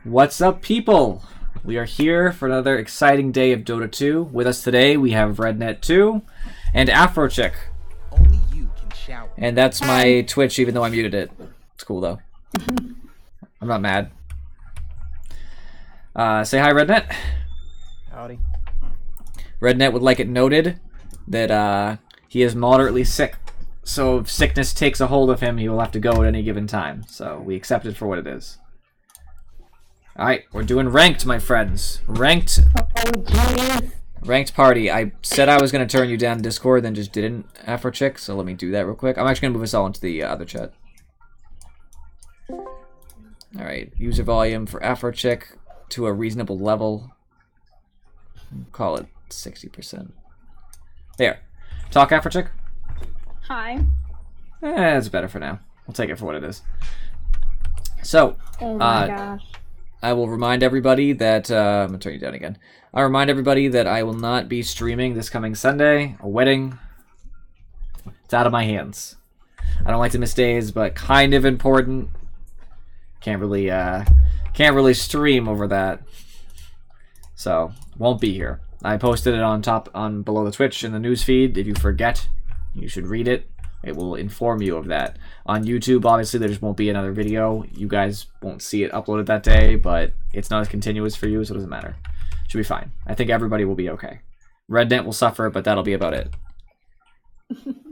What's up, people? We are here for another exciting day of Dota 2. With us today, we have Rednet2 and Afrochick. Only you can shout. And that's my Twitch, even though I muted it. It's cool, though. I'm not mad. Say hi, Rednet. Howdy. Rednet would like it noted that he is moderately sick. So if sickness takes a hold of him, he will have to go at any given time. So we accept it for what it is. Alright, we're doing ranked, my friends. Ranked. Ranked party. I said I was going to turn you down in Discord, then just didn't, Afrochick, so let me do that real quick. I'm actually going to move us all into the other chat. Alright, user volume for Afrochick to a reasonable level. Call it 60%. There. Talk, Afrochick? Hi. It's better for now. We'll take it for what it is. So, Oh my gosh. I will remind everybody that, I'm going to turn you down again. I'll remind everybody that I will not be streaming this coming Sunday. A wedding. It's out of my hands. I don't like to miss days, but kind of important. Can't really stream over that. So, won't be here. I posted it on below the Twitch in the news feed. If you forget, you should read it. It will inform you of that. On YouTube, obviously, there just won't be another video. You guys won't see it uploaded that day, but it's not as continuous for you, so it doesn't matter. Should be fine. I think everybody will be okay. Rednet will suffer, but that'll be about it.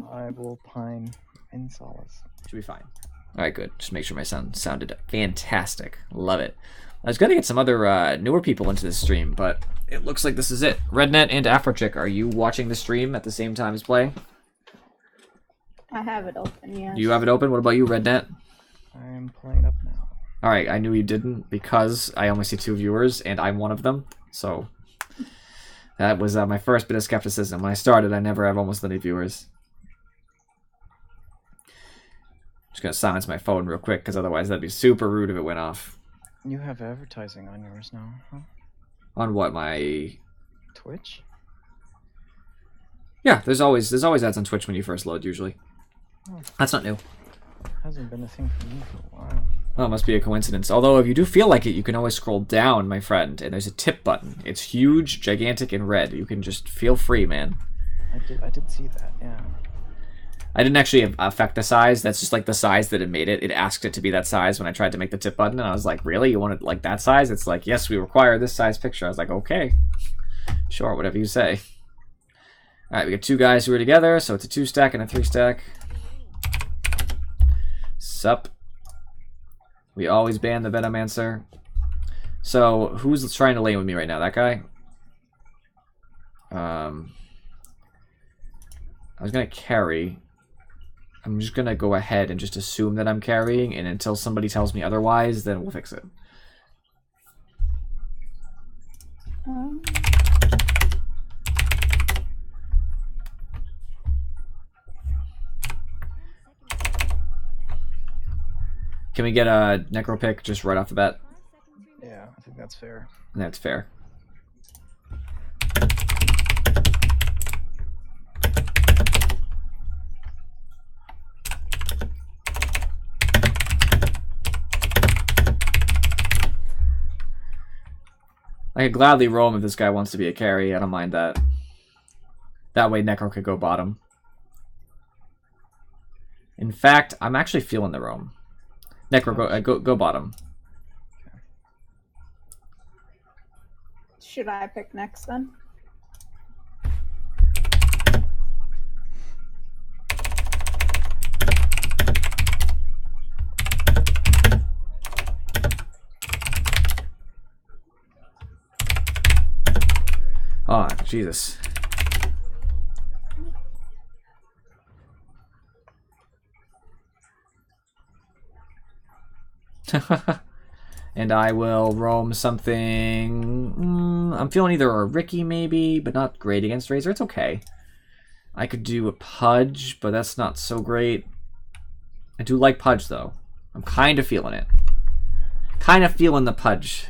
I will pine in solace. Should be fine. Alright, good. Just make sure my sound sounded fantastic. Love it. I was going to get some other newer people into this stream, but it looks like this is it. Rednet and Afrochick, are you watching the stream at the same time as playing? I have it open, yes. Do you have it open? What about you, Rednet? I am playing up now. Alright, I knew you didn't because I only see 2 viewers and I'm one of them. So that was my first bit of skepticism. When I started, I never have almost any viewers. Just gonna silence my phone real quick because otherwise that'd be super rude if it went off. You have advertising on yours now, huh? On what, my Twitch? Yeah, there's always ads on Twitch when you first load usually. Oh. That's not new. Hasn't been a thing for me for a while. Well, it must be a coincidence. Although, if you do feel like it, you can always scroll down, my friend, and there's a tip button. It's huge, gigantic, and red. You can just feel free, man. I did see that, yeah. I didn't actually affect the size. That's just like the size that it made it. It asked it to be that size when I tried to make the tip button, and I was like, really? You want it like that size? It's like, yes, we require this size picture. I was like, okay. Sure, whatever you say. Alright, we got 2 guys who are together, so it's a 2-stack and a 3-stack. Sup. We always ban the Venomancer. So, who's trying to lane with me right now? That guy? I was going to carry. I'm just going to go ahead and just assume that I'm carrying, and until somebody tells me otherwise, then we'll fix it. Can we get a necro pick just right off the bat? Yeah, I think that's fair. That's fair. I could gladly roam if this guy wants to be a carry. I don't mind that. That way necro could go bottom. In fact, I'm actually feeling the roam. Necro, go bottom. Okay. Should I pick next then? Oh, Jesus. And I will roam something. I'm feeling either a Ricky maybe, but not great against Razor. It's okay. I could do a Pudge, but that's not so great. I do like Pudge though. I'm kind of feeling it. Kind of feeling the Pudge.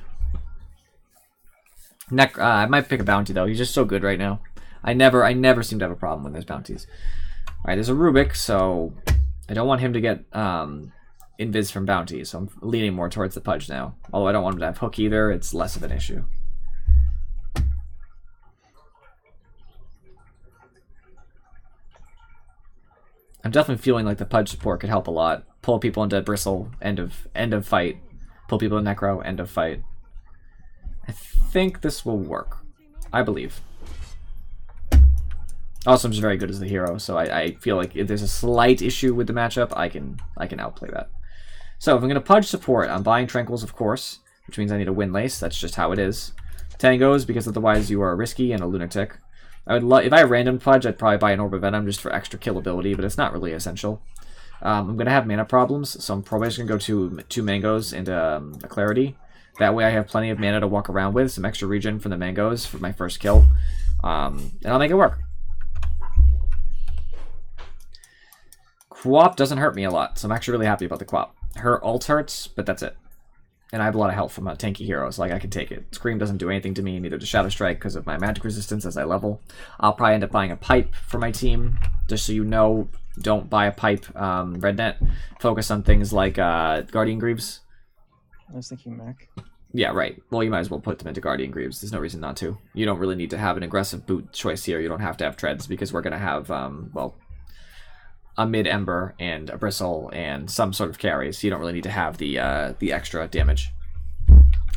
I might pick a Bounty though. He's just so good right now. I never seem to have a problem with his bounties. All right, there's a Rubik, so I don't want him to get invis from bounty, so I'm leaning more towards the Pudge now. Although I don't want him to have hook either, it's less of an issue. I'm definitely feeling like the Pudge support could help a lot. Pull people into Bristle, end of fight. Pull people into Necro, end of fight. I think this will work. I believe. Also, I'm just very good as the hero, so I feel like if there's a slight issue with the matchup, I can outplay that. So if I'm going to Pudge support, I'm buying Tranquils, of course, which means I need a Wind Lace. That's just how it is. Tangos, because otherwise you are risky and a lunatic. I would if I random Pudge, I'd probably buy an Orb of Venom just for extra killability, but it's not really essential. I'm going to have mana problems, so I'm probably just going to go to 2 Mangoes and a Clarity. That way I have plenty of mana to walk around with, some extra regen from the Mangoes for my first kill, and I'll make it work. Quap doesn't hurt me a lot, so I'm actually really happy about the Quap. Her ult hurts, but that's it. And I have a lot of health from a tanky hero, so like I can take it. Scream doesn't do anything to me, neither does Shadow Strike because of my magic resistance as I level. I'll probably end up buying a pipe for my team, just so you know, don't buy a pipe, Rednet. Focus on things like Guardian Greaves. I was thinking mech. Yeah, right. Well, you might as well put them into Guardian Greaves. There's no reason not to. You don't really need to have an aggressive boot choice here. You don't have to have treads because we're going to have, well, a mid-ember and a bristle and some sort of carry, so you don't really need to have the extra damage.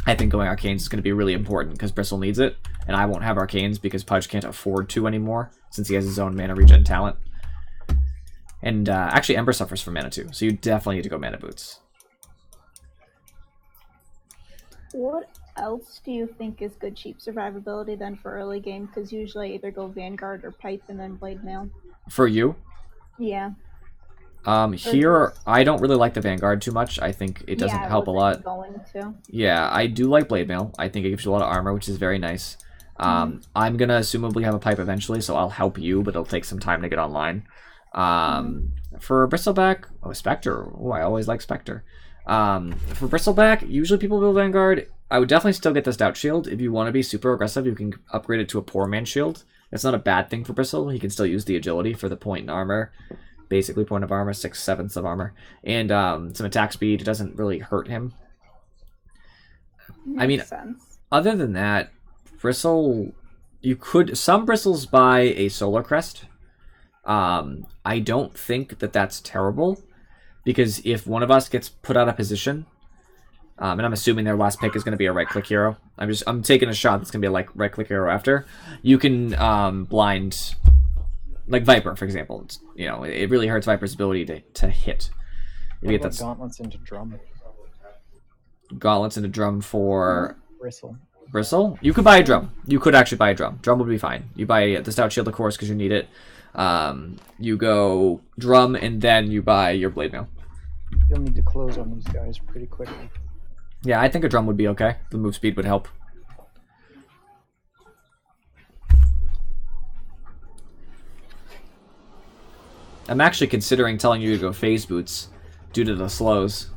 I think going Arcanes is going to be really important because Bristle needs it, and I won't have Arcanes because Pudge can't afford to anymore since he has his own mana regen talent. And actually Ember suffers from mana too, so you definitely need to go Mana Boots. What else do you think is good cheap survivability then for early game? Because usually I either go Vanguard or Pipe and then Blade Mail. For you? Yeah. Here, I don't really like the Vanguard too much. I think it doesn't help a lot. Going to. Yeah, I do like Blade Mail. I think it gives you a lot of armor, which is very nice. I'm going to assumably have a pipe eventually, so I'll help you, but it'll take some time to get online. For Bristleback, Spectre. Oh, I always like Spectre. For Bristleback, usually people build Vanguard. I would definitely still get the Stout Shield. If you want to be super aggressive, you can upgrade it to a Poor Man Shield. That's not a bad thing for Bristle. He can still use the agility for the point in armor. Basically point of armor, 6/7 of armor. And some attack speed. It doesn't really hurt him. Makes I mean, sense. other than that, Bristle... You could... Some Bristles buy a Solar Crest. I don't think that that's terrible. Because if one of us gets put out of position... and I'm assuming their last pick is going to be a right-click hero. I'm taking a shot that's going to be a right-click hero after. You can blind, like Viper, for example. It's, you know, it really hurts Viper's ability to hit. What about Gauntlets into Drum? Gauntlets into Drum for Bristle. Bristle? You could buy a Drum. You could actually buy a Drum. Drum would be fine. You buy the Stout Shield, of course, because you need it. You go Drum, and then you buy your Blade Mail. You'll need to close on these guys pretty quickly. Yeah, I think a Drum would be okay. The move speed would help. I'm actually considering telling you to go Phase Boots due to the slows.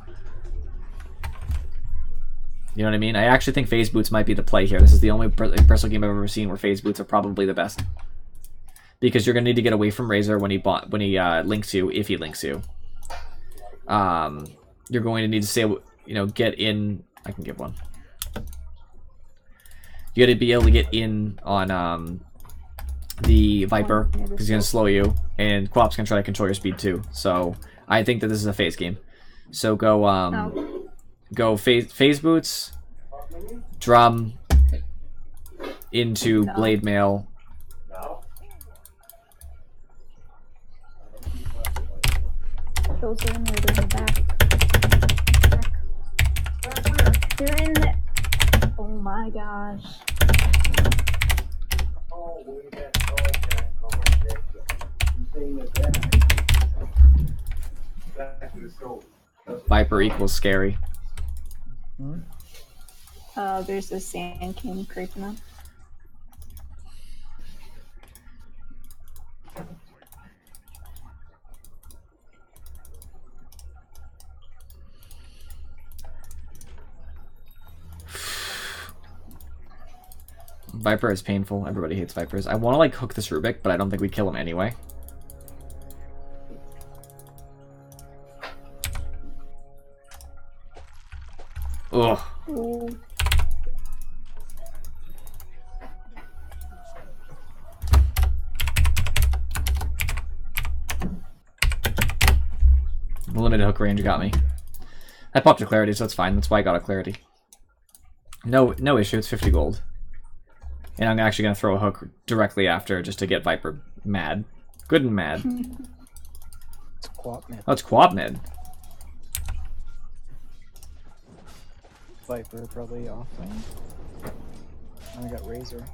You know what I mean? I actually think Phase Boots might be the play here. This is the only Bristle game I've ever seen where Phase Boots are probably the best. Because you're going to need to get away from Razor when he links you, if he links you. You're going to need to say... You know, get in... I can give one. You gotta be able to get in on the Viper, because he's gonna slow you, and Quap's gonna try to control your speed too. So, I think that this is a phase game. So go, go phase Boots, Drum, into Blade Mail. Those are in there, they're in the back. They're in the... Oh my gosh. Viper equals scary. Oh, there's a Sand King creeping up. Viper is painful. Everybody hates Vipers. I want to like hook this Rubik, but I don't think we'd kill him anyway. Ooh. Limited hook range got me. I popped a clarity, so it's fine. That's why I got a clarity. No issue. It's 50 gold. And I'm actually going to throw a hook directly after just to get Viper mad. Good and mad. It's Quap mid. Oh, it's Quap mid. Viper probably offlane. And I got Razor.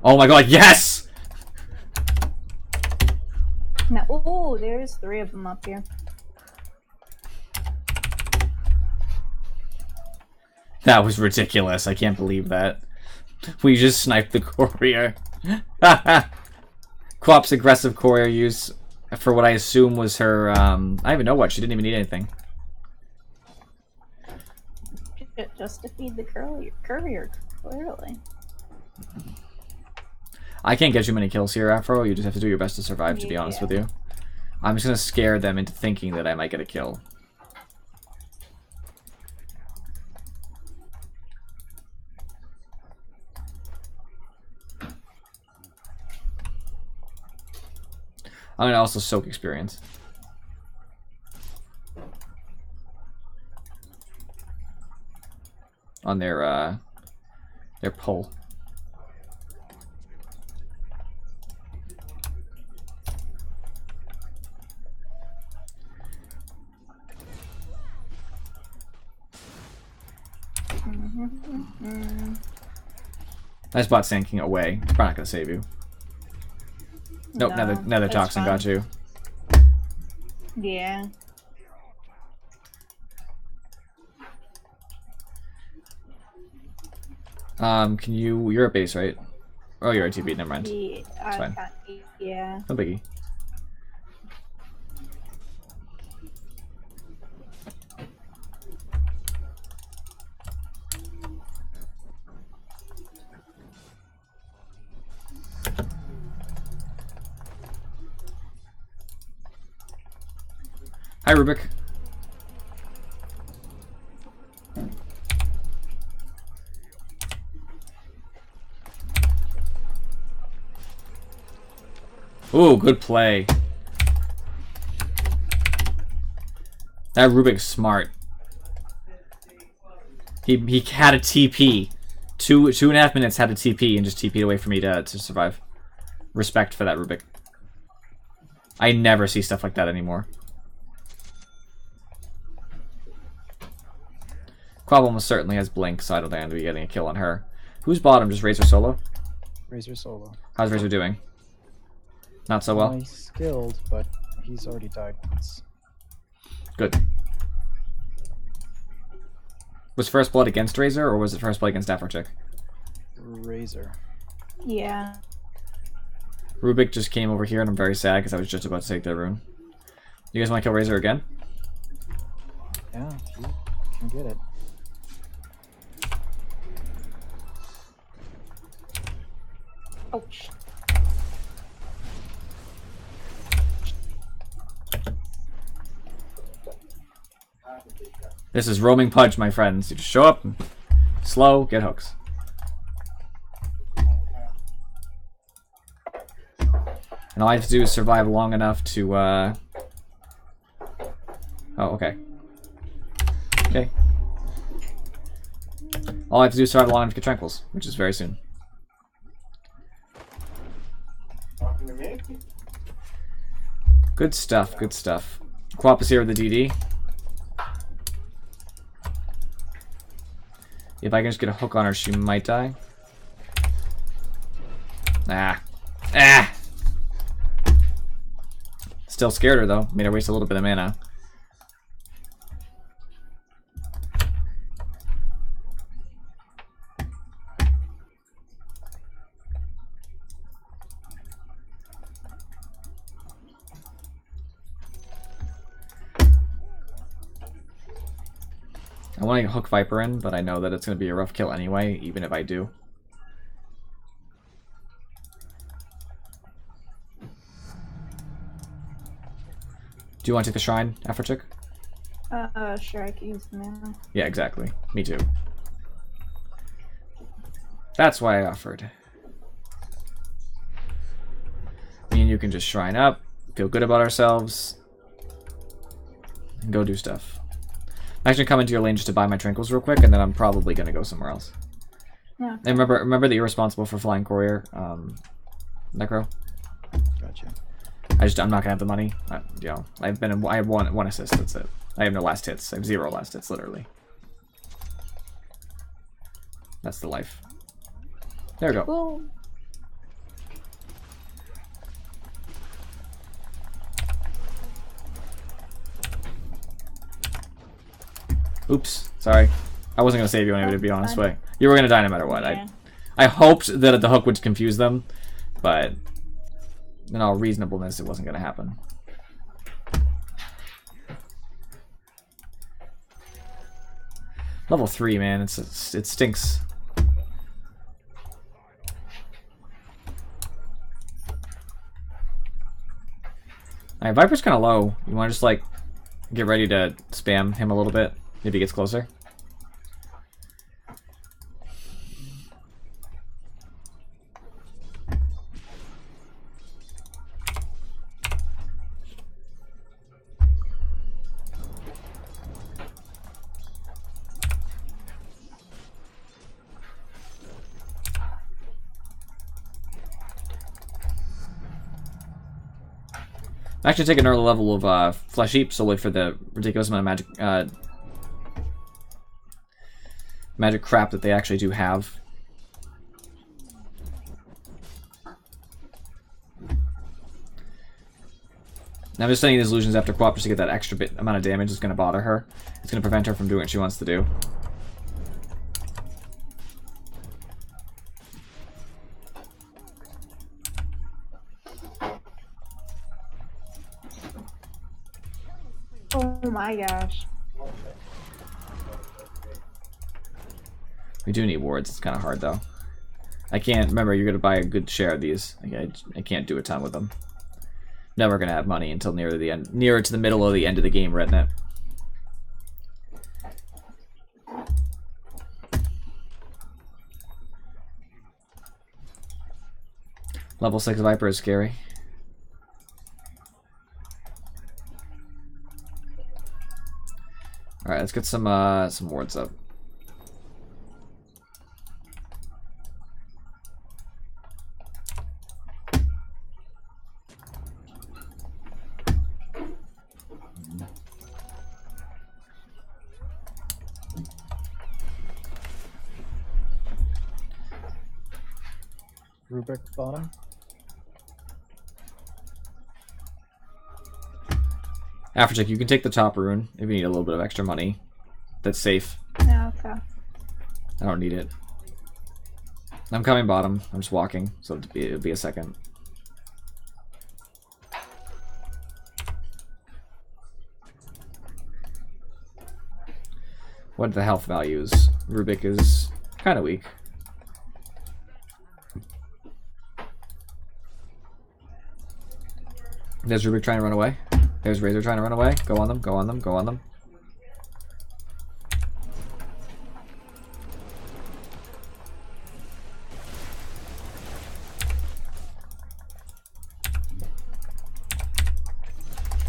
Oh my god, yes! Now, oh, there's 3 of them up here. That was ridiculous. I can't believe that. We just sniped the courier. Quap's aggressive courier use for what I assume was her, I don't even know what. She didn't even need anything. Just to feed the courier, clearly. I can't get you many kills here, Afro. You just have to do your best to survive, to be honest with you. I'm just going to scare them into thinking that I might get a kill. I'm going to also soak experience. On their pull. Nice bot sinking away. It's probably not gonna save you. Nope, No, another toxin fine. got you. Yeah. Can you're at base, right? Oh, you're at TP, never mind. Yeah. It's fine. Yeah. No biggie. Hi, Rubik. Ooh, good play. That Rubik's smart. He had a TP. 2.5 minutes had a TP and just TP'd away for me to survive. Respect for that Rubik. I never see stuff like that anymore. Quab almost certainly has Blink, so I don't think I'm going to be getting a kill on her. Who's bottom? Just Razor solo? Razor solo. How's Razor doing? Not so well? He's skilled, but he's already died once. Good. Was First Blood against Razor, or was it First Blood against Afrochick? Razor. Yeah. Rubik just came over here, and I'm very sad because I was just about to take their rune. You guys want to kill Razor again? Yeah, you can get it. Ouch. This is roaming punch, my friends. You just show up, slow, get hooks. And all I have to do is survive long enough to, Oh, okay. Okay. All I have to do is survive long enough to get tranquils, which is very soon. Good stuff, good stuff. Quap is here with the DD. If I can just get a hook on her, she might die. Ah. Ah! Still scared her, though. Made her waste a little bit of mana. I want to hook Viper in, but I know that it's going to be a rough kill anyway, even if I do. Do you want to take the shrine, Afrochick? Sure, I can use the mana. Yeah, exactly. Me too. That's why I offered. Me and you can just shrine up, feel good about ourselves, and go do stuff. I'm actually coming to your lane just to buy my Tranquils real quick, and then I'm probably going to go somewhere else. Yeah. And remember that you're responsible for Flying Courier, Necro? Gotcha. I'm not gonna have the money. You know, I have one assist. That's it. I have no last hits. I have 0 last hits, literally. That's the life. There we go. Cool. Oops, sorry. I wasn't gonna save you anyway, to be honest. Fine. Way you were gonna die no matter what. Yeah. I hoped that the hook would confuse them, but in all reasonableness, it wasn't gonna happen. Level 3, man. It stinks. Alright, Viper's kind of low. You want to just like get ready to spam him a little bit if he gets closer. I actually take another level of Flesh Heap solely for the ridiculous amount of magic crap that they actually do have. Now I'm just sending these illusions after co-op just to get that extra bit amount of damage that's going to bother her. It's going to prevent her from doing what she wants to do. Oh my gosh. We do need wards. It's kind of hard though. I can't remember. You're gonna buy a good share of these. I can't do a ton with them. Never gonna have money until nearer to the middle of the end of the game, Rednet. Level 6 Viper is scary. All right, let's get some wards up. Rubik bottom. Afrochick, you can take the top rune if you need a little bit of extra money. That's safe. Yeah, okay. I don't need it. I'm coming bottom. I'm just walking, so it'll be a second. What are the health values? Rubik is kind of weak. There's Rubik trying to run away. There's Razor trying to run away. Go on them, go on them, go on them.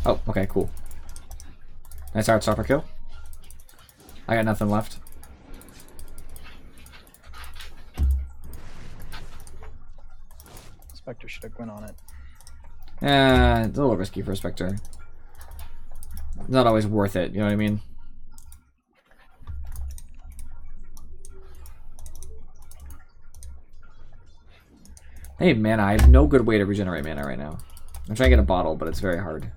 Oh, okay, cool. Nice hard stopper kill. I got nothing left. Spectre should have went on it. It's a little risky for a Spectre. Not always worth it, you know what I mean? I need mana. I have no good way to regenerate mana right now. I'm trying to get a bottle, but it's very hard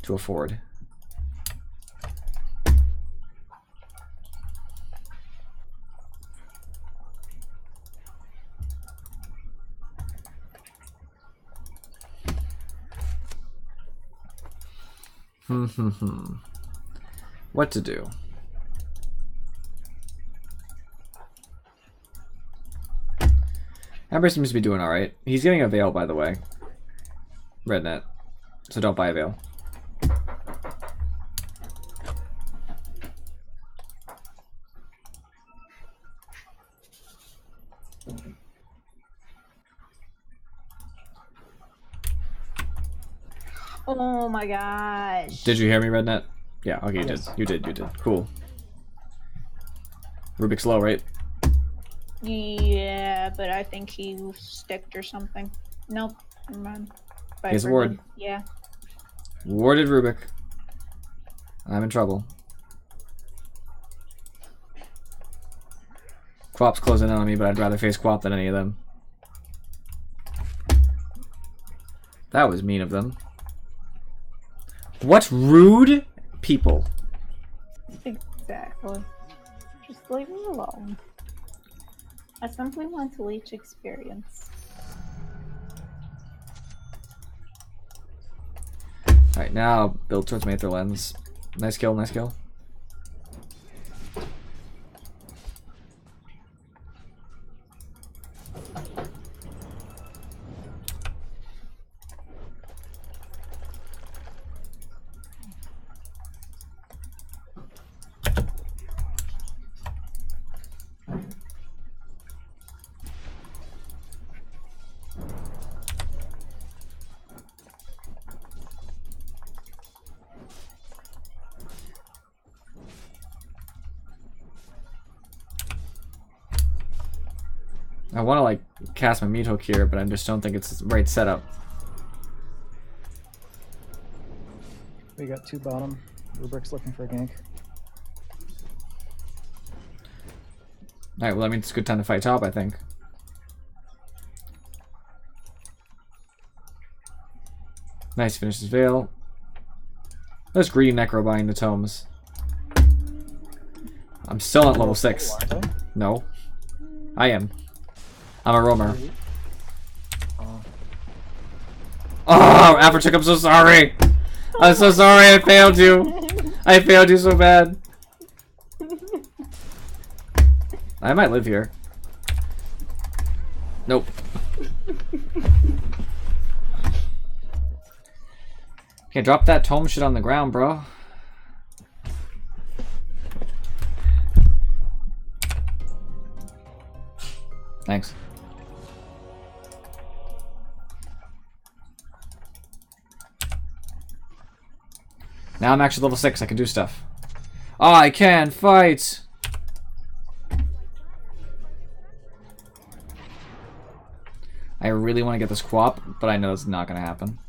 to afford. What to do? Amber seems to be doing alright. He's getting a veil, by the way. Rednet. So don't buy a veil. Oh my gosh. Did you hear me, Rednet? Yeah, okay, you Yes. did. You did, you did. Cool. Rubik's low, right? Yeah, but I think he sticked or something. Nope. Never mind. Here's a Viper ward. did. Yeah. Warded Rubik. I'm in trouble. Quap's closing in on me, but I'd rather face Quap than any of them. That was mean of them. What rude people. Exactly. Just leave me alone. I simply want to leech experience. Alright, now build towards Mather Lens. Nice kill, nice kill. I want to like cast my meat hook here, but I just don't think it's the right setup. We got 2 bottom. Rubrik's looking for a gank. Alright, well that means it's a good time to fight top, I think. Nice, finishes Veil. Let's greedy Necro buying the tomes. I'm still not level 6. Aren't I? No. I am. I'm a roamer. Oh. Oh, Aperchick, I'm so sorry! I'm so sorry, I failed you! I failed you so bad. I might live here. Nope. Okay, drop that tome shit on the ground, bro. Thanks. Now I'm actually level 6, I can do stuff. I can fight! I really want to get this Quap, but I know it's not going to happen.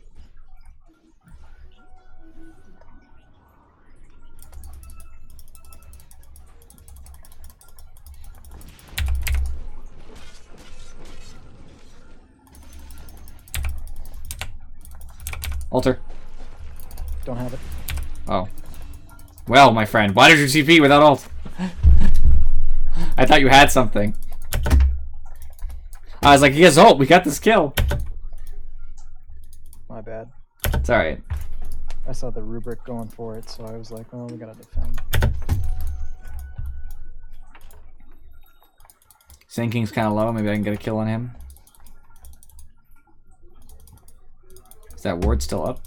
Alter. Don't have it. Oh. Well, my friend, why did you TP without ult? I thought you had something. I was like, he has ult, we got this kill. My bad. It's alright. I saw the Rubrik going for it, so I was like, oh, we gotta defend. Sand King's kind of low, maybe I can get a kill on him. Is that ward still up?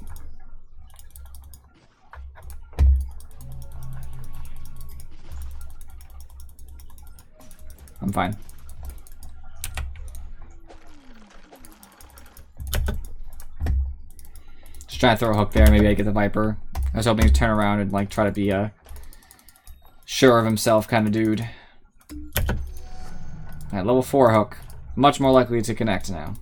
I'm fine. Just trying to throw a hook there. Maybe I get the Viper. I was hoping to turn around and like try to be a sure of himself kind of dude. Alright, level 4 hook. Much more likely to connect now.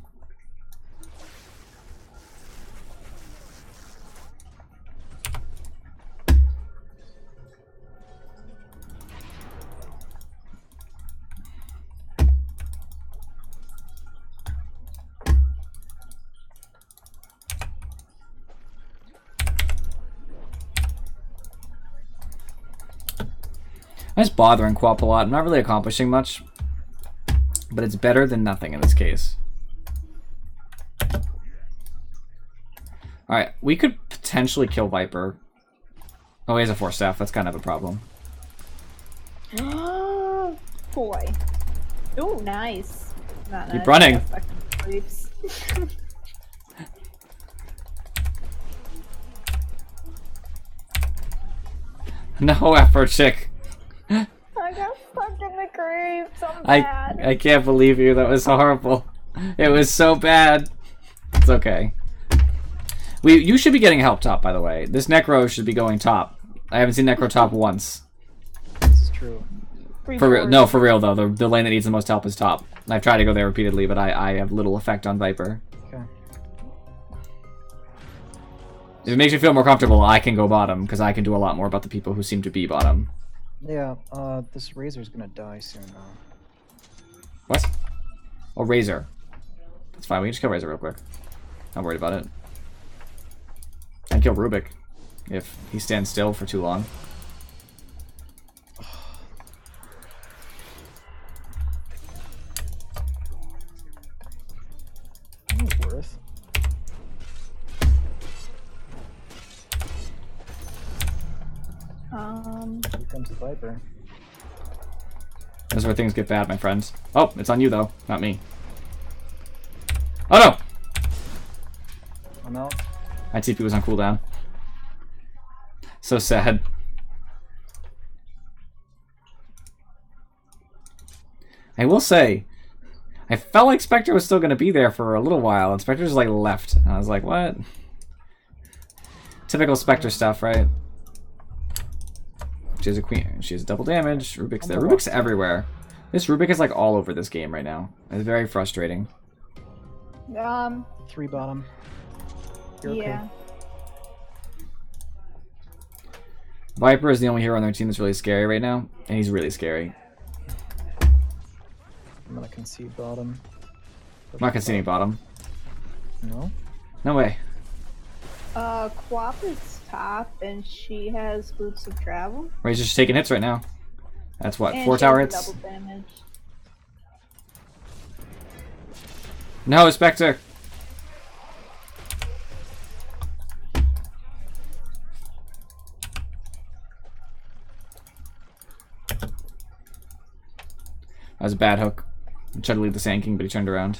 I'm just bothering Quap a lot. I'm not really accomplishing much, but it's better than nothing in this case. Alright, we could potentially kill Viper. Oh, he has a 4 staff. That's kind of a problem. Boy. Oh, nice. Not Keep nice. running. That's fucking creeps. No effort, chick. I got stuck in the creeps. I'm bad. I can't believe you. That was horrible. It was so bad. It's okay. You should be getting help top, by the way. This Necro should be going top. I haven't seen Necro top once. This is true. For real, no, for real though. The lane that needs the most help is top. I've tried to go there repeatedly, but I have little effect on Viper. Okay. If it makes you feel more comfortable, I can go bottom because I can do a lot more about the people who seem to be bottom. Yeah. This Razor's gonna die soon though. What? Oh, Razor. That's fine. We can just kill Razor real quick. Not worried about it. I can kill Rubik if he stands still for too long. Worth. Here comes the Viper. This is where things get bad, my friends. Oh, it's on you though, not me. Oh no! I'm out. My TP was on cooldown. So sad. I will say, I felt like Spectre was still going to be there for a little while, and Spectre just like left. And I was like, what? Typical Spectre stuff, right? She has a queen. She has double damage. Rubik's there. Rubik's everywhere. This Rubik is like all over this game right now. It's very frustrating. 3 bottom. You're yeah. okay. Viper is the only hero on their team that's really scary right now, and he's really scary. I'm gonna concede bottom. I'm not conceding bottom. No? No way. Quap is top, and she has boots of travel. Razor's just taking hits right now. That's what, And 4 she tower has hits? double damage. No, Spectre! That was a bad hook. I tried to leave the Sand King, but he turned around.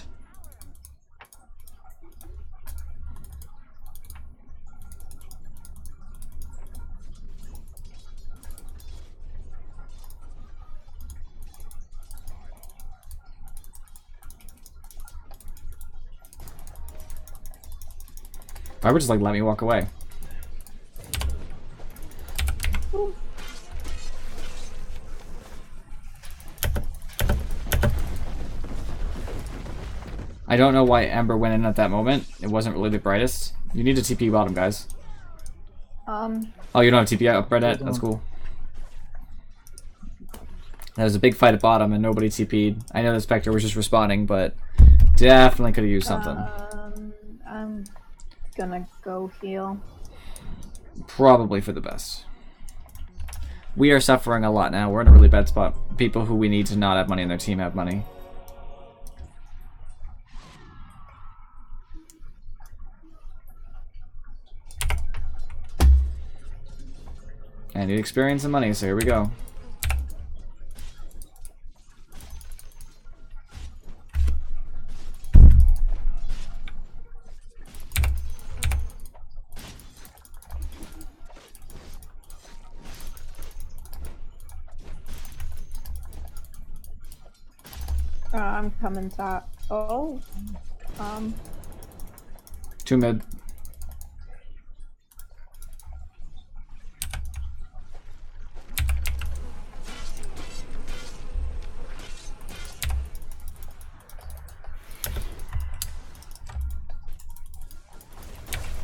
Viper just like let me walk away. Ooh. I don't know why Ember went in at that moment. It wasn't really the brightest. You need to TP bottom, guys. Oh, you don't have TP up, Bredette? That's cool. There was a big fight at bottom and nobody TP'd. I know the Spectre was just respawning, but definitely could have used something. I'm gonna go heal. Probably for the best. We are suffering a lot now. We're in a really bad spot. People who we need to not have money in their team have money. I need experience and money, so here we go. I'm coming top. Oh. 2 mid.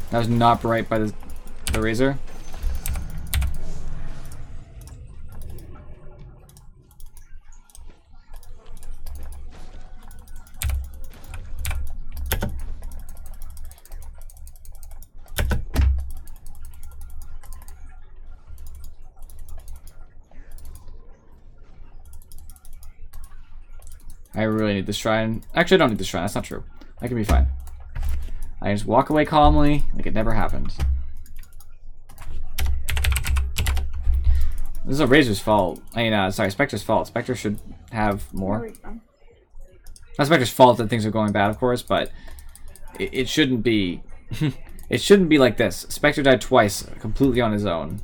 That was not bright by the Razor. I really need this shrine. Actually, I don't need this shrine. That's not true. I can be fine. I just walk away calmly, like it never happened. This is a Razor's fault. I mean, sorry, Spectre's fault. Spectre should have more. Not Spectre's fault that things are going bad, of course, but it shouldn't be. It shouldn't be like this. Spectre died twice, completely on his own.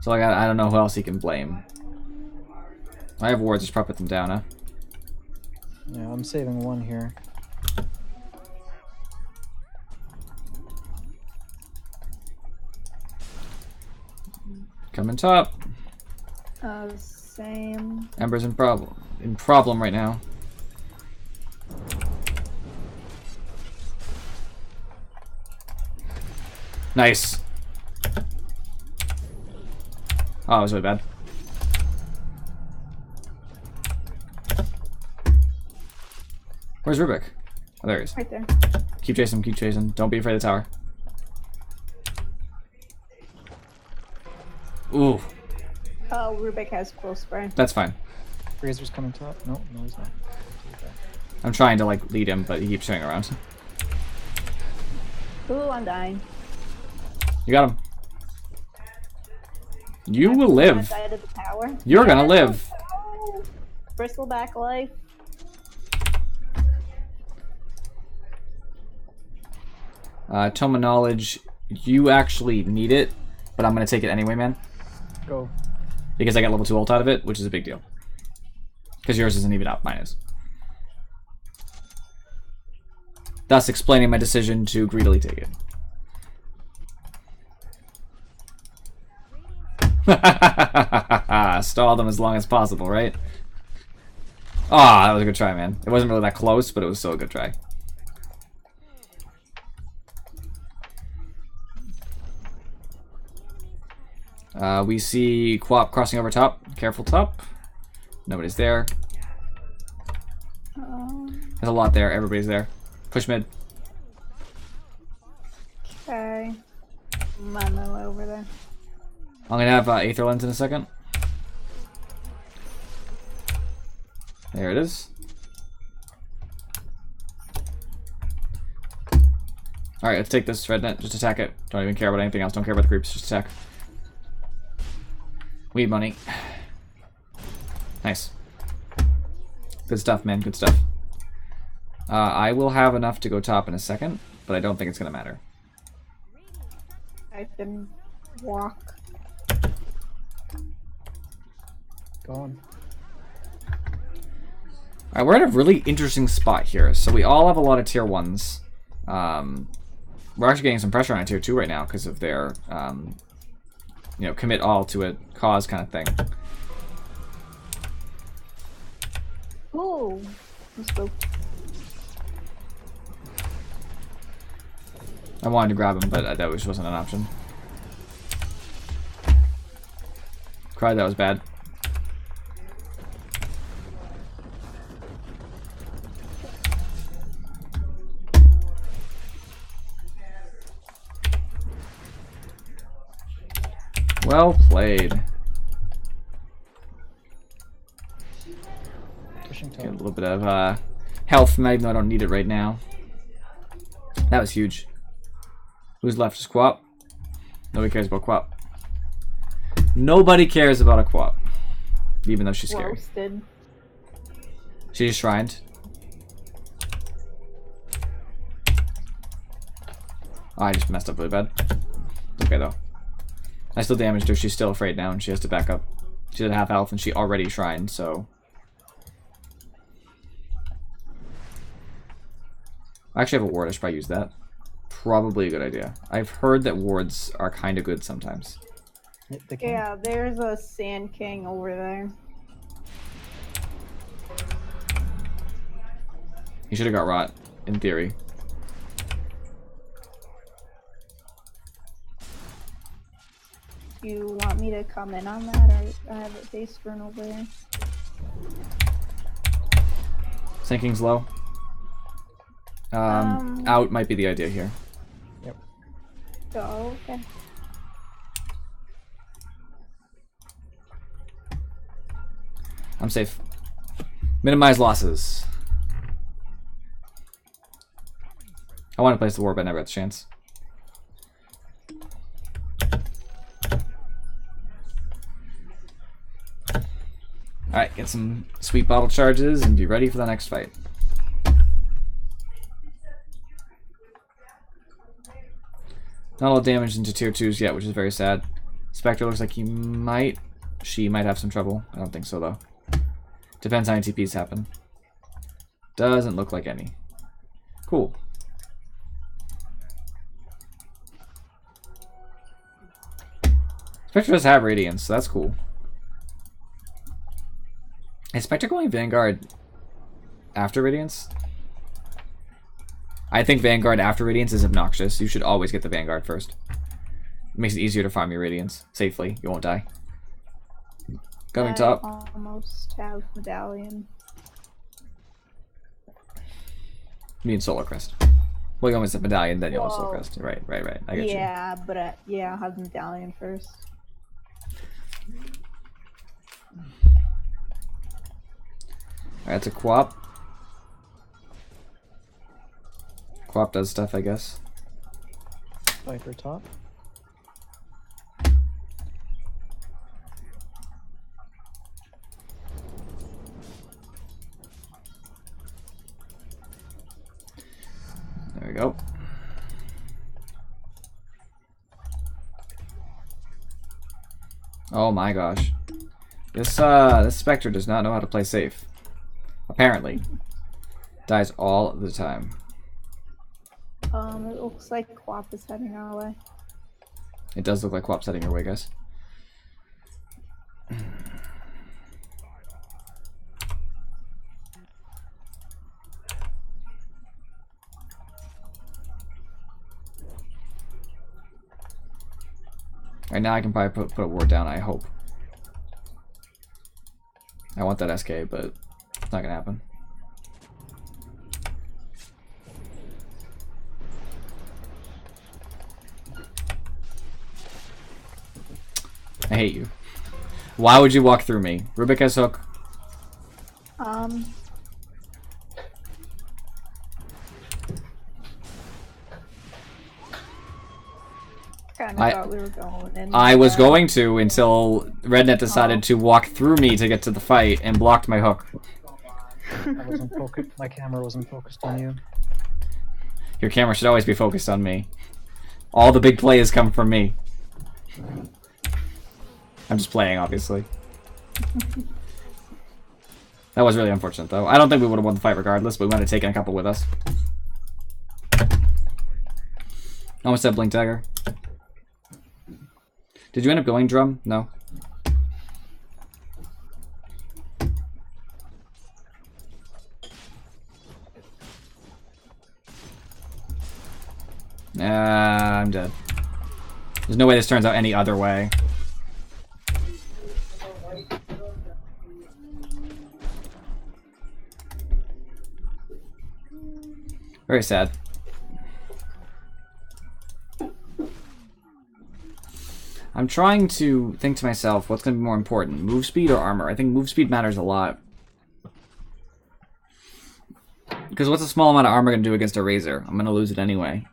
So like, I don't know who else he can blame. I have wards, just probably put them down, huh? Yeah, I'm saving 1 here. Coming top. Same. Ember's in problem right now. Nice. Oh, that was really bad. Where's Rubik? Oh, there he is. Right there. Keep chasing him, keep chasing. Don't be afraid of the tower. Ooh. Oh, Rubik has full spray. That's fine. Razor's coming top. No, no, he's not. I'm trying to like lead him, but he keeps turning around. Ooh, I'm dying. You got him. You will live. Side of the tower. You're gonna live. Oh, bristleback life. Tome of Knowledge, you actually need it, but I'm gonna take it anyway, man. Go. Because I got level 2 ult out of it, which is a big deal. Because yours isn't even up, mine is. Thus explaining my decision to greedily take it. Stall them as long as possible, right? Ah, that was a good try, man. It wasn't really that close, but it was still a good try. We see Quap crossing over top. Careful top. Nobody's there. There's a lot there. Everybody's there. Push mid. Okay. I'm on my way over there. I'm gonna have Aether Lens in a second. There it is. Alright, let's take this red net. Just attack it. Don't even care about anything else. Don't care about the creeps. Just attack. We need money. Nice. Good stuff, man. Good stuff. I will have enough to go top in a second, but I don't think it's going to matter. I can walk. Go on. Alright, we're at a really interesting spot here. So we all have a lot of tier 1s. We're actually getting some pressure on tier 2 right now because of their, you know, commit all to a cause kind of thing. Oh, let's go. I wanted to grab him, but that just wasn't an option. Cried, that was bad. Well played. Pushing Get a top. little bit of health from that, even though I don't need it right now. That was huge. Who's left? Just Quap? Nobody cares about Quap. Nobody cares about a Quap. Even though she's scary. Roasted. She's shrined. Oh, I just messed up really bad. Okay, though. I still damaged her. She's still afraid now, and she has to back up. She's at half health, and she already shrined, so... I actually have a ward. I should probably use that. Probably a good idea. I've heard that wards are kind of good sometimes. They can. Yeah, there's a Sand King over there. He should have got rot, in theory. You want me to come in on that, or I have a base run over there? Sinking's low. Out might be the idea here. Yep. Oh, okay. I'm safe. Minimize losses. I want to place the war, but I never got the chance. Alright, get some sweet bottle charges and be ready for the next fight. Not all damage into tier 2s yet, which is very sad. Spectre looks like she might have some trouble. I don't think so, though. Depends how many TPs happen. Doesn't look like any. Cool. Spectre does have Radiance, so that's cool. Is Spectre going Vanguard after Radiance? I think Vanguard after Radiance is obnoxious. You should always get the Vanguard first. It makes it easier to farm your Radiance safely. You won't die. Coming top. Almost have Medallion. You mean Solar Crest. Well, you almost have Medallion, then you have Solar Crest. Right. I get you. Yeah, but yeah, I'll have Medallion first. Alright, that's a Quap. Quap does stuff, I guess. Viper top. There we go. Oh my gosh. This Spectre does not know how to play safe. Apparently. Dies all the time. It looks like Quap is heading our way. It does look like Quap's heading your way, guys. Right now I can probably put a ward down, I hope. I want that SK, but it's not gonna happen. I hate you. Why would you walk through me? Rubik has hook. Kinda thought we were going in. I was going to until Rednet decided to walk through me to get to the fight and blocked my hook. I wasn't focused. My camera wasn't focused on you. Your camera should always be focused on me. All the big plays come from me. I'm just playing, obviously. That was really unfortunate, though. I don't think we would have won the fight regardless, but we might have taken a couple with us. Almost said Blink Dagger. Did you end up going Drum? No. I'm dead. There's no way this turns out any other way. Very sad. I'm trying to think to myself, what's going to be more important, move speed or armor? I think move speed matters a lot. Because what's a small amount of armor going to do against a Razor? I'm going to lose it anyway.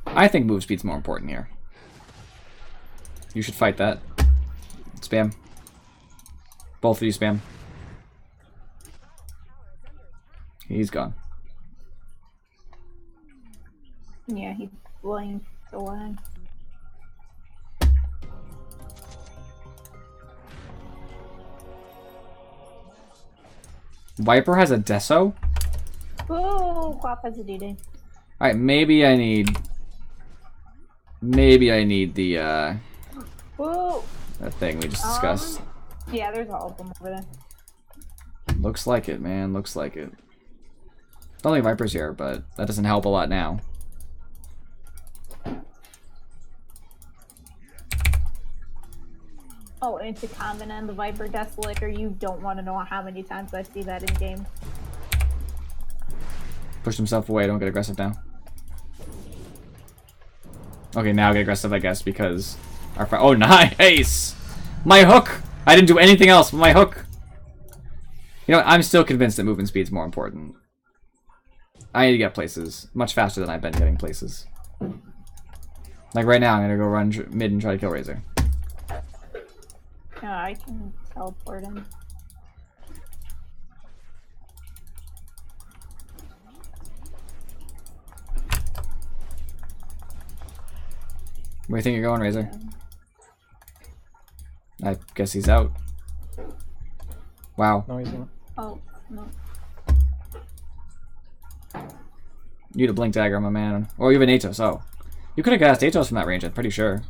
I think move speed's more important here. You should fight that. Spam. Both of you spam. He's gone. Yeah, he blinked away. Viper has a Deso? Oh, Quap has a DD. Alright, maybe I need the Whoa. that thing we just discussed. Yeah, there's all of them over there. Looks like it, man. Looks like it. Don't think Viper's here, but that doesn't help a lot now. Oh, and to comment on the Viper Desolator, you don't want to know how many times I see that in game. Push himself away, don't get aggressive now. Okay, now get aggressive, I guess, because our oh, nice! My hook! I didn't do anything else but my hook! You know what, I'm still convinced that movement speed's more important. I need to get places much faster than I've been getting places. Like right now, I'm gonna go run mid and try to kill Razor. Yeah, I can teleport him. Where do you think you're going, Razor? I guess he's out. Wow. No, he's not. Oh, no. You had a Blink Dagger, my man. Or you have an Atos, oh. You could have gassed Atos from that range, I'm pretty sure.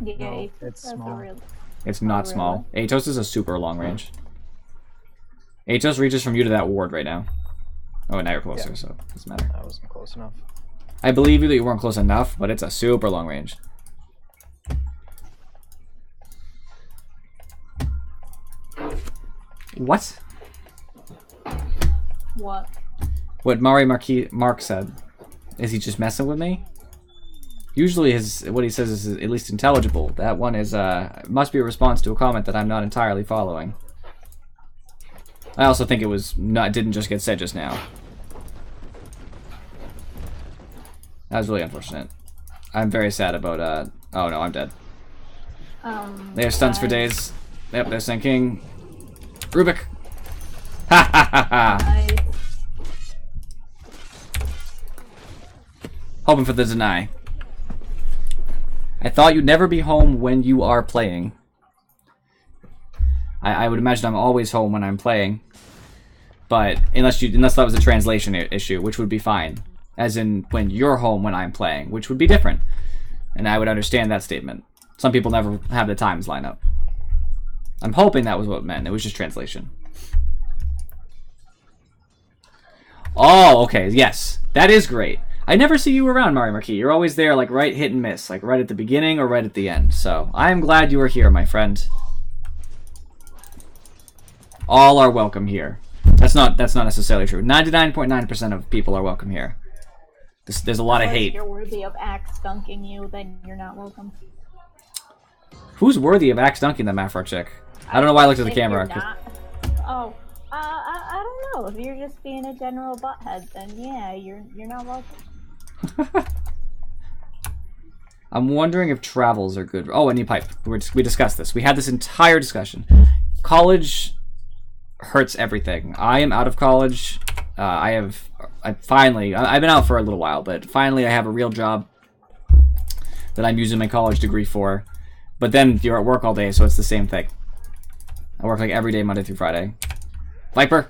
Yeah, No, it's that's small. a real. It's not Oh, small. Atos is a super long range. Atos reaches from you to that ward right now. Oh, and now you're closer, Yeah. so it doesn't matter. I wasn't close enough. I believe you that you weren't close enough, but it's a super long range. What? What? What Mark said. Is he just messing with me? Usually what he says is at least intelligible. That one is must be a response to a comment that I'm not entirely following. I also think didn't just get said just now. That was really unfortunate. I'm very sad about oh no, I'm dead. They have stunts for days. Yep, they're sinking. Rubik. Ha ha ha ha. Hoping for the deny. I thought you'd never be home when you are playing. I would imagine I'm always home when I'm playing. But unless that was a translation issue, which would be fine. As in when you're home when I'm playing, which would be different. And I would understand that statement. Some people never have the times line up. I'm hoping that was what it meant. It was just translation. Oh, okay, yes. That is great. I never see you around, Mario Marquis. You're always there, like, right hit and miss. Like, right at the beginning or right at the end. So, I am glad you are here, my friend. All are welcome here. That's not necessarily true. 99.9% of people are welcome here. There's a lot of hate. If you're worthy of axe dunking you, then you're not welcome. Who's worthy of axe dunking the Mafrock chick? I don't know why I looked at the If camera. you're not- Oh, I don't know. If you're just being a general butthead, then yeah, you're not welcome. I'm wondering if travels are good. Oh, any pipe. We discussed this. We had this entire discussion. College hurts everything. I am out of college. I've been out for a little while, but finally I have a real job that I'm using my college degree for. But then you're at work all day, so it's the same thing. I work like every day, Monday through Friday. Viper!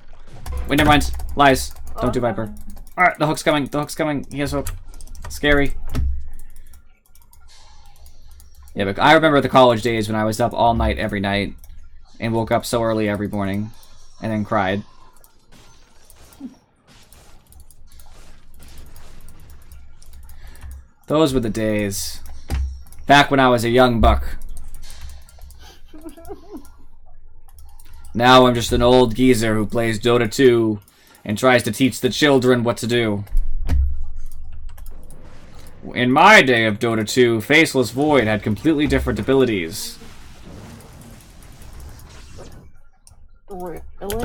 Wait, never mind. Lies. Don't do Viper. Alright, the hook's coming. The hook's coming. He has hook. Scary. Yeah, but I remember the college days when I was up all night every night and woke up so early every morning and then cried. Those were the days. Back when I was a young buck. Now I'm just an old geezer who plays Dota 2 and tries to teach the children what to do. In my day of Dota 2, Faceless Void had completely different abilities. Really?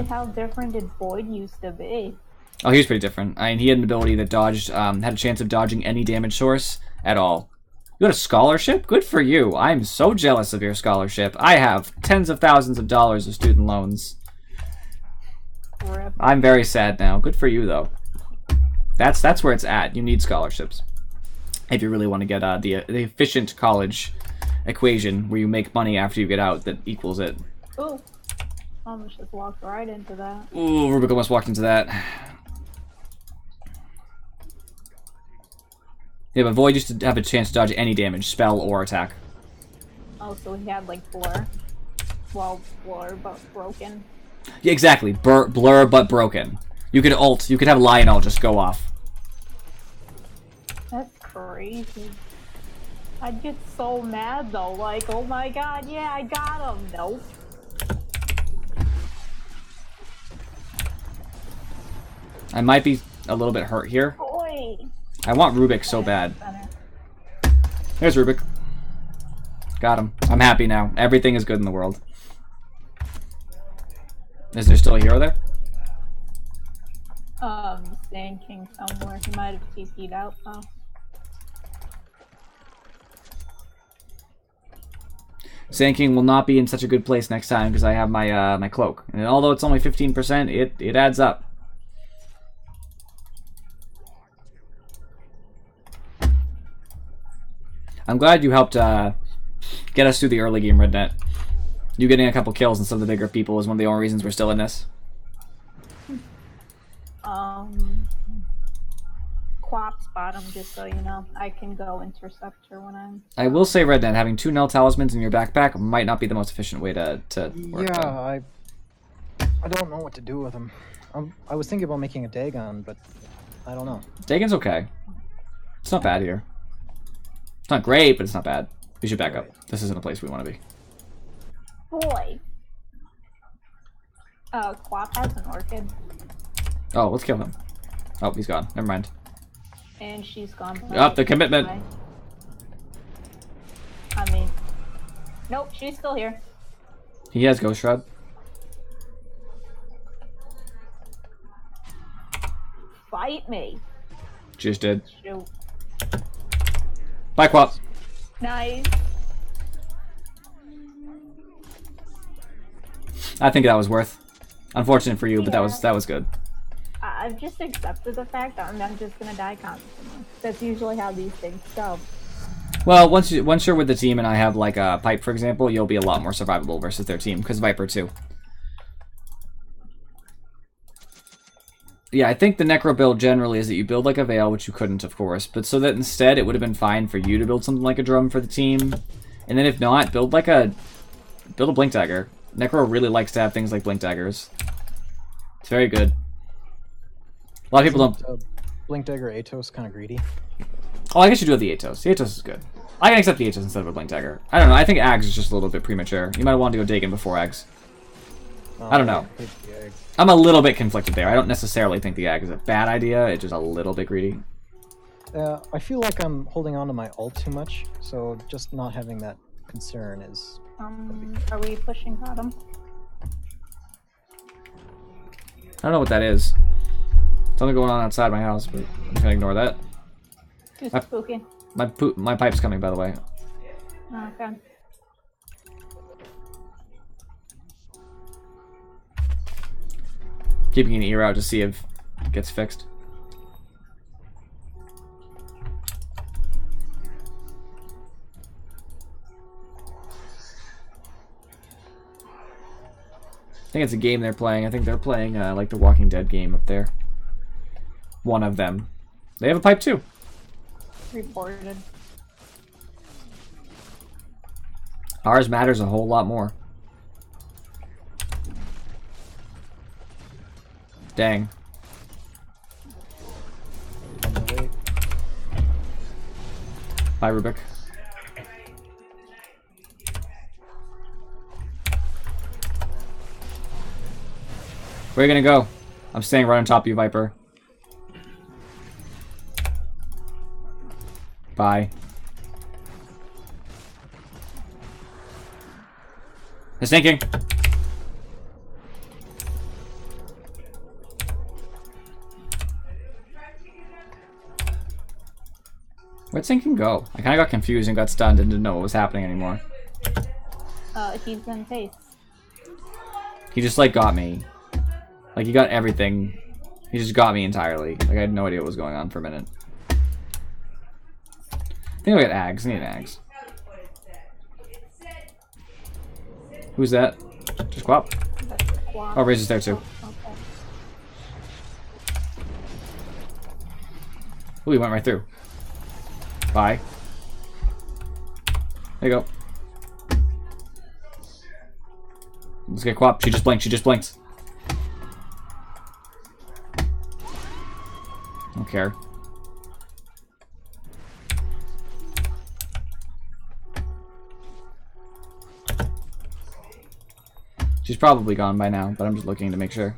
How different did Void used to be? Oh, he was pretty different. I mean, he had an ability that dodged, had a chance of dodging any damage source at all. You got a scholarship? Good for you. I'm so jealous of your scholarship. I have tens of thousands of dollars of student loans. Rip. I'm very sad now. Good for you, though. That's where it's at. You need scholarships. If you really want to get the efficient college equation where you make money after you get out that equals it. Ooh. Almost just walked right into that. Ooh, Rubik almost walked into that. Yeah, but Void used to have a chance to dodge any damage, spell, or attack. Oh, so he had like blur. Well, blur, but broken. Yeah, exactly. Blur, but broken. You could ult. You could have Lionel just go off. That's crazy. I'd get so mad though. Like, oh my god, yeah, I got him. Nope. I might be a little bit hurt here. Boy. I want Rubik so bad. There's Rubik. Got him. I'm happy now. Everything is good in the world. Is there still a hero there? Sand King somewhere. He might have TP'd out though. Sand King will not be in such a good place next time because I have my my cloak. And although it's only 15%, it adds up. I'm glad you helped get us through the early game, Rednet. You getting a couple kills and some of the bigger people is one of the only reasons we're still in this. Quap's bottom, just so you know. I can go intercept her when I'm... I will say, Rednet, having 2 Null Talismans in your backpack might not be the most efficient way to work. Yeah, I don't know what to do with them. I was thinking about making a Dagon, but I don't know. Dagon's okay. It's not bad here. It's not great, but it's not bad. We should back up. This isn't a place we want to be. Boy. Quap has an orchid. Oh, let's kill him. Oh, he's gone. Never mind. And she's gone. Up the commitment. I mean, nope, she's still here. He has Ghost Shroud. Fight me. Just did. Shoot. Bye, Quap. Nice. I think that was worth. Unfortunate for you, but that was good. I've just accepted the fact that I'm just gonna die constantly. That's usually how these things go. Well, once you're with the team and I have like a pipe, for example, you'll be a lot more survivable versus their team because Viper too. Yeah, I think the Necro build generally is that you build like a Veil, which you couldn't, of course, but so that instead it would have been fine for you to build something like a Drum for the team, and then if not, build a Blink Dagger. Necro really likes to have things like Blink Daggers. It's very good. A lot of people don't. Blink Dagger Atos kind of greedy. Oh, I guess you do have the Atos. The Atos is good. I can accept the Atos instead of a Blink Dagger. I don't know. I think Ags is just a little bit premature. You might want to go Dagon before Ags. I don't know. I'm a little bit conflicted there. I don't necessarily think the Ag is a bad idea. It's just a little bit greedy. I feel like I'm holding on to my ult too much, so just not having that concern is... Are we pushing bottom? I don't know what that is. Something going on outside my house, but I'm gonna ignore that. Too spooky. My pipe's coming, by the way. Oh, okay. Keeping an ear out to see if it gets fixed. I think it's a game they're playing. I think they're playing like the Walking Dead game up there. One of them. They have a pipe too. Reported. Ours matters a whole lot more. Dang. Bye, Rubik. Where are you gonna go? I'm staying right on top of you, Viper. Bye. It's sinking. Where'd sinking go? I kind of got confused and got stunned and didn't know what was happening anymore. He's in pace. He just like got me. Like he got everything. He just got me entirely. Like I had no idea what was going on for a minute. I think I got Ags. I need Ags. Who's that? Just Quap? Oh, Razor's there too. Okay. Ooh, he went right through. Bye. There you go. Let's get Quap. She just blinked. She just blinked. Don't care. She's probably gone by now, but I'm just looking to make sure.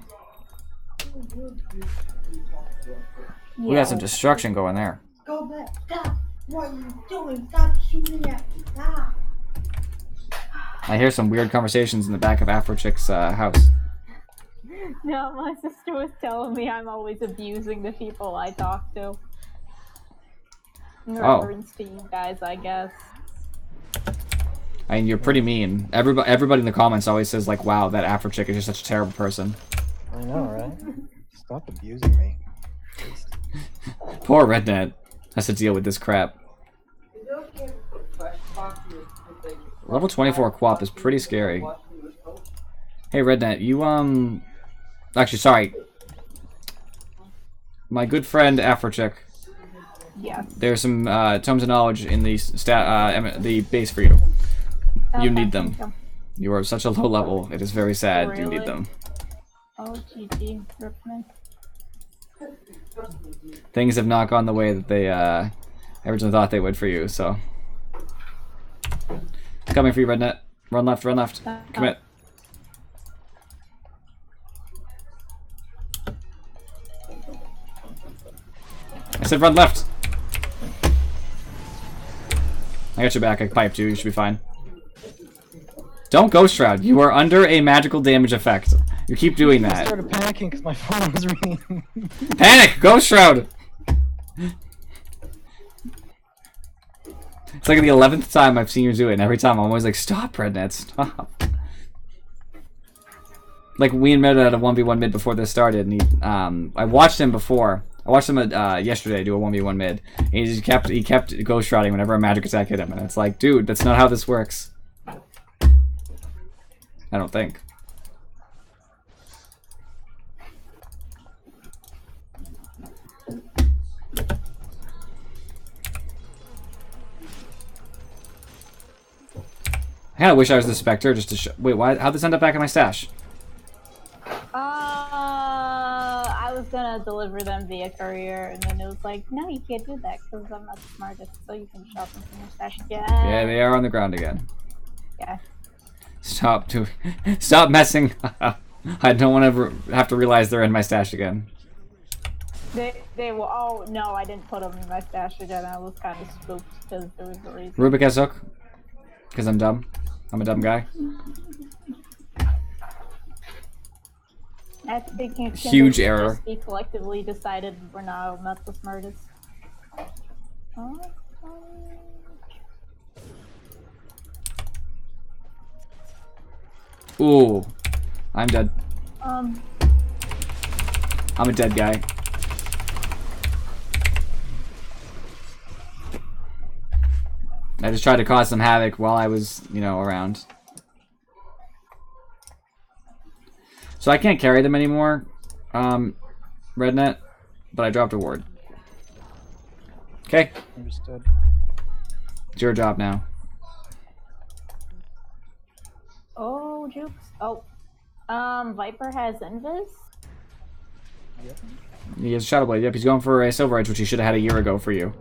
We got some destruction going there. Go back. Stop. What are you doing? Stop shooting at me. Stop. I hear some weird conversations in the back of Afrochick's house. No, my sister was telling me I'm always abusing the people I talk to. In reference to you guys, I guess. I mean, you're pretty mean. Everybody in the comments always says, like, wow, that Afrochick is just such a terrible person. I know, right? Stop abusing me. Poor Rednet has to deal with this crap. Level 24 Quap is pretty scary. Hey, Rednet, you, Actually, sorry. My good friend Afrochick, Yes. There's some tomes of knowledge in the base for you. You Okay, need them. thank You are such a low level. It is very sad. You Really? need them. Oh, GG. Rip me. Things have not gone the way that they originally thought they would for you. So, coming for you, Rednet. Run left. Run left. Commit. I said run left. I got your back. I piped you. You should be fine. Don't Ghost Shroud. You are under a magical damage effect. You keep doing I that. started panicking because my phone was ringing. Panic! Ghost Shroud! It's like the 11th time I've seen you do it, and every time I'm always like, stop, Rednet, stop. Like, we met at a 1v1 mid before this started, and he, I watched him before. I watched him yesterday do a 1v1 mid, and he kept Ghost Shrouding whenever a magic attack hit him, and it's like, dude, that's not how this works. I don't think. I kinda wish I was the Spectre just to show. Wait, why? How'd this end up back in my stash? I was gonna deliver them via courier, and then it was like, no, you can't do that because I'm not the smartest, so you can shop them from your stash again. Yeah, they are on the ground again. Yeah. Stop messing. I don't want to have to realize they're in my stash again. They were. Oh no, I didn't put them in my stash again. I was kind of spooked because there was a reason. Rubik has hook. Because I'm dumb. I'm a dumb guy. I think Huge error. We collectively decided we're not the smartest. Ooh. I'm dead. Um. I'm a dead guy. I just tried to cause some havoc while I was, you know, around. So I can't carry them anymore, Rednet, but I dropped a ward. Okay. Understood. It's your job now. Oh, Jukes. Oh. Viper has Invis? Yep. He has Shadow Blade. Yep, he's going for a Silver Edge, which he should have had a year ago for you.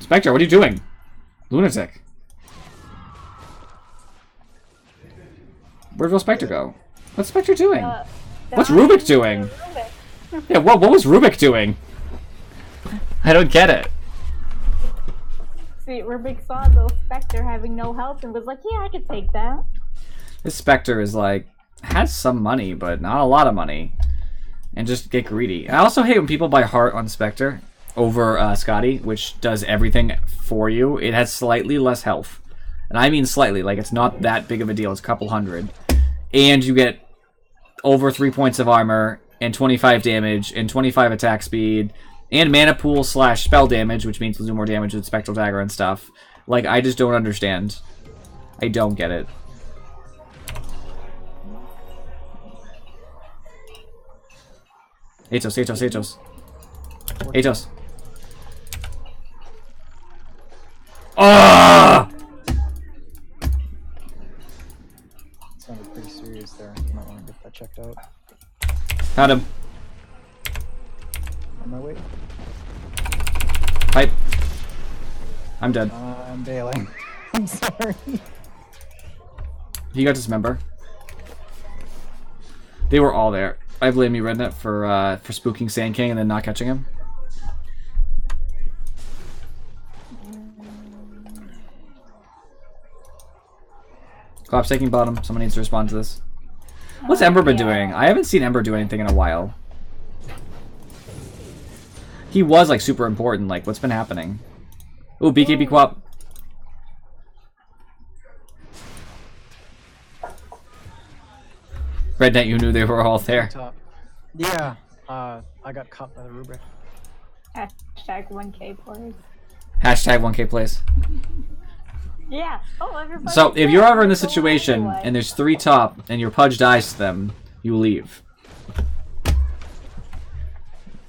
Spectre, what are you doing? Lunatic. Where'd Real Spectre go? What's Spectre doing? What's Rubik doing? Rubik. Yeah, what was Rubik doing? I don't get it. See, Rubik saw the Spectre having no health and was like, yeah, I could take that. This Spectre is like, has some money, but not a lot of money. And just get greedy. I also hate when people buy Heart on Spectre over Scotty, which does everything for you. It has slightly less health. And I mean slightly, like it's not that big of a deal. It's a couple hundred. And you get over 3 points of armor, and 25 damage, and 25 attack speed, and mana pool / spell damage, which means you'll do more damage with Spectral Dagger and stuff. Like, I just don't understand. I don't get it. Atos, Atos, Atos. Atos. Ah! Sounded pretty serious there. Might want to get that checked out. Found him. On my way. Pipe. I'm dead. I'm bailing. I'm sorry. He got dismember. They were all there. I blame you, Rednet, for spooking Sand King and then not catching him. Collapse taking bottom. Someone needs to respond to this. What's Ember been doing? I haven't seen Ember do anything in a while. He was like super important. Like, what's been happening? Ooh, BKB Quap. Rednet, you knew they were all there. Top. Yeah. I got caught by the Rubik. Hashtag 1K plays. Hashtag 1K plays. Yeah. Oh, everybody. So, if you're ever in this Go situation anyway. and there's 3 top and your Pudge dies to them, you leave.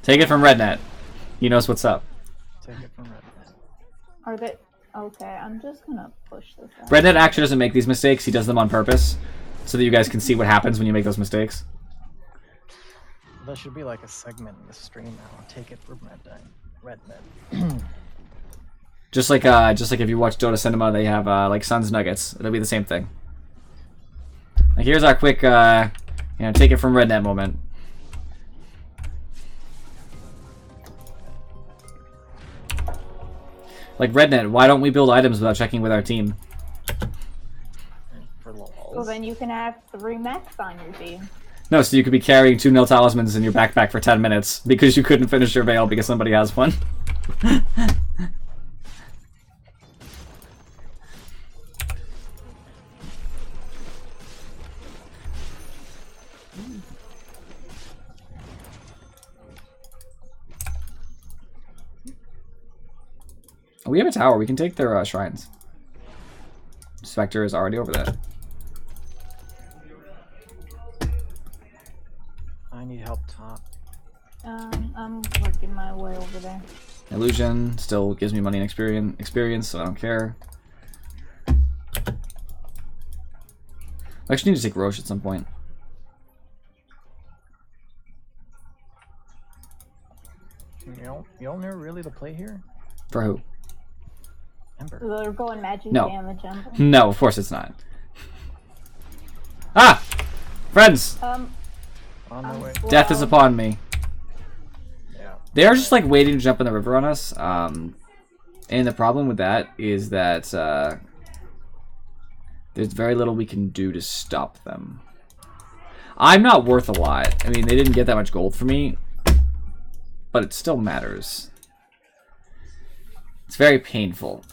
Take it from Rednet. He knows what's up. Take it from Rednet. Are they? Okay, I'm just gonna push this out. Rednet actually doesn't make these mistakes. He does them on purpose, so that you guys can see what happens when you make those mistakes. That should be like a segment in the stream now. Take it from Rednet. Just like if you watch Dota Cinema, they have like Suns Nuggets. It'll be the same thing. Like here's our quick, take it from Rednet moment. Like Rednet, why don't we build items without checking with our team? For lols. Well, then you can have 3 mechs on your team. No, so you could be carrying 2 nil talismans in your backpack for 10 minutes because you couldn't finish your veil because somebody has one. We have a tower. We can take their shrines. Spectre is already over there. I need help top. I'm working my way over there. Illusion still gives me money and experience, so I don't care. I actually need to take Roche at some point. You don't know really the play here? For who? Ember. They're going magic No. damage. Ember. No, of course it's not. Ah! Friends! On the way. Death is upon me. Yeah. They are just like waiting to jump in the river on us. And the problem with that is that there's very little we can do to stop them. I'm not worth a lot. I mean, they didn't get that much gold for me, but it still matters. It's very painful.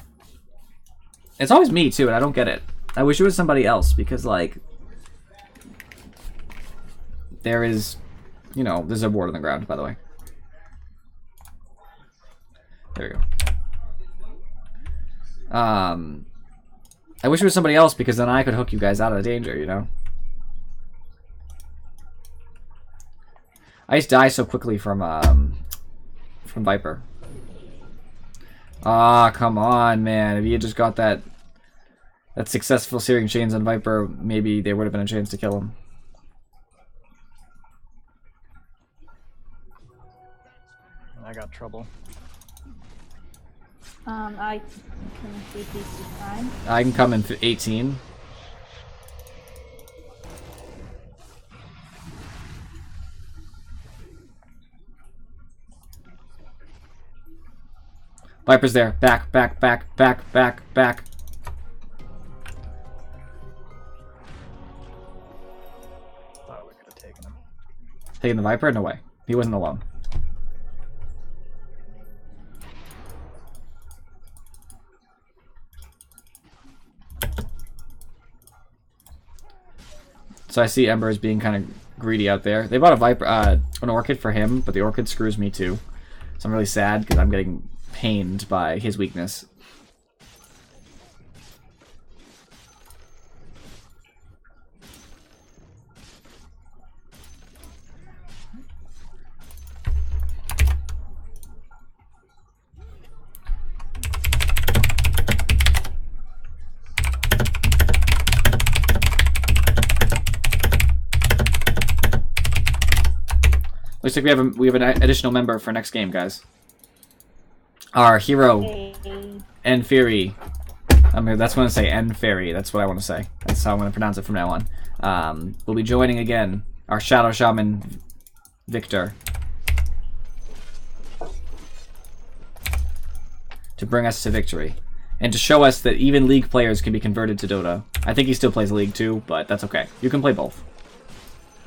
It's always me too, and I don't get it. I wish it was somebody else because, like, there is, there's a ward on the ground, by the way. There we go. I wish it was somebody else because then I could hook you guys out of danger, I just die so quickly from Viper. Ah, come on, man. If he had just got that successful Searing Chains on Viper, maybe there would have been a chance to kill him. I got trouble. I can CPC Prime. I can come in 18. Viper's there. Back, back, back, back, back, back. Thought we could have taken him. Taking the Viper? No way. He wasn't alone. So I see Ember as being kind of greedy out there. They bought a Viper, an Orchid for him, but the Orchid screws me too. So I'm really sad because I'm getting pained by his weakness. Looks like we have an additional member for next game, guys. Our hero, Enferi. That's what I'm going to say, Enferi. That's what I want to say. That's how I'm going to pronounce it from now on. We'll be joining again our Shadow Shaman, Victor, to bring us to victory. And to show us that even League players can be converted to Dota. I think he still plays League too, but that's okay. You can play both.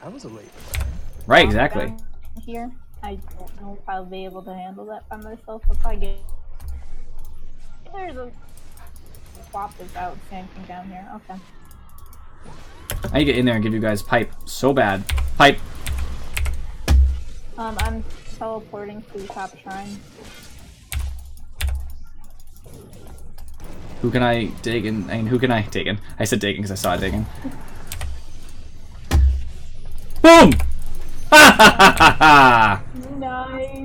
I was a late player. Right, exactly. Down here, I don't know if I'll be able to handle that by myself if I get. There's a swap is out standing down here. Okay. I need to get in there and give you guys pipe so bad. Pipe. I'm teleporting to the top shrine. Who can I dig in? I mean, who can I dig in? I said digging because I saw it digging. Boom! Ha ha ha ha ha! Nice.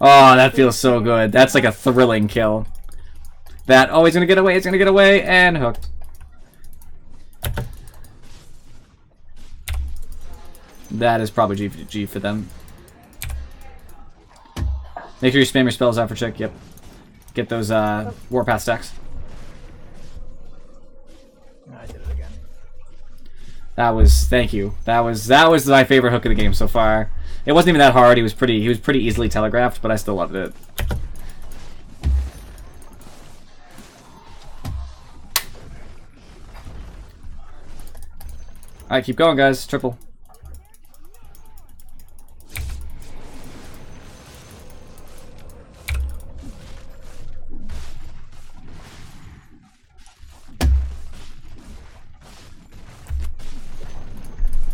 Oh, that feels so good. That's like a thrilling kill. That, oh, he's gonna get away, he's gonna get away, and hooked. That is probably GG for them. Make sure you spam your spells out for check, yep. Get those Warpath stacks. I did it again. That was, thank you. That was my favorite hook of the game so far. It wasn't even that hard. He was pretty easily telegraphed, but I still loved it. All right, keep going, guys. Triple.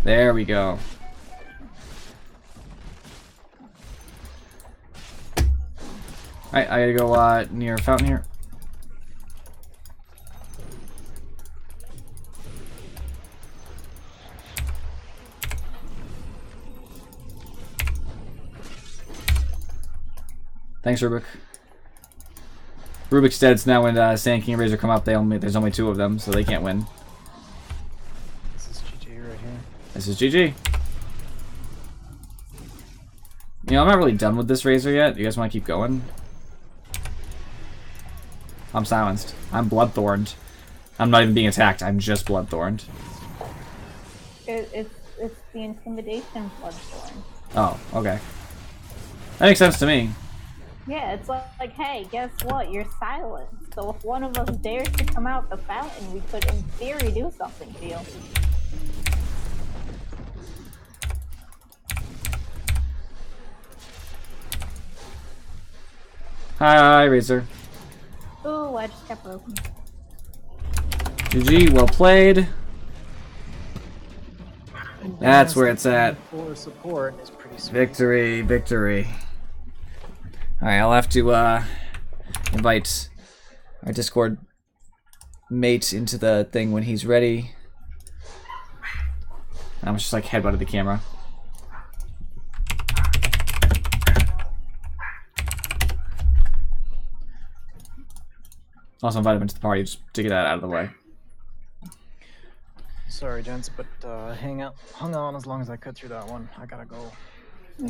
There we go. Alright, I gotta go near fountain here. Thanks, Rubik. Rubik's dead's now when Sand King and Razor come up. There's only 2 of them, so they can't win. This is GG right here. This is GG. You know, I'm not really done with this Razor yet. You guys want to keep going? I'm silenced. I'm bloodthorned. I'm not even being attacked. I'm just bloodthorned. It's the intimidation bloodthorn. Oh, okay. That makes sense to me. Yeah, it's like, hey, guess what? You're silent. So if one of us dares to come out the fountain, we could, in theory, do something to you. Hi, Razor. Ooh, I just kept broken. GG, well played. That's where it's at. For support is pretty sweet. Victory, victory. Alright, I'll have to invite our Discord mate into the thing when he's ready. I'm just like headbutted the camera. Also invite him into the party just to get that out of the way. Sorry, gents, but hung on as long as I could through that one. I gotta go.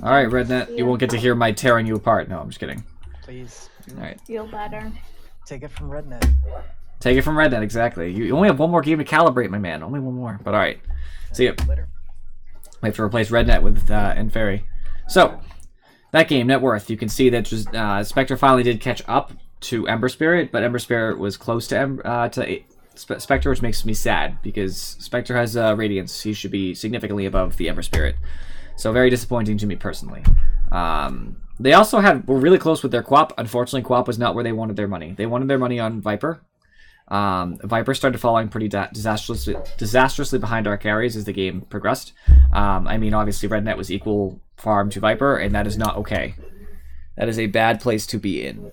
Alright, Rednet, you won't get to hear my tearing you apart. No, I'm just kidding. Please. Alright. Feel better. Take it from Rednet. Take it from Rednet, exactly. You only have one more game to calibrate, my man. Only one more. But alright. See ya. Later. We have to replace Rednet with Inferi. So, that game, net worth, you can see that just, Spectre finally did catch up to Ember Spirit, but Ember Spirit was close to Spectre, which makes me sad, because Spectre has Radiance. He should be significantly above the Ember Spirit. So very disappointing to me personally. They also were really close with their Quap. Unfortunately, Quap was not where they wanted their money. They wanted their money on Viper. Viper started falling pretty disastrously behind our carries as the game progressed. I mean, obviously, Rednet was equal farm to Viper, and that is not okay. That is a bad place to be in.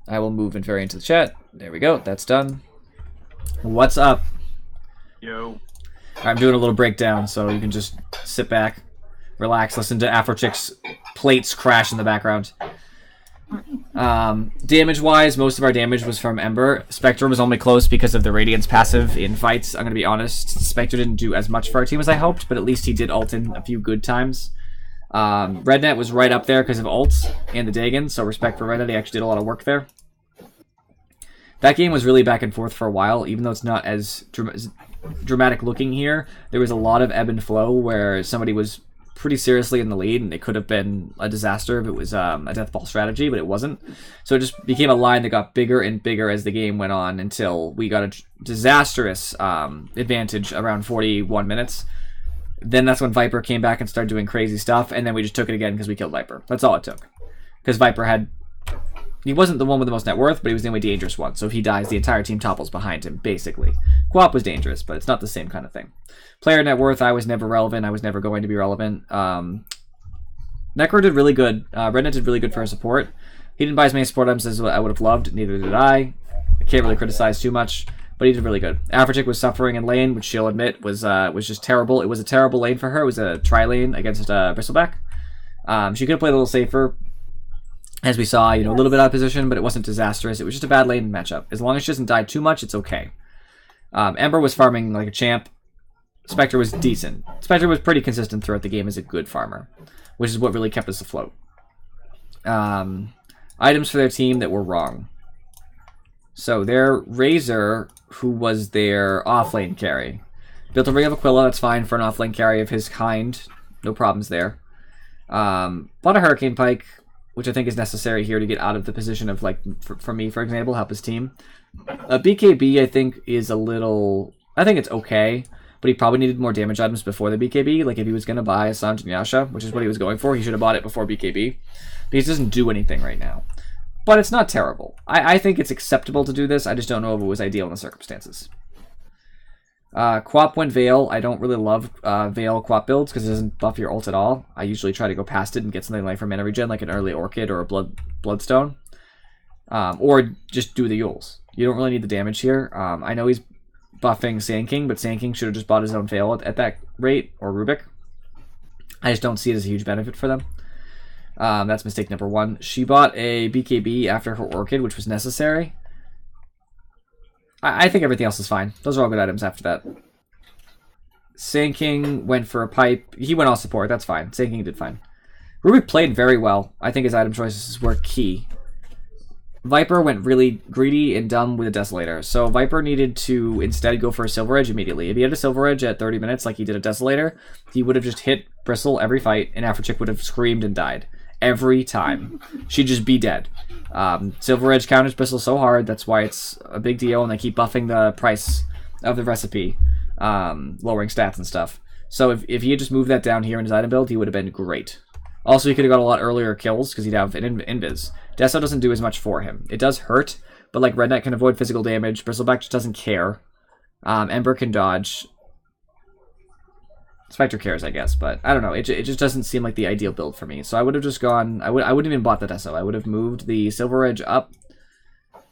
I will move Inferi into the chat. There we go. That's done. What's up? Yo. I'm doing a little breakdown, so you can just sit back, relax, listen to Afrochick's plates crash in the background. Damage-wise, most of our damage was from Ember. Spectre was only close because of the Radiance passive in fights. I'm going to be honest. Spectre didn't do as much for our team as I hoped, but at least he did ult in a few good times. Rednet was right up there because of ults and the Dagon, so respect for Rednet. He actually did a lot of work there. That game was really back and forth for a while, even though it's not as dramatic looking here. There was a lot of ebb and flow where somebody was pretty seriously in the lead, and it could have been a disaster if it was a death ball strategy, but it wasn't. So it just became a line that got bigger and bigger as the game went on until we got a disastrous advantage around 41 minutes. Then that's when Viper came back and started doing crazy stuff, and then we just took it again because we killed Viper. That's all it took. Because Viper he wasn't the one with the most net worth, but he was the only dangerous one. So if he dies, the entire team topples behind him, basically. Quap was dangerous, but it's not the same kind of thing. Player net worth, I was never relevant. I was never going to be relevant. Necro did really good. Rednet did really good for our support. He didn't buy as many support items as I would have loved. Neither did I. I can't really criticize too much, but he did really good. Afrochick was suffering in lane, which she'll admit was just terrible. It was a terrible lane for her. It was a tri-lane against Bristleback. She could have played a little safer. As we saw, you know, a little bit out of position, but it wasn't disastrous. It was just a bad lane matchup. As long as she doesn't die too much, it's okay. Ember was farming like a champ. Spectre was decent. Spectre was pretty consistent throughout the game as a good farmer, which is what really kept us afloat. Items for their team that were wrong. So their Razor, who was their offlane carry, built a Ring of Aquila. That's fine for an offlane carry of his kind. No problems there. Bought a Hurricane Pike, which I think is necessary here to get out of the position of, like, for me, for example, help his team. BKB, I think, is a little... I think it's okay, but he probably needed more damage items before the BKB. Like, if he was going to buy a Sanj and Yasha, which is what he was going for, he should have bought it before BKB. Because it doesn't do anything right now. But it's not terrible. I think it's acceptable to do this. I just don't know if it was ideal in the circumstances. Quap went Veil. I don't really love Veil Quap builds because it doesn't buff your ult at all. I usually try to go past it and get something like for mana regen, like an early Orchid or a Bloodstone. Or just do the Yules. You don't really need the damage here. I know he's buffing Sand King, but Sand King should have just bought his own Veil at that rate, or Rubik. I just don't see it as a huge benefit for them. That's mistake number one. She bought a BKB after her Orchid, which was necessary. I think everything else is fine. Those are all good items after that. Sand King went for a pipe. He went all support. That's fine. Sand King did fine. Rubik played very well. I think his item choices were key. Viper went really greedy and dumb with a Desolator. So Viper needed to instead go for a Silver Edge immediately. If he had a Silver Edge at 30 minutes like he did a Desolator, he would have just hit Bristle every fight, and Afrochick would have screamed and died. Every time. She'd just be dead. Silver Edge counters Bristle so hard, that's why it's a big deal, and they keep buffing the price of the recipe, lowering stats and stuff. So if he had just moved that down here in his item build, he would have been great. Also, he could have got a lot earlier kills, because he'd have an invis. Deso doesn't do as much for him. It does hurt, but like Redneck can avoid physical damage, Bristleback just doesn't care. Ember can dodge. Spectre cares, I guess, but I don't know. It just doesn't seem like the ideal build for me. So I would have just gone... I wouldn't even bought the Deso. I would have moved the Silver Edge up.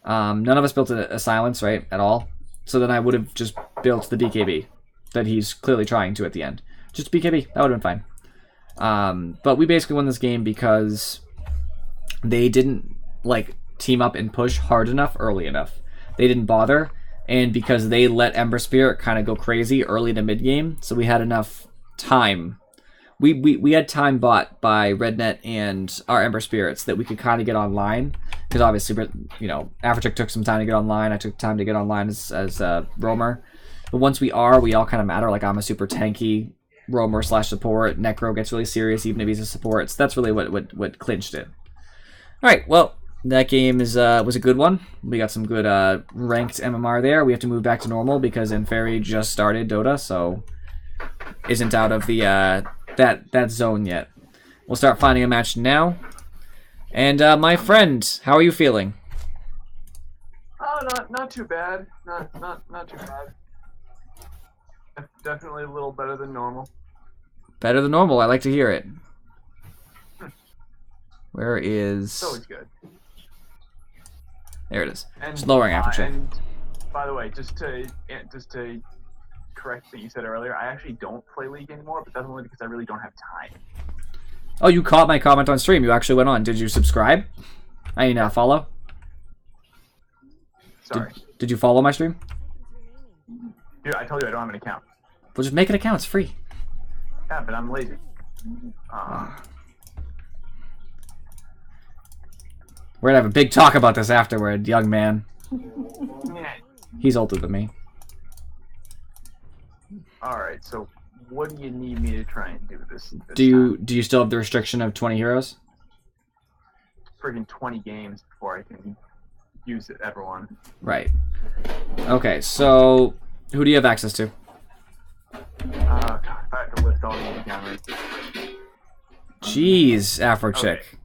None of us built a Silence, right, at all. So then I would have just built the BKB that he's clearly trying to at the end. Just BKB. That would have been fine. But we basically won this game because they didn't, like, team up and push hard enough early enough. They didn't bother, and because they let Ember Spirit kind of go crazy early to mid-game, so we had enough time. We had time bought by Rednet and our Ember Spirits that we could kind of get online, because obviously, you know, Afrochick took some time to get online, I took time to get online as roamer. But once we all kind of matter. Like, I'm a super tanky roamer / support. Necro gets really serious even if he's a support. So that's really what clinched it. Alright, well, that game was a good one. We got some good ranked MMR there. We have to move back to normal because Inferi just started Dota, so isn't out of the that zone yet. We'll start finding a match now. And my friend, how are you feeling? Oh, not too bad. Not too bad. Definitely a little better than normal. Better than normal. I like to hear it. Where is? It's always good. There it is. And, just lowering Afrochick. And by the way, just to correct what you said earlier, I actually don't play League anymore, but that's only because I really don't have time. Oh, you caught my comment on stream. You actually went on. Did you subscribe? I mean, follow? Sorry. Did you follow my stream? Dude, I told you I don't have an account. Well, just make an account. It's free. Yeah, but I'm lazy. We're gonna have a big talk about this afterward, young man. Yeah. He's older than me. Alright, so what do you need me to try and do this Do you still have the restriction of 20 heroes? Friggin' 20 games before I can use it, everyone. Right. Okay, so who do you have access to? God, if I have to list all these down right. Jeez, Afrochick. Okay.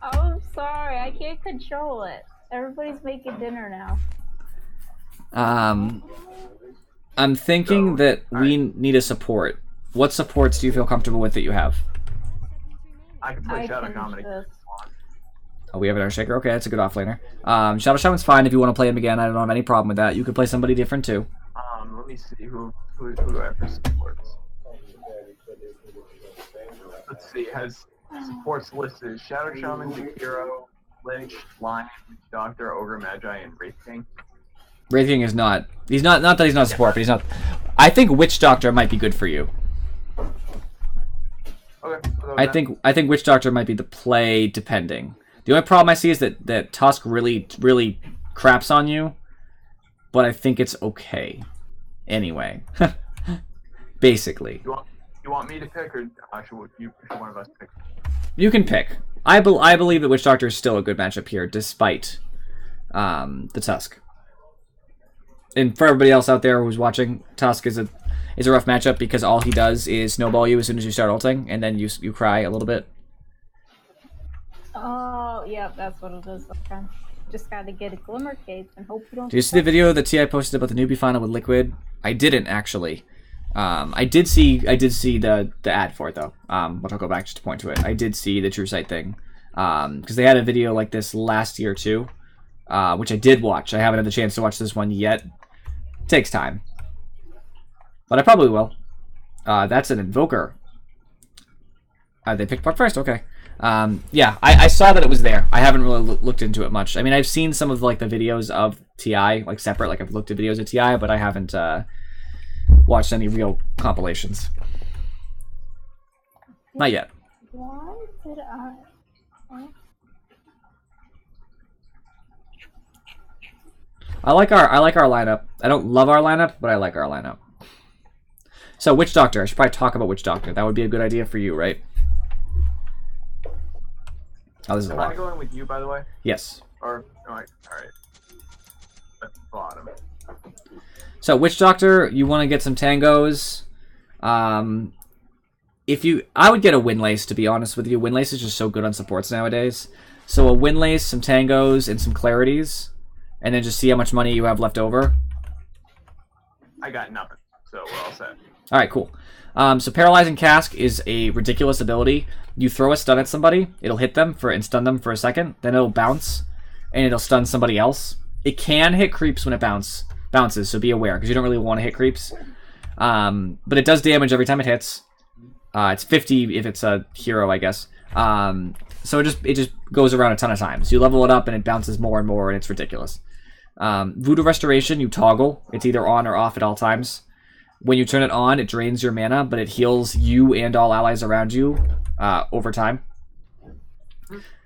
Oh, I'm sorry. I can't control it. Everybody's making dinner now. I'm thinking that we need a support. What supports do you feel comfortable with that you have? I can play Shadow can Comedy. just- Oh, we have an Earthshaker. Okay, that's a good offlaner. Shadow Shaman's fine if you want to play him again. I don't have any problem with that. You could play somebody different too. Let me see who do I have for supports. Let's see. Supports listed is Shadow Shaman, Hero, Lich, Lion, Doctor, Ogre, Magi, and Wraith King. Wraith King is not. He's not. Not that he's not a support, but he's not. I think Witch Doctor might be good for you. Okay. I think Witch Doctor might be the play, depending. The only problem I see is that Tusk really craps on you, but I think it's okay. Anyway, basically. You want me to pick, or should one of us pick? You can pick. I believe that Witch Doctor is still a good matchup here, despite the Tusk. And for everybody else out there who's watching, Tusk is a rough matchup because all he does is snowball you as soon as you start ulting, and then you cry a little bit. Oh, yeah, that's what it is. Okay. Just gotta get a Glimmer Cape and hope you don't... Did you see the video that TI posted about the newbie final with Liquid? I didn't, actually. I did see the ad for it, though. But I'll go back just to point to it. I did see the True Sight thing. Because they had a video like this last year, too. Which I did watch. I haven't had the chance to watch this one yet. It takes time. But I probably will. That's an Invoker. They picked part first? Okay. Yeah, I saw that it was there. I haven't really looked into it much. I mean, I've seen some of like the videos of TI, like separate. Like I've looked at videos of TI, but I haven't watched any real compilations. Not yet. Why did I... I like our lineup. I don't love our lineup, but I like our lineup. So Witch Doctor, I should probably talk about Witch Doctor. That would be a good idea for you, right? Oh, this is a Am lot. I going with you, by the way? Yes. Or alright. At the bottom. So Witch Doctor, you want to get some tangos. I would get a Windlace, to be honest with you. Windlace is just so good on supports nowadays. So a Windlace, some tangos, and some clarities, and then just see how much money you have left over. I got nothing, so we're all set. All right, cool. So Paralyzing Cask is a ridiculous ability. You throw a stun at somebody, it'll hit them and stun them for a second, then it'll bounce, and it'll stun somebody else. It can hit creeps when it bounces, so be aware, because you don't really want to hit creeps. But it does damage every time it hits. It's 50 if it's a hero, I guess. So it just goes around a ton of times. You level it up, and it bounces more and more, and it's ridiculous. Voodoo Restoration, you toggle. It's either on or off at all times. When you turn it on, it drains your mana, but it heals you and all allies around you over time.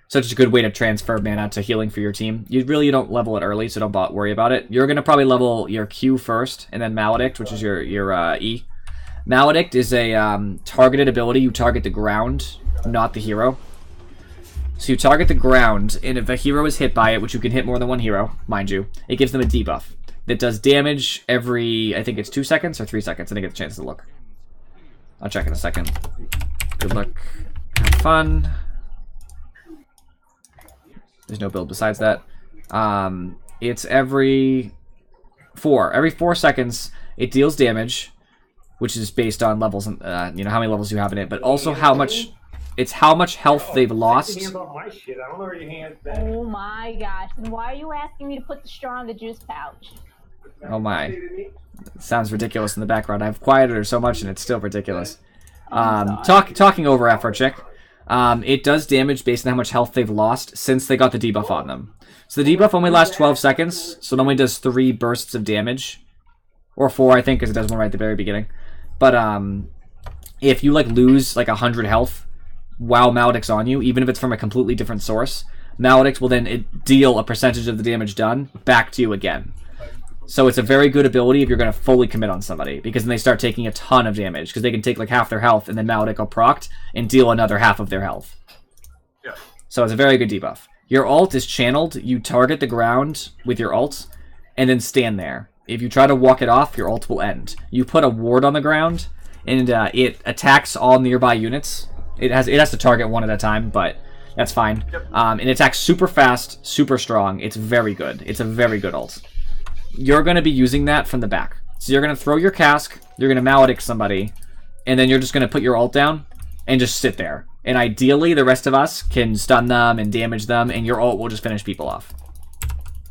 So it's just a good way to transfer mana to healing for your team. You don't level it early, so don't worry about it. You're going to probably level your Q first, and then Maledict, which is your E. Maledict is a targeted ability. You target the ground, not the hero. So you target the ground, and if a hero is hit by it, which you can hit more than one hero, mind you, it gives them a debuff. That does damage every, I think it's 2 seconds or 3 seconds. I didn't get a chance to look. I'll check in a second. Good luck. Have fun. There's no build besides that. It's every 4. Every 4 seconds, it deals damage, which is based on levels, and how many levels you have in it, but also how much... It's how much health they've lost. Oh my gosh. And why are you asking me to put the straw in the juice pouch? Oh my. It sounds ridiculous in the background. I've quieted her so much and it's still ridiculous. Talking over effort, chick. It does damage based on how much health they've lost since they got the debuff on them. So the debuff only lasts 12 seconds, so it only does 3 bursts of damage. Or 4, I think, because it does one right at the very beginning. But if you lose 100 health while Maledict's on you, even if it's from a completely different source, Maledict will then deal a percentage of the damage done back to you again. So it's a very good ability if you're going to fully commit on somebody, because then they start taking a ton of damage, because they can take half their health, and then Maledict will proc and deal another half of their health. Yeah. So it's a very good debuff. Your ult is channeled. You target the ground with your ult, and then stand there. If you try to walk it off, your ult will end. You put a ward on the ground, and it attacks all nearby units. It has to target one at a time, but that's fine. Yep. And it attacks super fast, super strong. It's very good. It's a very good ult. You're going to be using that from the back. So you're going to throw your cask, you're going to Maledict somebody, and then you're just going to put your ult down and just sit there. And ideally, the rest of us can stun them and damage them, and your ult will just finish people off.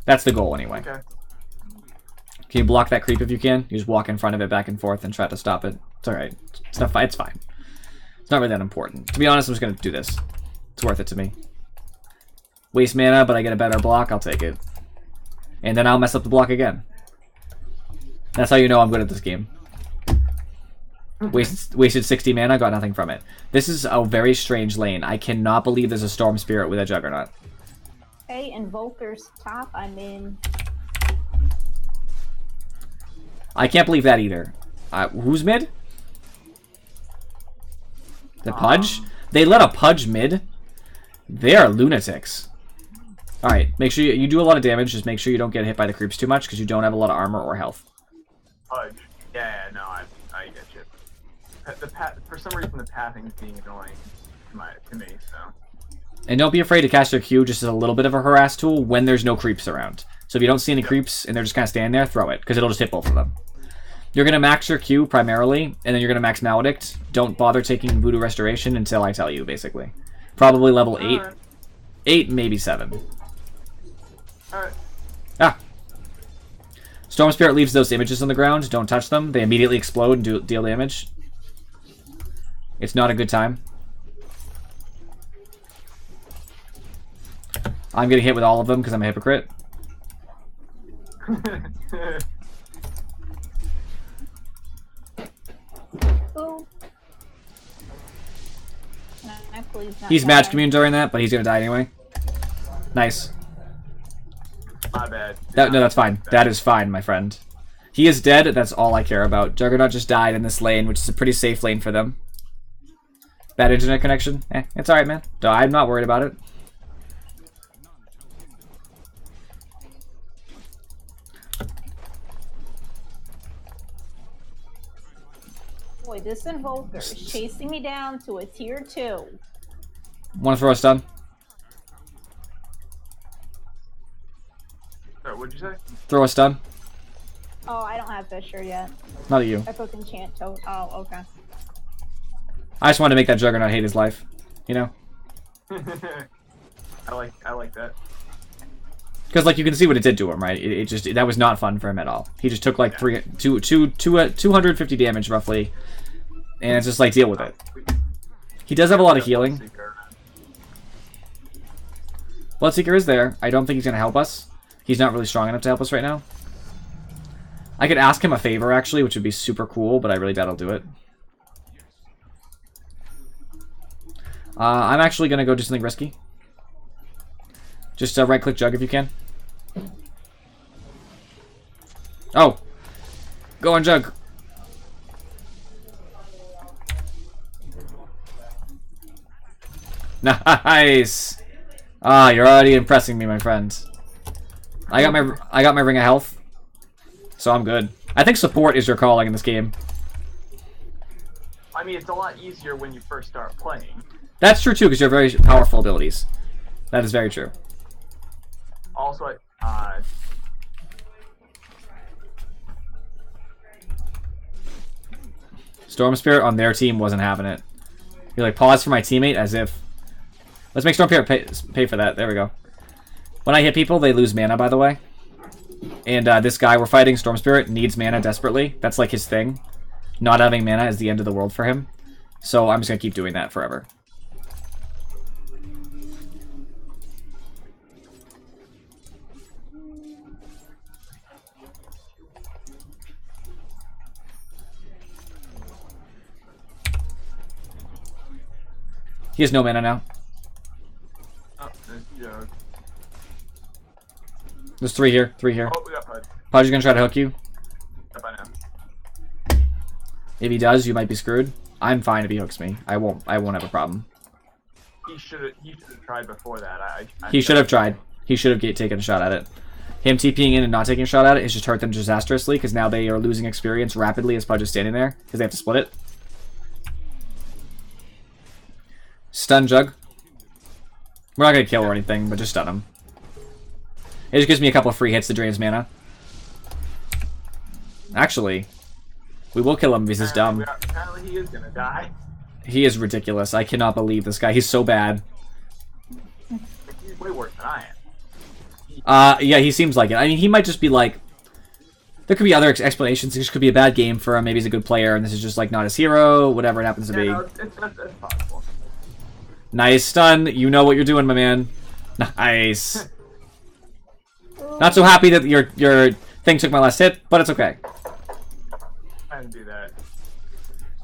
That's the goal anyway. Okay. Can you block that creep if you can? You just walk in front of it back and forth and try to stop it. It's alright. It's fine. It's It's not really that important. To be honest, I'm just going to do this. It's worth it to me. Waste mana, but I get a better block, I'll take it. And then I'll mess up the block again. That's how you know I'm good at this game. Wasted 60 mana, got nothing from it. This is a very strange lane. I cannot believe there's a Storm Spirit with a Juggernaut. Hey, Invoker's top, I'm in. I can't believe that either. Who's mid? The Pudge? They let a Pudge mid? They are lunatics. Alright, make sure you do a lot of damage. Just make sure you don't get hit by the creeps too much because you don't have a lot of armor or health. Pudge. Yeah, no, I get you. For some reason, the pathing is being annoying to me, so. And don't be afraid to cast your Q just as a little bit of a harass tool when there's no creeps around. So if you don't see any creeps and they're just kind of standing there, throw it, because it'll just hit both of them. You're going to max your Q primarily, and then you're going to max Maledict. Don't bother taking Voodoo Restoration until I tell you, basically. Probably level 8. Right. 8, maybe 7. Alright. Ah! Storm Spirit leaves those images on the ground. Don't touch them. They immediately explode and deal damage. It's not a good time. I'm getting hit with all of them because I'm a hypocrite. Oh. He's magic immune during that, but he's gonna die anyway. Nice. My bad. No, that's fine. That is fine, my friend. He is dead. That's all I care about. Juggernaut just died in this lane, which is a pretty safe lane for them. Bad internet connection? It's alright, man. I'm not worried about it. Boy, this Invoker is chasing me down to a tier 2. Want to throw a stun? Sorry, what'd you say? Throw a stun? Oh, I don't have Fisher yet. Not at you. I put enchant to. Oh, okay. I just wanted to make that Juggernaut hate his life. You know? I like that. Because, like, you can see what it did to him, right? That was not fun for him at all. He just took, like, 250 damage, roughly. And it's just, like, deal with it. He does have a lot of healing. Bloodseeker is there. I don't think he's going to help us. He's not really strong enough to help us right now. I could ask him a favor, actually, which would be super cool, but I really doubt I'll do it. I'm actually going to go do something risky. Just right-click Jug if you can. Oh! Go on, Jug! Nice! Ah, you're already impressing me, my friend. I got my Ring of Health, so I'm good. I think support is your calling in this game. I mean, it's a lot easier when you first start playing. That's true too, because you have very powerful abilities. That is very true. Also, Storm Spirit on their team wasn't having it. You're like, pause for my teammate, as if... Let's make Storm Spirit pay for that. There we go. When I hit people, they lose mana, by the way. And this guy we're fighting, Storm Spirit, needs mana desperately. That's like his thing. Not having mana is the end of the world for him. So I'm just going to keep doing that forever. He has no mana now. oh, there's Jug. There's 3 here. 3 here. Oh, we got Pudge. Pudge is going to try to hook you. Yep, I know. If he does, you might be screwed. I'm fine if he hooks me. I won't have a problem. He should have tried before that. He should have tried. He should have taken a shot at it. Him TPing in and not taking a shot at it has just hurt them disastrously because now they are losing experience rapidly as Pudge is standing there because they have to split it. Stun Jug. We're not going to kill or anything, but just stun him. It just gives me a couple of free hits to drain his mana. Actually, we will kill him because he's dumb. Apparently he is going to die. He is ridiculous. I cannot believe this guy. He's so bad. He's way worse than I am. Yeah, he seems like it. I mean, he might just be like... There could be other explanations. This could be a bad game for him. Maybe he's a good player, and this is just like not his hero. Whatever it happens to be. No, it's possible. Nice stun. You know what you're doing, my man. Nice. Not so happy that your thing took my last hit, but it's okay. I didn't do that.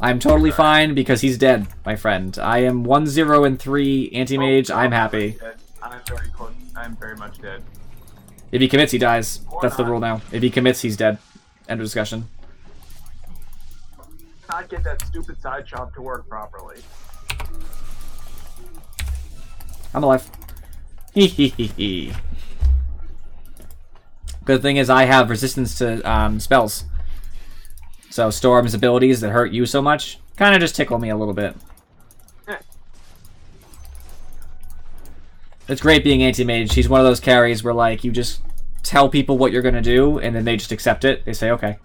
I'm totally fine because he's dead, my friend. I am 1-0-3 anti-mage. I'm happy. I'm very close. I'm very much dead. If he commits, he dies. Or That's the not. rule now. If he commits, he's dead. End of discussion. Not get that stupid side shop to work properly. I'm alive. Hee hee hee hee. Good thing is I have resistance to spells. So Storm's abilities that hurt you so much kind of just tickle me a little bit. It's great being anti-mage. He's one of those carries where like you just tell people what you're gonna do and then they just accept it. They say okay.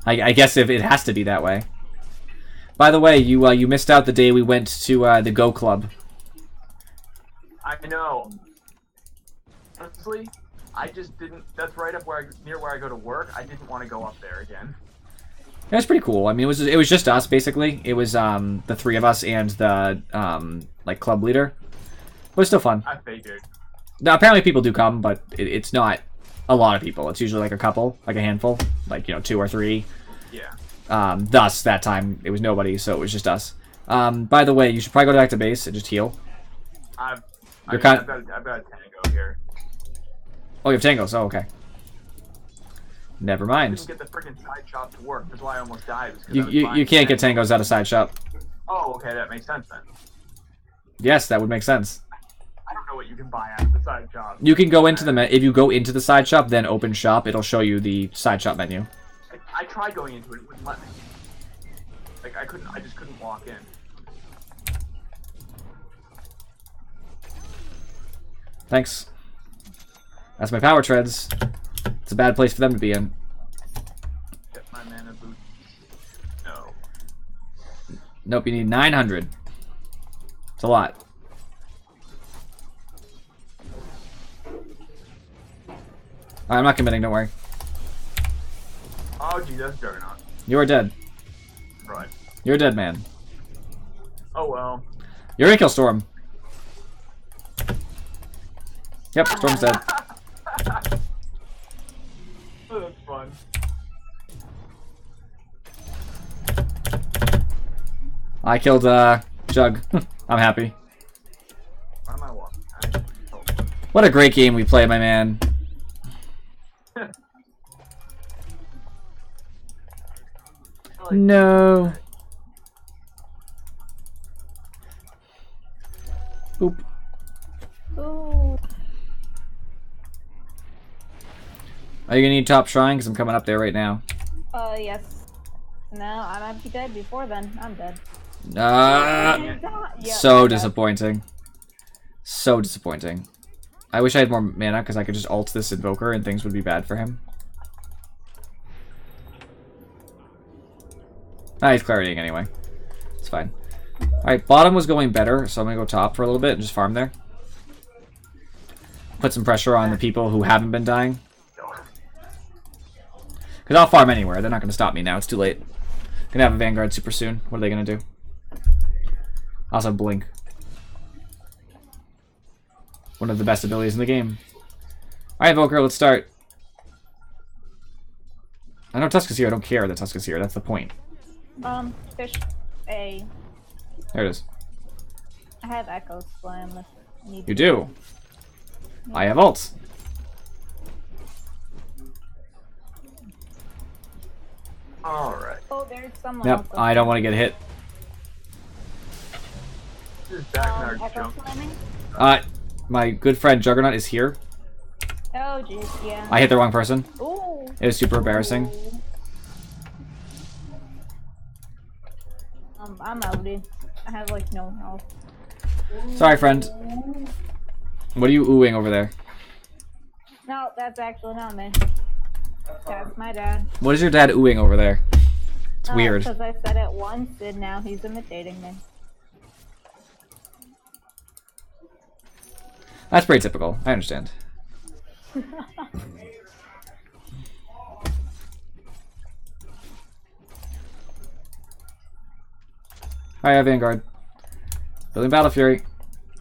I guess if it has to be that way. By the way, you missed out the day we went to the Go Club. I know. Honestly, I just didn't. That's right up near where I go to work. I didn't want to go up there again. It was pretty cool. I mean, it was just us basically. It was the three of us and the like club leader. It was still fun. I figured. Now apparently people do come, but it's not a lot of people. It's usually like a couple, like a handful, like 2 or 3. Yeah. Thus that time it was nobody, so it was just us. By the way, you should probably go back to base and just heal. I've You're got a tango here. Oh, you have tangos. Oh, okay. Never I mind. didn't get the freaking side shop to work. That's why I almost died. was 'cause I You was you, buying you can't get tango. tangos out of side shop. Oh, okay, that makes sense then. Yes, that would make sense. I don't know what you can buy out of the side shop. You can go into if you go into the side shop, then open shop. It'll show you the side shop menu. I tried going into it. It wouldn't let me. Like I couldn't. I just couldn't walk in. Thanks. That's my power treads. It's a bad place for them to be in. Get my mana boots. No. Nope, you need 900. It's a lot. I'm not committing, don't worry. Oh, gee, that's Juggernaut. You are dead. Right. You're a dead man. Oh well. You're gonna kill Storm. Yep, Storm's dead. Oh, that's fun. I killed Jug. I'm happy. Why am I walking? Oh. What a great game we played, my man. No. Oop. Ooh. Are you gonna need top shrine? Because I'm coming up there right now. Yes. No, I might be dead before then. I'm dead. Yeah, so I'm dead. disappointing. So disappointing. I wish I had more mana because I could just ult this Invoker and things would be bad for him. Ah, he's claritying anyway. It's fine. Alright, bottom was going better, so I'm gonna go top for a little bit and just farm there. Put some pressure on the people who haven't been dying. Because I'll farm anywhere. They're not going to stop me now. It's too late. Gonna have a Vanguard super soon. What are they going to do? Also, Blink. One of the best abilities in the game. Alright, Volker, let's start. I know Tusk is here. I don't care that Tusk is here. That's the point. Fish A. There it is. I have Echo Slam if need. You do. I have ults. Alright. Oh, there's someone Yep, else. I don't want to get hit. Just back in our Echo junk. Slamming? My good friend Juggernaut is here. Oh, jeez, yeah. I hit the wrong person. Ooh. It was super embarrassing. I'm outed. I have like no health. Sorry, friend. What are you oohing over there? No, that's actually not me. That's my dad. What is your dad oohing over there? It's weird. Because I said it once and now he's imitating me. That's pretty typical. I understand. Hi, Vanguard. Building Battle Fury.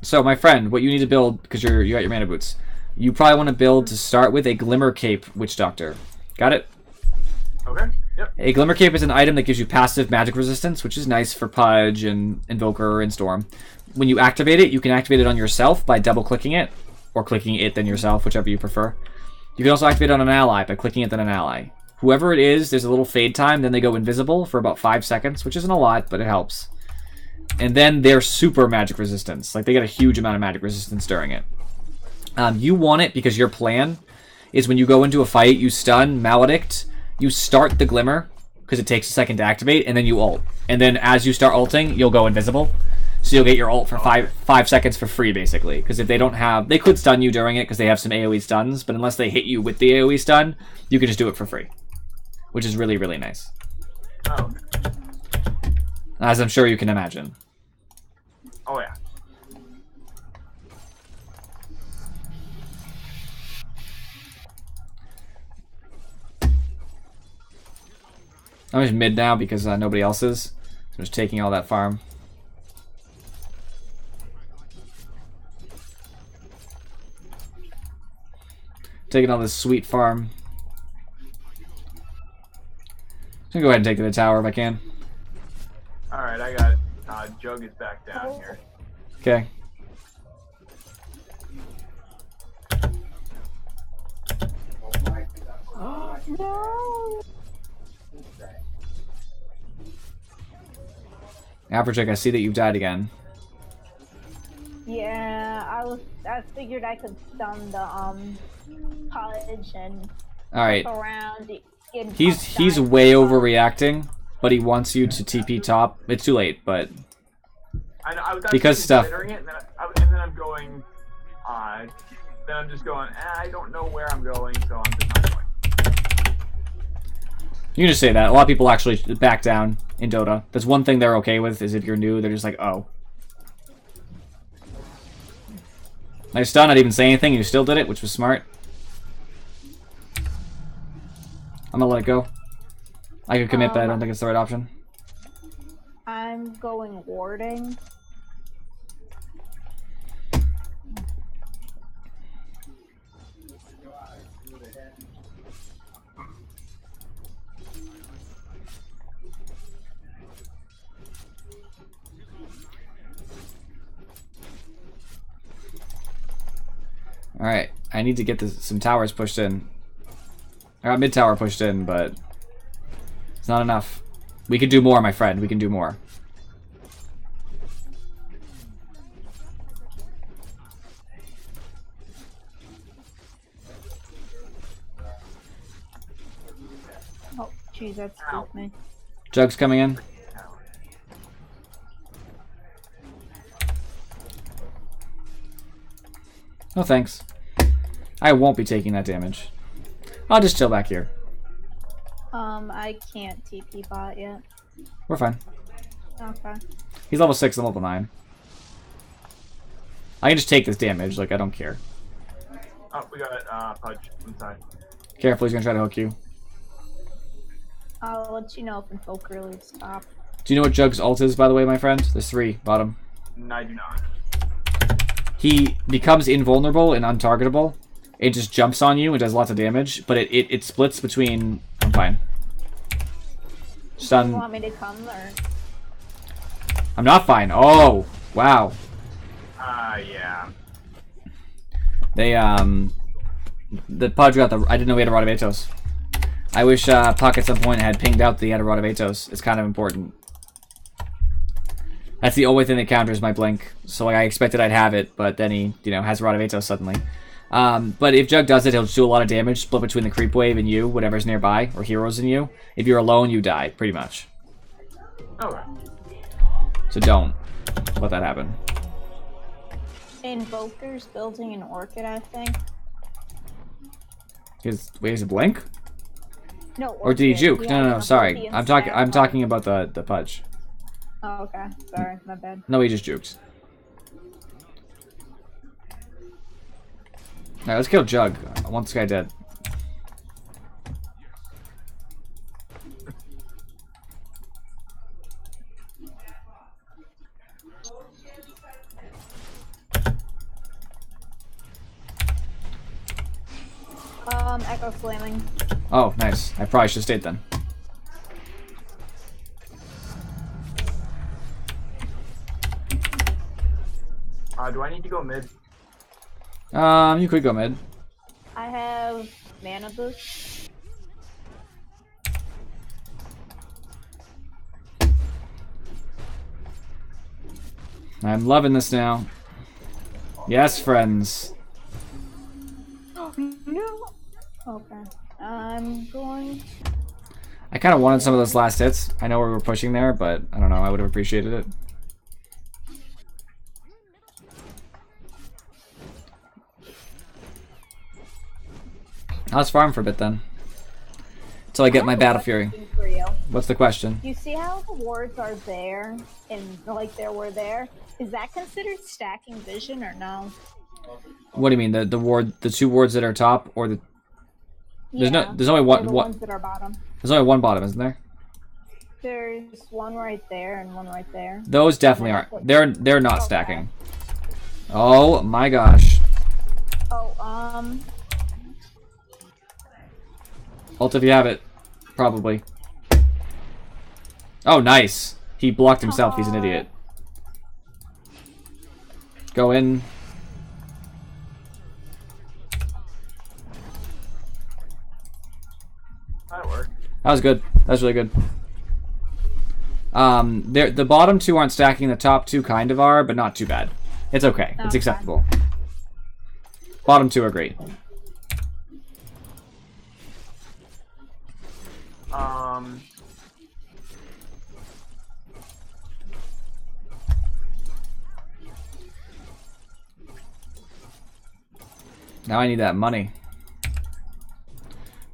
So, my friend, what you need to build, because you got your mana boots, you probably want to build to start with a Glimmer Cape Witch Doctor. Got it? Okay. Yep. A Glimmer Cape is an item that gives you passive magic resistance, which is nice for Pudge and Invoker and Storm. When you activate it, you can activate it on yourself by double-clicking it, or clicking it then yourself, whichever you prefer. You can also activate it on an ally by clicking it then an ally. Whoever it is, there's a little fade time, then they go invisible for about 5 seconds, which isn't a lot, but it helps. And then they're super magic resistance. Like, they get a huge amount of magic resistance during it. You want it because your plan is when you go into a fight, you stun, maledict, you start the Glimmer, because it takes a second to activate, and then you ult. And then as you start ulting, you'll go invisible. So you'll get your ult for 5 seconds for free, basically. Because if they don't have... They could stun you during it, because they have some AoE stuns, but unless they hit you with the AoE stun, you can just do it for free. Which is really, really nice. Oh. As I'm sure you can imagine. Oh, yeah. I'm just mid now because nobody else is. So I'm just taking all that farm. Taking all this sweet farm. I'm gonna go ahead and take to the tower if I can. Alright, I got it. Jug is back down here. Okay. No. Applejack, I see that you've died again. Yeah, I figured I could stun the Pudge and Alright. around. He's way overreacting, but he wants you to TP top. It's too late, but I know, I was because stuff. considering it, and then I'm going. Then I'm just going. I don't know where I'm going, so I'm just not going. You can just say that. A lot of people actually back down in Dota. That's one thing they're okay with, is if you're new, they're just like, oh. Nice stun, I didn't even say anything, and you still did it, which was smart. I'm gonna let it go. I could commit, but I don't think it's the right option. I'm going warding. Alright, I need to get some towers pushed in. I got mid tower pushed in, but it's not enough. We can do more, my friend. We can do more. Oh, jeez, that spooked me. Jug's coming in. No thanks. I won't be taking that damage. I'll just chill back here. I can't TP bot yet. We're fine. Okay. He's level 6, I'm level 9. I can just take this damage, like, I don't care. Oh, we got Pudge inside. Careful, he's gonna try to hook you. I'll let you know if Invoker leaves top. Do you know what Jug's ult is, by the way, my friend? There's 3, bottom. No, I do not. He becomes invulnerable and untargetable. It just jumps on you and does lots of damage, but it splits between... I'm fine. Stun. Do you want me to come, or...? I'm not fine. Oh, wow. Yeah. They, the Pudge got the... I didn't know he had a Rod of Atos. I wish Puck at some point had pinged out that he had a Rod of Atos. It's kind of important. That's the only thing that counters my blink. So like, I expected I'd have it, but then he, you know, has a Rod of Atos suddenly. But if Jug does it, he'll just do a lot of damage, split between the creep wave and you, whatever's nearby, or heroes in you. If you're alone, you die, pretty much. Okay. So don't let that happen. Invoker's building an orchid, I think. Wait, is it blink? No, Or did he orchid. juke? He No, has no, a sorry. Hopi I'm and talking about the Pudge. Oh, okay. Sorry, my bad. No, he just juked. Alright, let's kill Jug. I want this guy dead. Echo slamming. Oh, nice. I probably should have stayed then. Do I need to go mid? You could go mid. I have mana boost. I'm loving this now. Yes, friends. No. Okay. I'm going. I kind of wanted some of those last hits. I know we were pushing there, but I don't know. I would have appreciated it. Let's farm for a bit then. Until I get my Battle Fury. For you. What's the question? You see how the wards are there and like there were there? Is that considered stacking vision or no? What do you mean? The two wards that are top, or the? There's Yeah, there's only or one. the ones that are bottom. There's only one bottom, isn't there? There's one right there and one right there. Those definitely aren't. They're not stacking. Oh my gosh. Oh, Ult if you have it. Probably. Oh, nice. He blocked himself. He's an idiot. Go in. That worked. That was good. That was really good. The bottom two aren't stacking. The top two kind of are, but not too bad. It's okay. It's Okay. acceptable. Bottom two are great. Now I need that money.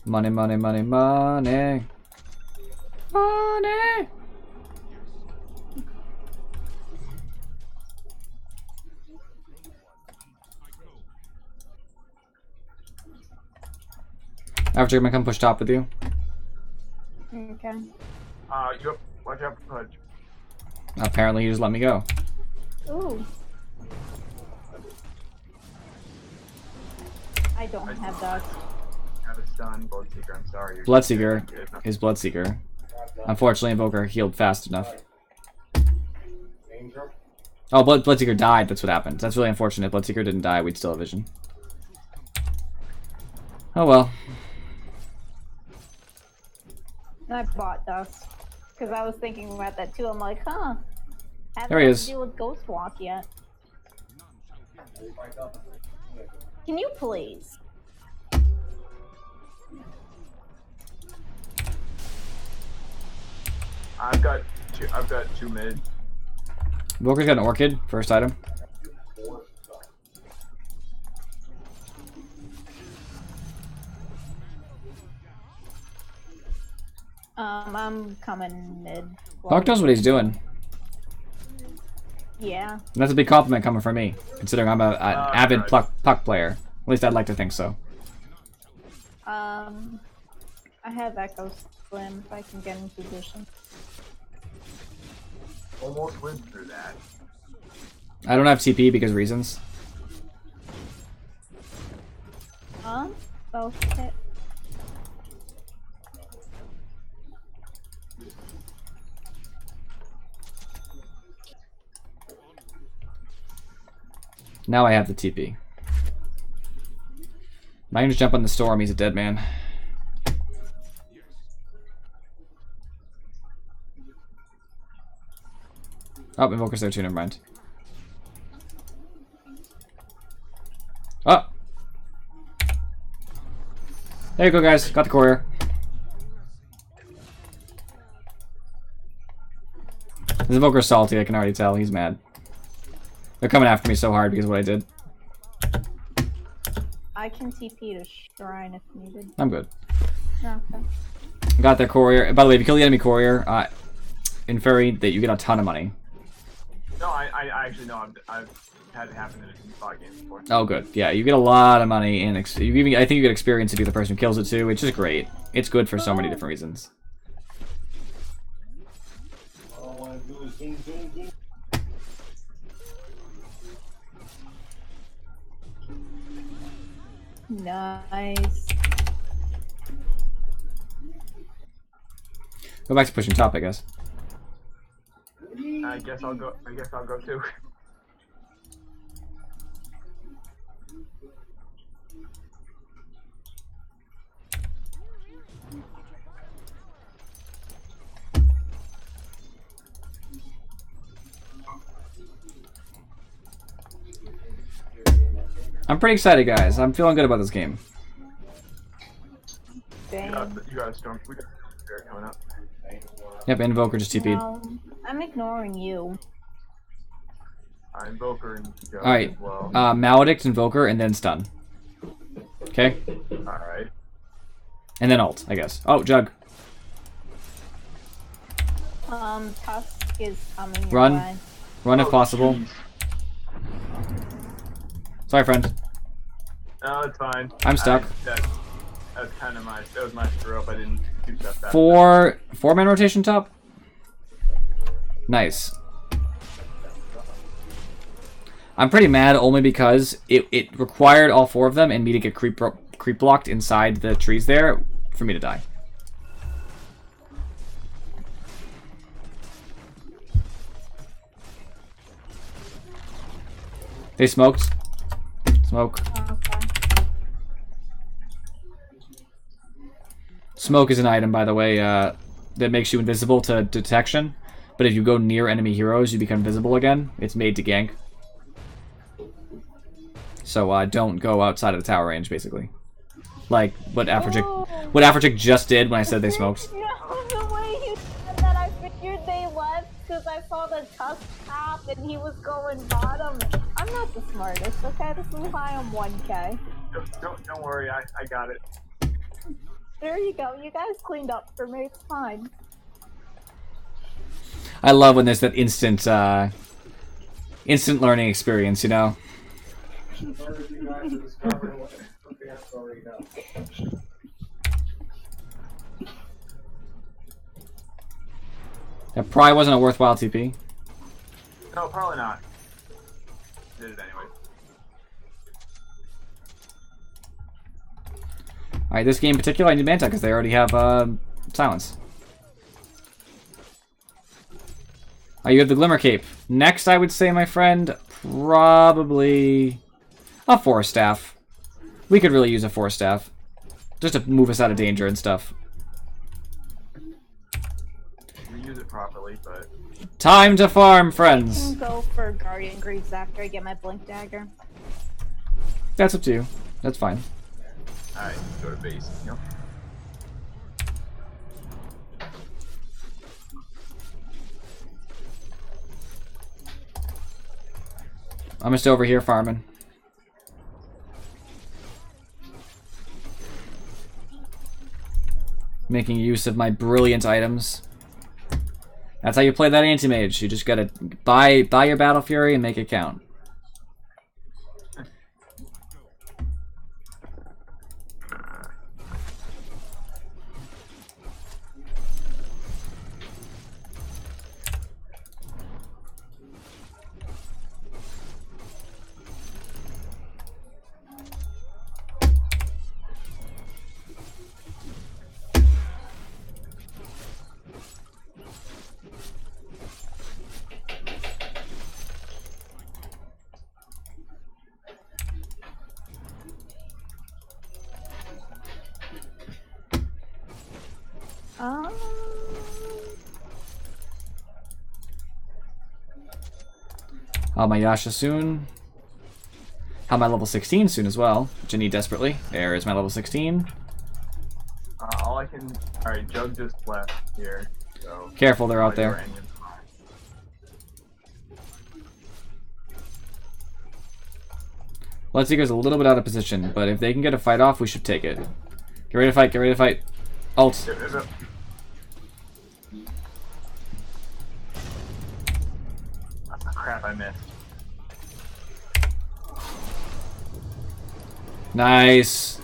Money, money, money, money. Money! After I'm gonna come push top with you. okay. Yep. Watch out for Pudge. Apparently, he just let me go. Ooh. I don't have that. Have a stun, Bloodseeker. I'm sorry. You're Bloodseeker good enough. is Bloodseeker. Unfortunately, Invoker healed fast enough. Oh, Bloodseeker died. That's what happened. That's really unfortunate. If Bloodseeker didn't die, we'd still have vision. Oh well. I bought dust because I was thinking about that too. I'm like, huh? Haven't There he had is. to deal with Ghost Walk yet. Can you please? I've got two mid. Invoker's got an Orchid. First item. I'm coming mid. Hawk knows what he's doing. Yeah. And that's a big compliment coming from me, considering I'm an avid puck player. At least I'd like to think so. I have Echo Slim if I can get in position. Almost went through that. I don't have TP because reasons. Okay. Now I have the TP. I can just jump on the storm. He's a dead man. Oh, Invoker's there too. Never mind. Oh! There you go, guys. Got the courier. This Invoker's salty. I can already tell. He's mad. They're coming after me so hard because of what I did. I can TP to Shrine if needed. I'm good. Okay. Got their courier. By the way, if you kill the enemy courier, in Fairy, that you get a ton of money. No, I actually know. I've had it happen in a spot game before. Oh, good. Yeah, you get a lot of money, and I think you get experience to be the person who kills it too. It's just great. It's good for so many different reasons. All I want to do is zoom, zoom, zoom. Nice. Go back to pushing top, I guess. I guess I'll go too. I'm pretty excited, guys. I'm feeling good about this game. Dang. You got a storm. We got a spirit coming up. Yep, Invoker just TP'd. No, I'm ignoring you. Invoker and Jug Alright, as well. Maledict, Invoker, and then Stun. Okay? Alright. And then ult, I guess. Oh, Jug. Tusk is coming your Run. way. Run if possible. Jeez. Sorry, friend. No, it's fine. I'm stuck. That was kind of that was my screw up. I didn't do stuff fast. Four-man rotation top? Nice. I'm pretty mad only because it required all 4 of them and me to get creep blocked inside the trees there for me to die. They smoked. Smoke. Okay. Smoke is an item, by the way, that makes you invisible to detection. But if you go near enemy heroes, you become visible again. It's made to gank. So don't go outside of the tower range, basically. Like what Afrochick just did when I said they smoked. No, the way you said that, I figured they left because I saw the Tusk top and he was going bottom. I'm not the smartest, okay? This is why I'm 1K. Don't worry, I got it. There you go. You guys cleaned up for me. It's fine. I love when there's that instant learning experience, you know? That probably wasn't a worthwhile TP. No, probably not. Did it anyway. Alright, this game in particular, I need Manta because they already have silence. You have the Glimmer Cape. Next, I would say, my friend, probably a Forest Staff. We could really use a Forest Staff. Just to move us out of danger and stuff. We use it properly, but... Time to farm, friends! Go for Guardian Greaves after I get my Blink Dagger. That's up to you. That's fine. Alright, go to base. Yep. I'm just over here farming. Making use of my brilliant items. That's how you play that anti-mage. You just gotta buy your Battle Fury and make it count. I'll my Yasha soon. Have my level 16 soon as well, which I need desperately. There is my level 16. All I can... Alright, Jug just left here, so... Careful, they're out there. Bloodseeker's a little bit out of position, but if they can get a fight off, we should take it. Get ready to fight, get ready to fight. Ult. Crap, I missed. Nice.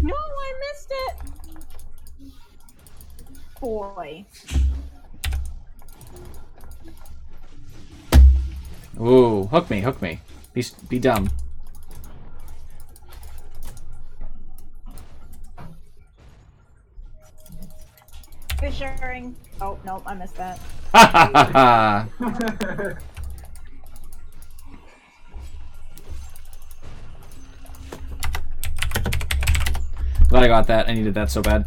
No, I missed it! Boy. Ooh, hook me, hook me. Be dumb. Fissuring. Oh, nope, I missed that. Ha ha ha ha! Glad I got that. I needed that so bad.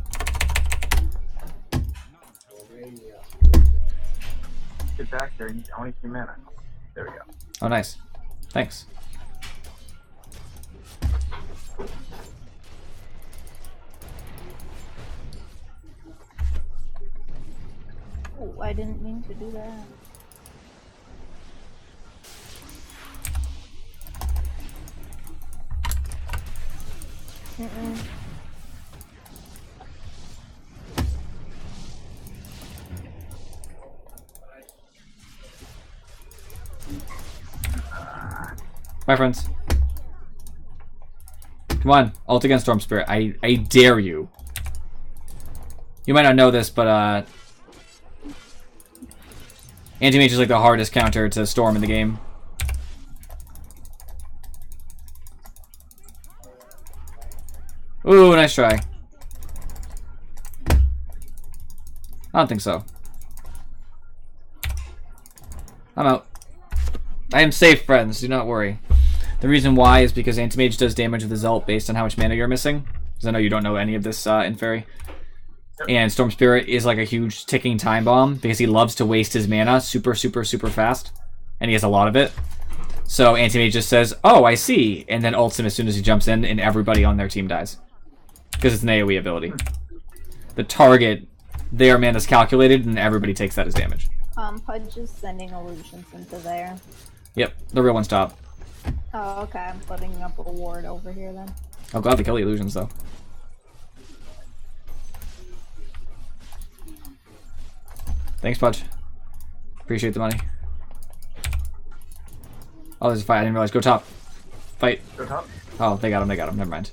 Get back there. I only 3 mana. There we go. Oh, nice. Thanks. Oh, I didn't mean to do that. Mm-mm. Bye, friends. Come on, ult against Storm Spirit. I dare you. You might not know this, but Anti-Mage is like the hardest counter to Storm in the game. Ooh, nice try. I don't think so. I'm out. I am safe, friends. Do not worry. The reason why is because Anti-Mage does damage with his ult based on how much mana you're missing. Because I know you don't know any of this in Fairy. And Storm Spirit is like a huge ticking time bomb because he loves to waste his mana super, super, super fast. And he has a lot of it. So Anti-Mage just says, oh, I see. And then ults him as soon as he jumps in and everybody on their team dies. Because it's an AoE ability. The target, their mana is calculated and everybody takes that as damage. Pudge is sending illusions into there. Yep, the real one's top. Oh, okay. I'm putting up a ward over here then. I'll gladly kill the illusions though. Thanks, Pudge. Appreciate the money. Oh, there's a fight. I didn't realize. Go top. Fight. Go top. Oh, they got him. They got him. Never mind.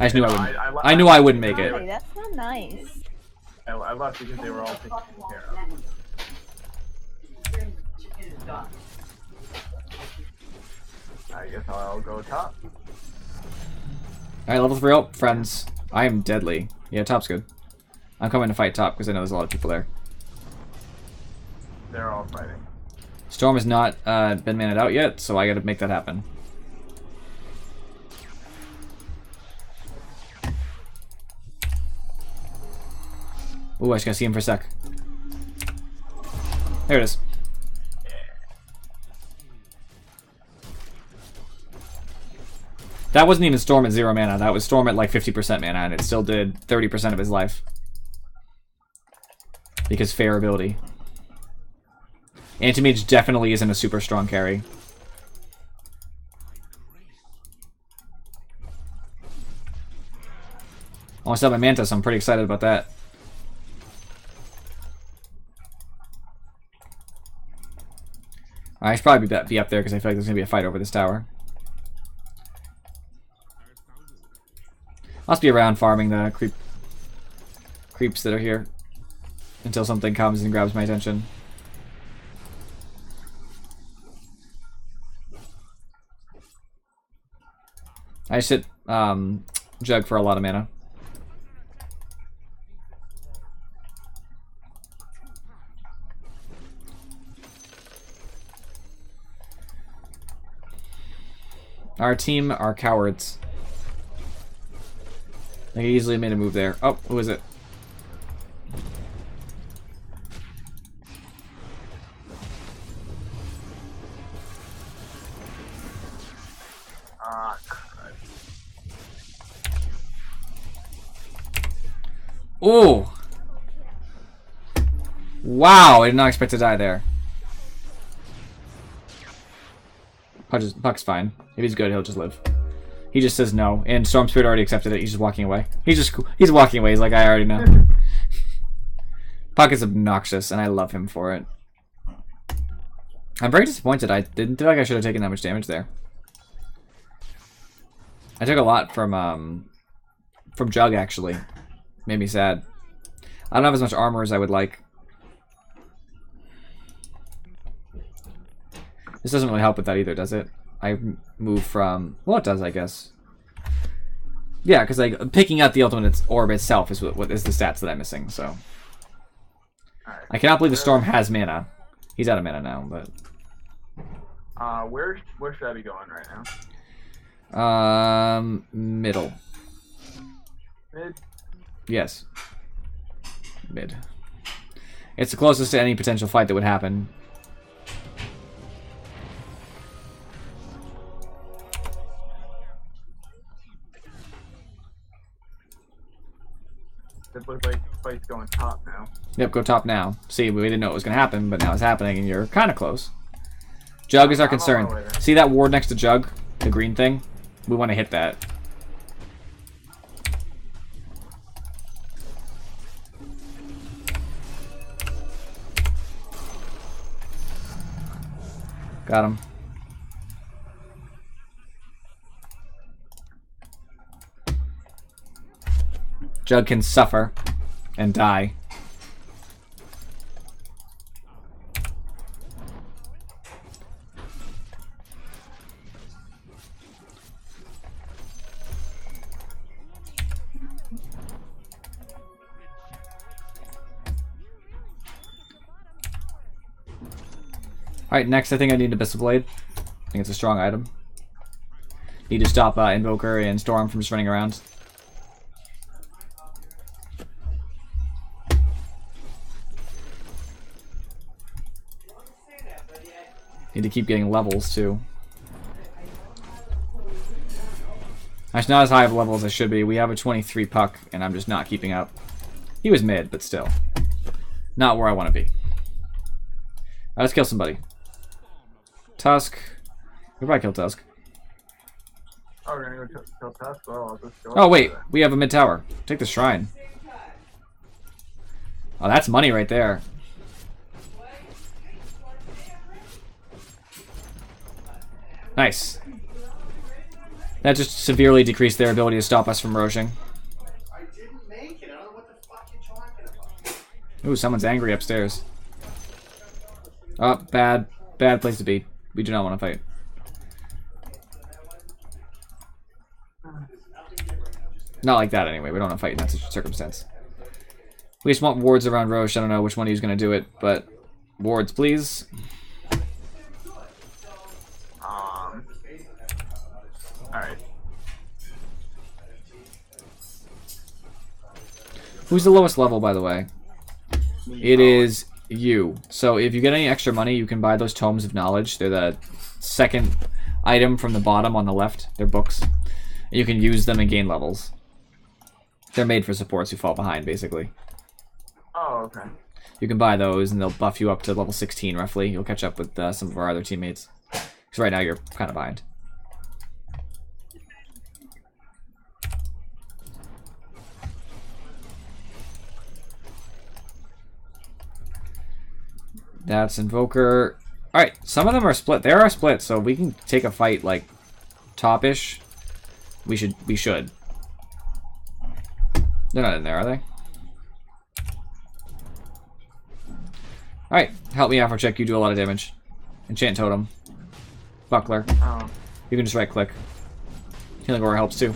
I just knew I wouldn't. I I knew I wouldn't make it. Hey, that's not nice. I left because they were all taken care of. I guess I'll go top. Alright, level 3 ult, friends. I am deadly. Yeah, top's good. I'm coming to fight top because I know there's a lot of people there. They're all fighting. Storm has not been maned out yet, so I gotta make that happen. Ooh, I just gotta see him for a sec. There it is. That wasn't even Storm at 0 mana. That was Storm at like 50% mana, and it still did 30% of his life. Because fair ability. Anti-Mage definitely isn't a super strong carry. Almost have my Mantis, I'm pretty excited about that. I should probably be up there because I feel like there's going to be a fight over this tower. I'll just be around farming the creeps that are here until something comes and grabs my attention. I sit Jug for a lot of mana. Our team are cowards. They easily made a move there. Oh, who is it? Oh! Wow, I did not expect to die there. Puck's fine. If he's good, he'll just live. He just says no, and Storm Spirit already accepted it. He's just walking away. He's walking away. He's like, I already know. Puck is obnoxious, and I love him for it. I'm very disappointed. I didn't feel like I should have taken that much damage there. I took a lot from Jug, actually. Made me sad. I don't have as much armor as I would like. This doesn't really help with that either, does it? I move from... Well, it does, I guess. Yeah, because like picking out the ultimate orb itself is what is the stats that I'm missing, so... Alright. I cannot believe the Storm has mana. He's out of mana now, but... Where should I be going right now? Middle. Mid? Yes. Mid. It's the closest to any potential fight that would happen. It looks like the fight's going top now. Yep, go top now. See, we didn't know it was going to happen, but now it's happening, and you're kind of close. Jug is our concern. See that ward next to Jug? The green thing? We want to hit that. Got him. Jug can suffer and die. Alright, next I think I need Abyssal Blade. I think it's a strong item. Need to stop Invoker and Storm from just running around. Need to keep getting levels too. Actually, not as high of a level as I should be. We have a 23 puck, and I'm just not keeping up. He was mid, but still. Not where I want to be. Let's kill somebody. Tusk. We'll probably kill Tusk. Oh, we're gonna go kill Tusk? Well, I'll just go Oh, wait. We have a mid tower. Take the shrine. Oh, that's money right there. Nice. That just severely decreased their ability to stop us from roaching. I didn't make it. I don't know what the fuck you're talking about. Ooh, someone's angry upstairs. Oh, bad. Bad place to be. We do not want to fight. Not like that anyway. We don't want to fight in that circumstance. We just want wards around Roche. I don't know which one he's going to do it, but wards, please. Alright. Who's the lowest level, by the way? It is you. So if you get any extra money, you can buy those Tomes of Knowledge. They're the second item from the bottom on the left. They're books. You can use them and gain levels. They're made for supports who fall behind, basically. Oh, okay. You can buy those, and they'll buff you up to level 16, roughly. You'll catch up with some of our other teammates. Because right now you're kind of behind. That's Invoker. Alright, some of them are split. They are split, so we can take a fight, like, top-ish. We should. They're not in there, are they? Alright, help me Afrocheck. You do a lot of damage. Enchant Totem. Buckler. Oh. You can just right-click. Healing Aura helps, too.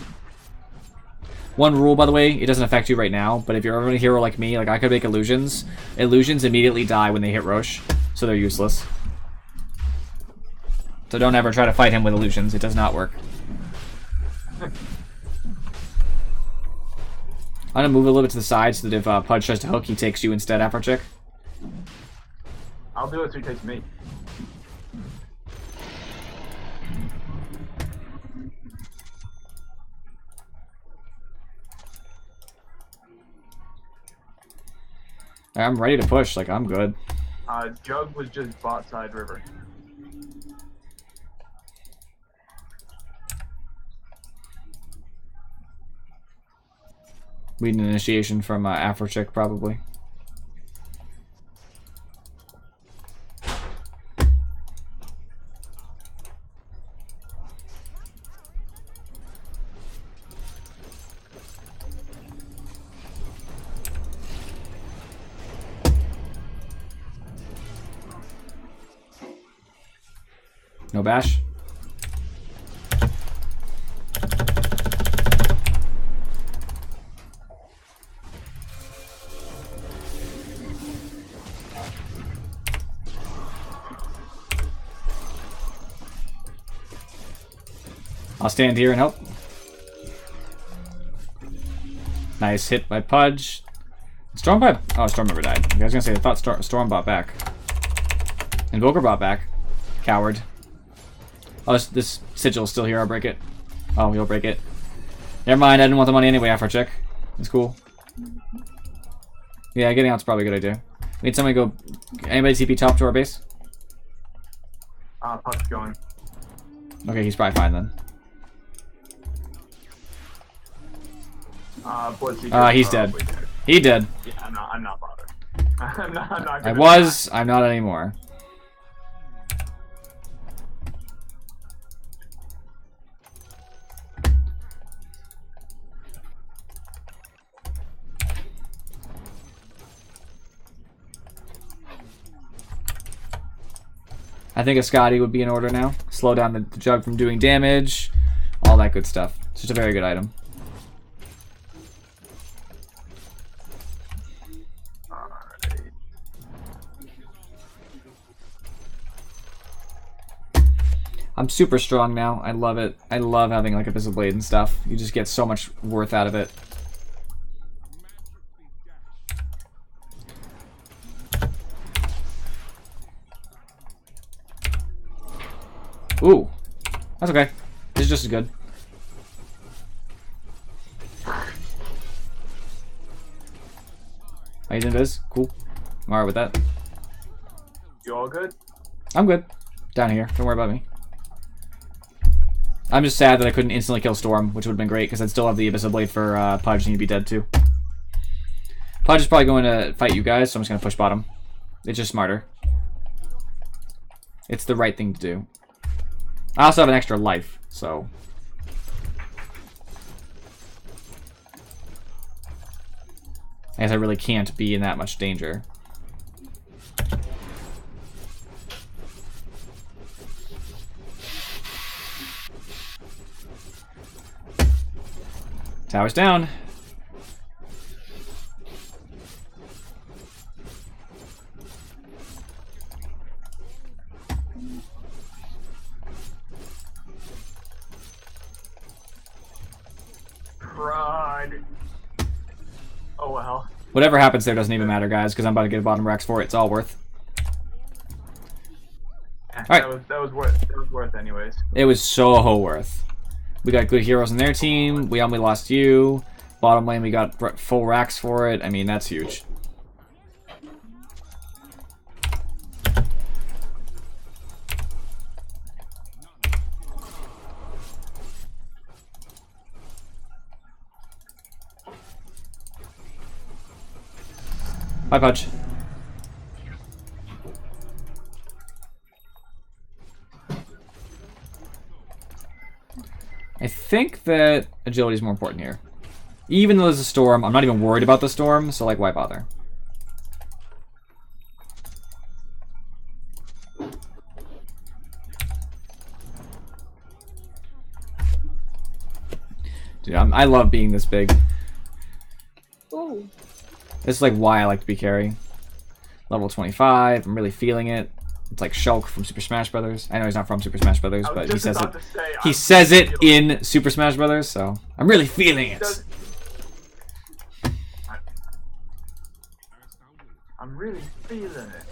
One rule, by the way, it doesn't affect you right now, but if you're ever a hero like me, like I could make illusions. Illusions immediately die when they hit Roche, so they're useless. So don't ever try to fight him with illusions. It does not work. I'm gonna move a little bit to the side so that if Pudge tries to hook, he takes you instead, Afrocheck. I'll do it so he takes me. I'm ready to push, like I'm good. Jug was just bot side river. We need an initiation from Afrocheck, probably. No bash? I'll stand here and help. Nice hit by Pudge. Storm by... Oh, Storm never died. I was gonna say, I thought Storm bought back. Invoker bought back. Coward. Oh, this sigil is still here. I'll break it. Oh, he'll break it. Never mind, I didn't want the money anyway after a check. It's cool. Yeah, getting out's probably a good idea. We need somebody to go... Anybody TP top to our base? Puck's going. Okay, he's probably fine then. He's dead. He did. Yeah, I'm not bothered. I'm not I was. I'm not anymore. I think a Scotty would be in order now. Slow down the jug from doing damage. All that good stuff. It's just a very good item. I'm super strong now. I love it. I love having like a Abyssal Blade and stuff. You just get so much worth out of it. Ooh. That's okay. This is just as good. I using this? Cool. I'm alright with that. You all good? I'm good. Down here. Don't worry about me. I'm just sad that I couldn't instantly kill Storm, which would have been great, because I'd still have the Abyssal Blade for Pudge, and he'd be dead too. Pudge is probably going to fight you guys, so I'm just going to push bottom. It's just smarter. It's the right thing to do. I also have an extra life, so... I guess I really can't be in that much danger. Tower's down. Pride. Oh well. Whatever happens there doesn't even matter, guys, because I'm about to get a bottom racks for it. It's all worth. Alright. That was worth anyways. It was so worth. We got good heroes in their team. We only lost you. Bottom lane, we got full racks for it. I mean, that's huge. Bye, Pudge. I think that agility is more important here. Even though there's a storm, I'm not even worried about the storm, so like, why bother? Dude, I love being this big. Ooh. This is like why I like to be carry. Level 25, I'm really feeling it. It's like Shulk from Super Smash Brothers. I know he's not from Super Smash Brothers, but he says it. He says it in Super Smash Brothers, so I'm really feeling it. I'm really feeling it.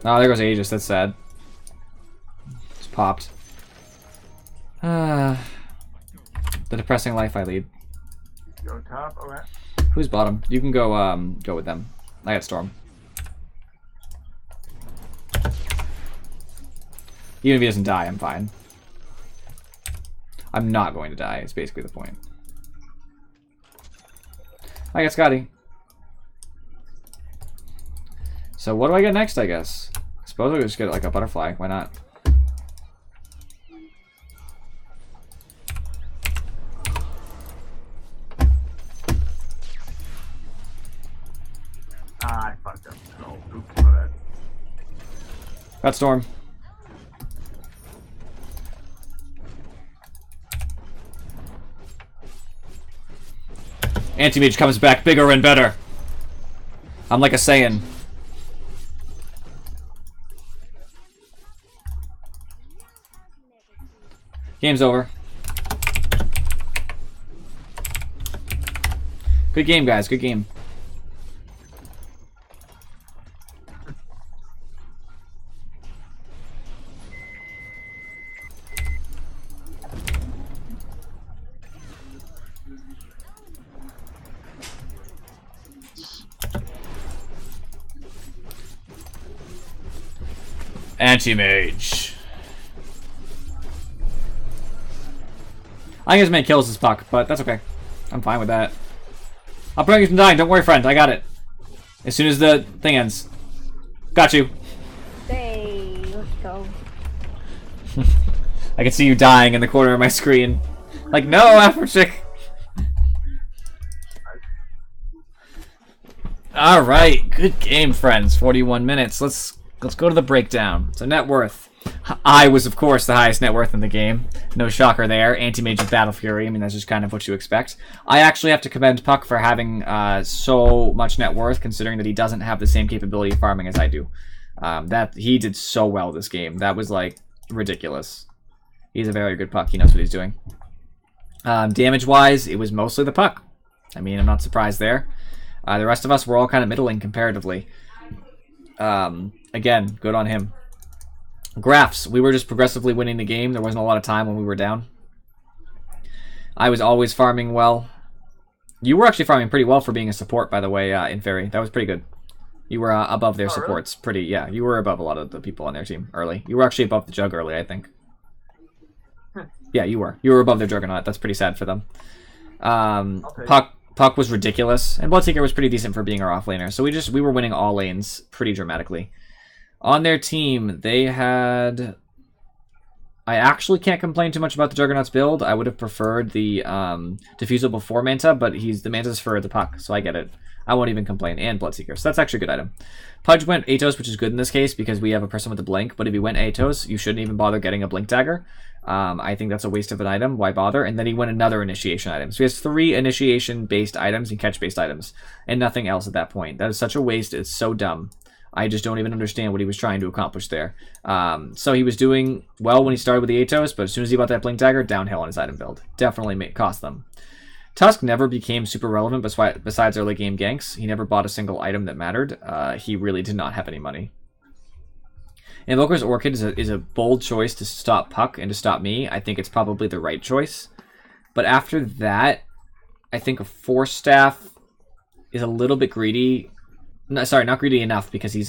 Oh, there goes Aegis. That's sad. It's popped. The depressing life I lead. Go top, okay. Who's bottom? You can go go with them. I got Storm. Even if he doesn't die, I'm fine. I'm not going to die, it's basically the point. I got Scotty. So what do I get next, I guess? I suppose I'll just get like a butterfly, why not? I fucked up. Oh, oops, my bad. Got Storm. Anti-Mage comes back bigger and better. I'm like a Saiyan. Game's over. Good game, guys. Good game. Anti-mage. I think his man kills his puck, but that's okay. I'm fine with that. I'll prevent you from dying. Don't worry, friend. I got it. As soon as the thing ends. Got you. Hey, let's go. I can see you dying in the corner of my screen. Like, no, Afrochick. Alright. Good game, friends. 41 minutes. Let's go to the breakdown. So net worth. I was, of course, the highest net worth in the game. No shocker there. Anti-Mage with Battle Fury. I mean, that's just kind of what you expect. I actually have to commend Puck for having so much net worth, considering that he doesn't have the same capability of farming as I do. That he did so well this game. That was, like, ridiculous. He's a very good Puck. He knows what he's doing. Damage-wise, it was mostly the Puck. I mean, I'm not surprised there. The rest of us were all kind of middling comparatively. Again, good on him. Graphs. We were just progressively winning the game. There wasn't a lot of time when we were down. I was always farming well. You were actually farming pretty well for being a support, by the way, in Fairy. That was pretty good. You were above their supports. Really? Pretty, yeah. You were above a lot of the people on their team early. You were actually above the Jug early, I think. Yeah, you were. You were above their Juggernaut. That's pretty sad for them. Okay. Puck was ridiculous, and Bloodseeker was pretty decent for being our offlaner. So we were winning all lanes pretty dramatically. On their team, they had... I actually can't complain too much about the Juggernaut's build. I would have preferred the Diffusal before Manta, but the Manta's for the Puck, so I get it. I won't even complain. And Bloodseeker, so that's actually a good item. Pudge went Atos, which is good in this case because we have a person with a blink, but if he went Atos, you shouldn't even bother getting a Blink Dagger. I think that's a waste of an item. Why bother? And then he went another initiation item. So he has 3 initiation-based items and catch-based items, and nothing else at that point. That is such a waste. It's so dumb. I just don't even understand what he was trying to accomplish there. So he was doing well when he started with the Atos, but as soon as he bought that Blink Dagger, downhill on his item build. Definitely cost them. Tusk never became super relevant besides early game ganks. He never bought a single item that mattered. He really did not have any money. Invoker's Orchid is a bold choice to stop Puck and to stop me. I think it's probably the right choice. But after that, I think a Force Staff is a little bit greedy. No, sorry, not greedy enough because he's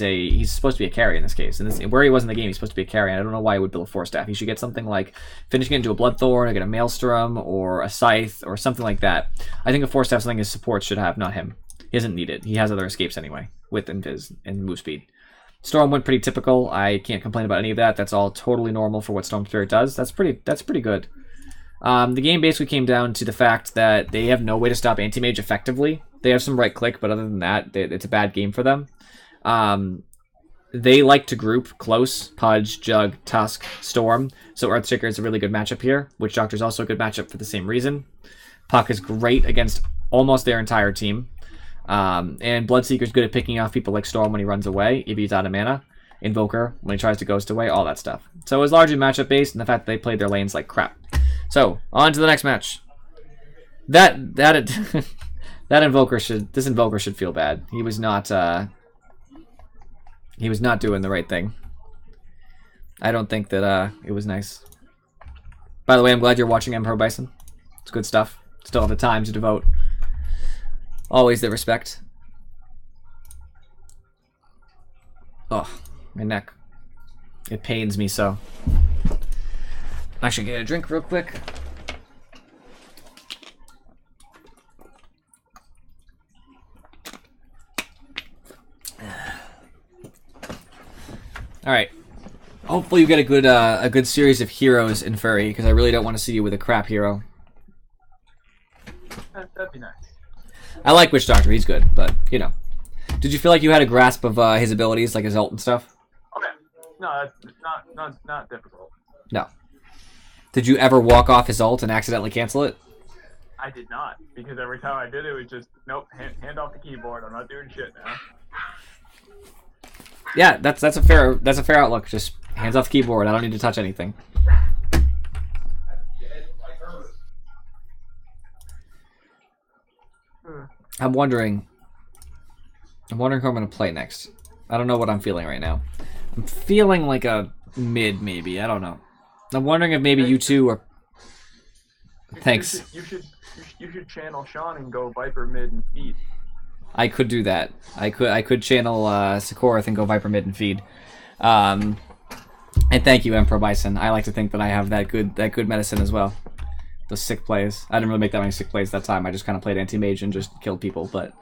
supposed to be a carry in this case. Where he was in the game, he's supposed to be a carry, and I don't know why he would build a Force Staff. He should get something like finishing it into a Bloodthorn, or get a Maelstrom, or a Scythe, or something like that. I think a Force Staff is something his support should have, not him. He doesn't need it. He has other escapes anyway, with Invis and move speed. Storm went pretty typical. I can't complain about any of that. That's all totally normal for what Storm Spirit does. That's pretty good. The game basically came down to the fact that they have no way to stop Anti-Mage effectively. They have some right click, but other than that, it's a bad game for them. They like to group close, Pudge, Jug, Tusk, Storm. So Earthshaker is a really good matchup here. Witch Doctor is also a good matchup for the same reason. Puck is great against almost their entire team. And Bloodseeker is good at picking off people like Storm when he runs away, if he's out of mana. Invoker, when he tries to ghost away, all that stuff. So it was largely matchup based, and the fact that they played their lanes like crap. So, on to the next match. This Invoker should feel bad. He was not doing the right thing. I don't think that it was nice. By the way, I'm glad you're watching Emperor Bison. It's good stuff. Still have the time to devote. Always the respect. Oh, my neck. It pains me so. I should get a drink real quick. All right. Hopefully you get a good series of heroes in Furry, because I really don't want to see you with a crap hero. That'd be nice. I like Witch Doctor. He's good, but you know. Did you feel like you had a grasp of his abilities, like his ult and stuff? Okay. No, that's not difficult. No. Did you ever walk off his ult and accidentally cancel it? I did not, because every time I did it was just, nope, hand off the keyboard. I'm not doing shit now. Yeah, that's a fair outlook. Just hands off the keyboard. I don't need to touch anything. I'm wondering who I'm going to play next. I don't know what I'm feeling right now. I'm feeling like a mid, maybe. I don't know. I'm wondering if maybe you two are... Thanks. You should channel Sean and go Viper mid and feed. I could do that. I could channel Sikorath and go Viper mid and feed. And thank you, Emperor Bison. I like to think that I have that good medicine as well. The sick plays. I didn't really make that many sick plays that time. I just kind of played anti-mage and just killed people, but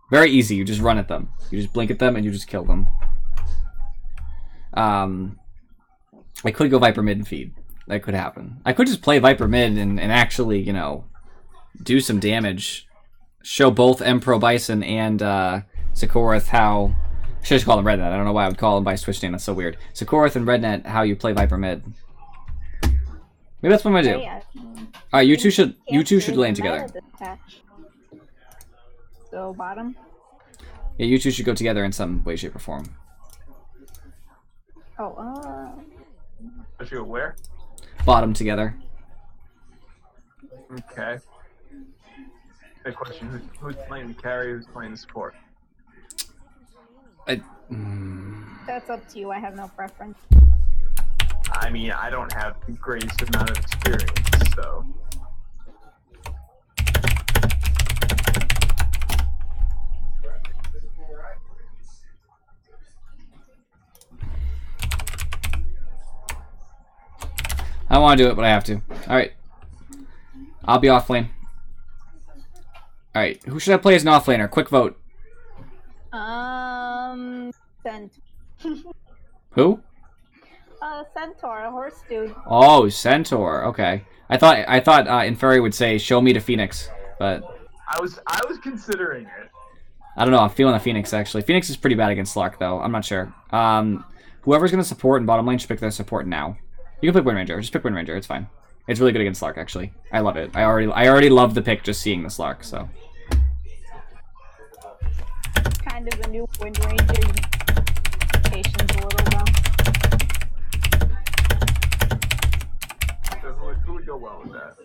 very easy. You just run at them. You just blink at them and you just kill them. I could go Viper mid and feed. That could happen. I could just play Viper mid and actually, you know, do some damage. Show both Emperor Bison and Sikorath how... I should just call him Rednet. I don't know why I would call him by Switch name. That's so weird. Sikorath and Rednet, how you play Viper mid. Maybe that's what I'm gonna do. Yeah. Alright, you two should lane together. So bottom. Yeah, you two should go together in some way, shape, or form. Oh, Let's go where? Bottom together. Okay. Big question: who's playing the carry? Who's playing the support? that's up to you. I have no preference. I mean, I don't have the greatest amount of experience, so. I don't want to do it, but I have to. Alright. I'll be off lane. Alright, who should I play as an off laner? Quick vote. Centaur. Who? Centaur, a horse dude. Oh, Centaur. Okay. I thought Inferi would say, "Show me the Phoenix," but I was considering it. I don't know. I'm feeling the Phoenix actually. Phoenix is pretty bad against Slark though. I'm not sure. Whoever's gonna support in bottom lane should pick their support now. You can pick Wind Ranger. Just pick Wind Ranger. It's fine. It's really good against Slark actually. I love it. I already love the pick just seeing the Slark. So. Kind of a new Wind Ranger. Patience a little though. So who would go well with that?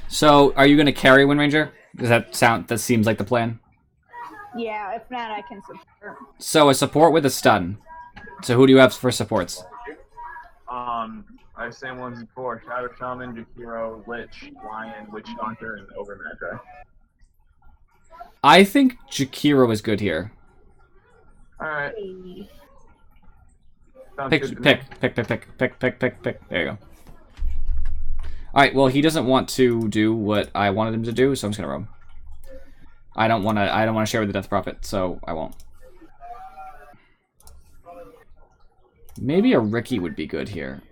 So, are you gonna carry Wind Ranger? Does that sound? That seems like the plan. Yeah, if not, I can support. So a support with a stun. So who do you have for supports? I have same ones before: Shadow Shaman, Jakiro, Lich, Lion, Witch Hunter, and Overmagi. I think Jakiro is good here. Alright. Hey. Pick. There you go. Alright, well he doesn't want to do what I wanted him to do, so I'm just gonna roam. I don't wanna share with the Death Prophet, so I won't. Maybe a Ricky would be good here.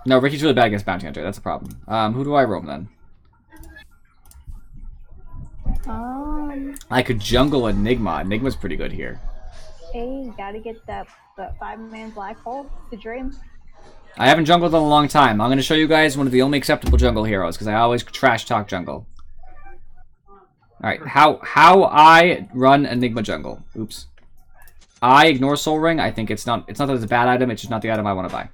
No, Ricky's really bad against Bounty Hunter, that's a problem. Who do I roam then? I could jungle Enigma. Enigma's pretty good here. Hey, gotta get that 5-man black hole to dream. I haven't jungled in a long time. I'm going to show you guys one of the only acceptable jungle heroes, because I always trash talk jungle. Alright, how I run Enigma jungle. Oops. I ignore Soul Ring. I think it's not that it's a bad item, it's just not the item I want to buy.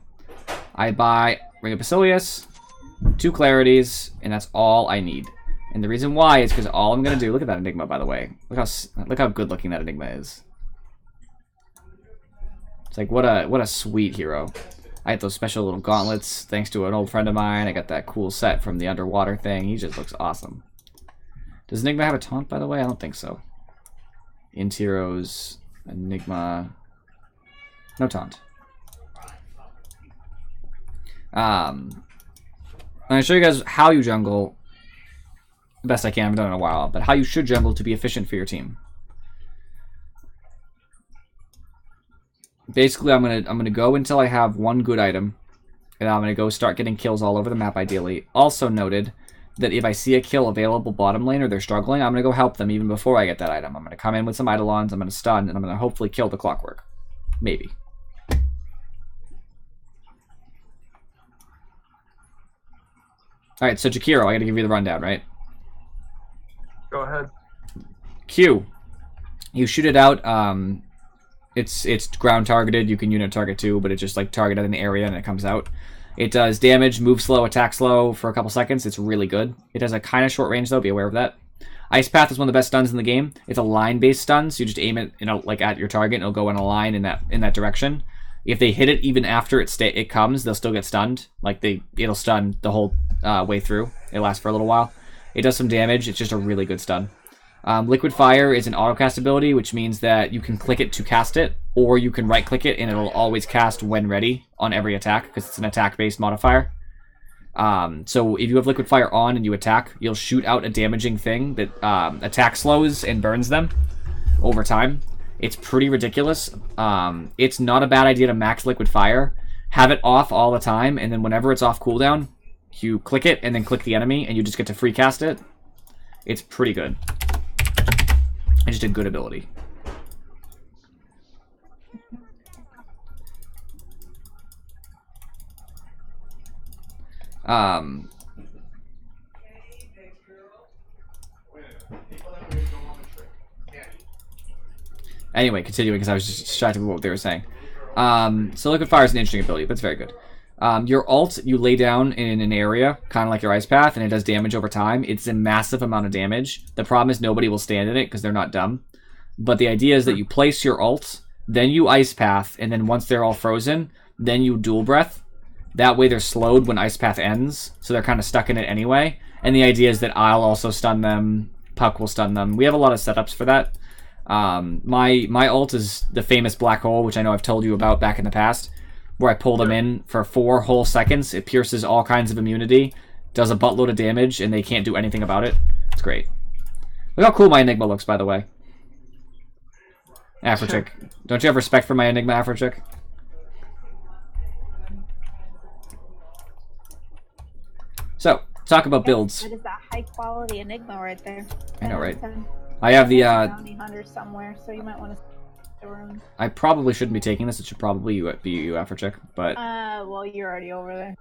I buy Ring of Basilius, 2 Clarities, and that's all I need. And the reason why is because all I'm going to do... Look at that Enigma, by the way. Look how good looking that Enigma is. It's like, what a sweet hero. I had those special little gauntlets thanks to an old friend of mine. I got that cool set from the underwater thing. He just looks awesome. Does Enigma have a taunt, by the way? I don't think so. Intiros, Enigma... No taunt. I'm going to show you guys how you jungle... Best I can. I haven't done it in a while, but how you should jungle to be efficient for your team. Basically, I'm gonna go until I have one good item, and I'm gonna go start getting kills all over the map. Ideally, also noted that if I see a kill available bottom lane or they're struggling, I'm gonna go help them even before I get that item. I'm gonna come in with some Eidolons, I'm gonna stun, and I'm gonna hopefully kill the Clockwork. Maybe. All right, so Jakiro, I gotta give you the rundown, right? Go ahead. Q. You shoot it out. It's ground targeted. You can unit target too, but it's just like targeted in the area and it comes out. It does damage, move slow, attack slow for a couple seconds. It's really good. It has a kind of short range though. Be aware of that. Ice Path is one of the best stuns in the game. It's a line-based stun, so you just aim it, like at your target, and it'll go in a line in that direction. If they hit it even after it comes, they'll still get stunned. Like it'll stun the whole way through. It lasts for a little while. It does some damage. It's just a really good stun. Liquid Fire is an auto-cast ability, which means that you can click it to cast it, or you can right-click it and it'll always cast when ready on every attack, because it's an attack-based modifier. So if you have Liquid Fire on and you attack, you'll shoot out a damaging thing that attack slows and burns them over time. It's pretty ridiculous. It's not a bad idea to max Liquid Fire. Have it off all the time, and then whenever it's off cooldown, you click it and then click the enemy, and you just get to free cast it. It's pretty good. It's just a good ability. Anyway, continuing because I was just distracted with what they were saying. So Liquid Fire is an interesting ability, but it's very good. Your ult, you lay down in an area, kind of like your Ice Path, and it does damage over time. It's a massive amount of damage. The problem is nobody will stand in it because they're not dumb. But the idea is that you place your ult, then you Ice Path, and then once they're all frozen, then you Dual Breath. That way they're slowed when Ice Path ends, so they're kind of stuck in it anyway. And the idea is that I'll also stun them, Puck will stun them. We have a lot of setups for that. My ult is the famous black hole, which I know I've told you about back in the past, where I pull them in for 4 whole seconds. It pierces all kinds of immunity, does a buttload of damage, and they can't do anything about it. It's great. Look how cool my Enigma looks, by the way. Afrochick. Don't you have respect for my Enigma, Afrochick? So, talk about builds. That is a high quality Enigma right there. I know, right? I have the bounty hunter somewhere, so you might want to store him. I probably shouldn't be taking this. It should probably be you, Afrochick, but well, you're already over there.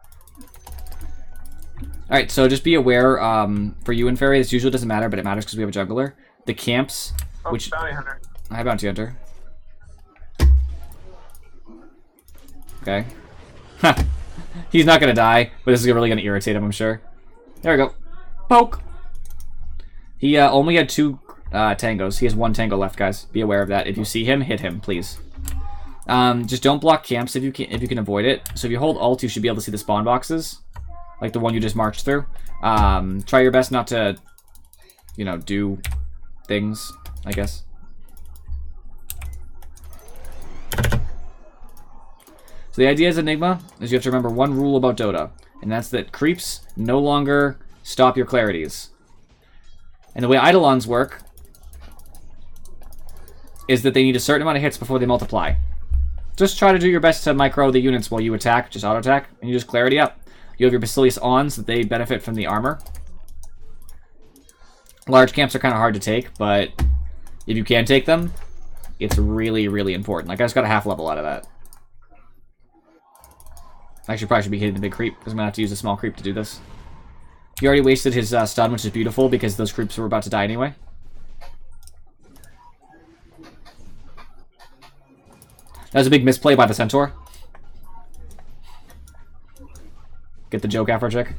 Alright, so just be aware, for you and Fairy, this usually doesn't matter, but it matters because we have a juggler. The camps, which... Bounty hunter. Hi, Bounty Hunter. Okay. He's not gonna die, but this is really gonna irritate him, I'm sure. There we go. Poke! He only had 2 tangos. He has 1 tango left, guys. Be aware of that. If you see him, hit him, please. Just don't block camps if you can avoid it. So if you hold alt, you should be able to see the spawn boxes. Like the one you just marched through. Try your best not to, you know, do things, I guess. So the idea is Enigma is you have to remember one rule about Dota, and that's that creeps no longer stop your clarities. And the way Eidolons work is that they need a certain amount of hits before they multiply. Just try to do your best to micro the units while you attack, just auto attack, and you just clarity up. You have your Basilius on so that they benefit from the armor. Large camps are kind of hard to take, but if you can take them, it's really, really important. Like, I just got a half level out of that. Actually, probably should be hitting the big creep, because I'm going to have to use a small creep to do this. He already wasted his stun, which is beautiful, because those creeps were about to die anyway. That was a big misplay by the Centaur. Get the joke, Afrochick?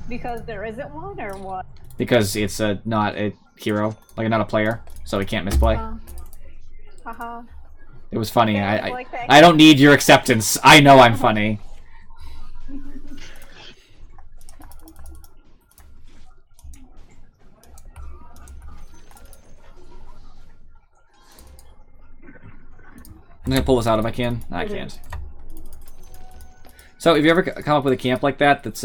Because there isn't one, or what? Because it's not a hero, like not a player, so he can't misplay. Haha. It was funny. Like I don't need your acceptance. I know I'm funny. I'm gonna pull this out if I can. No, I can't. So if you ever come up with a camp like that that's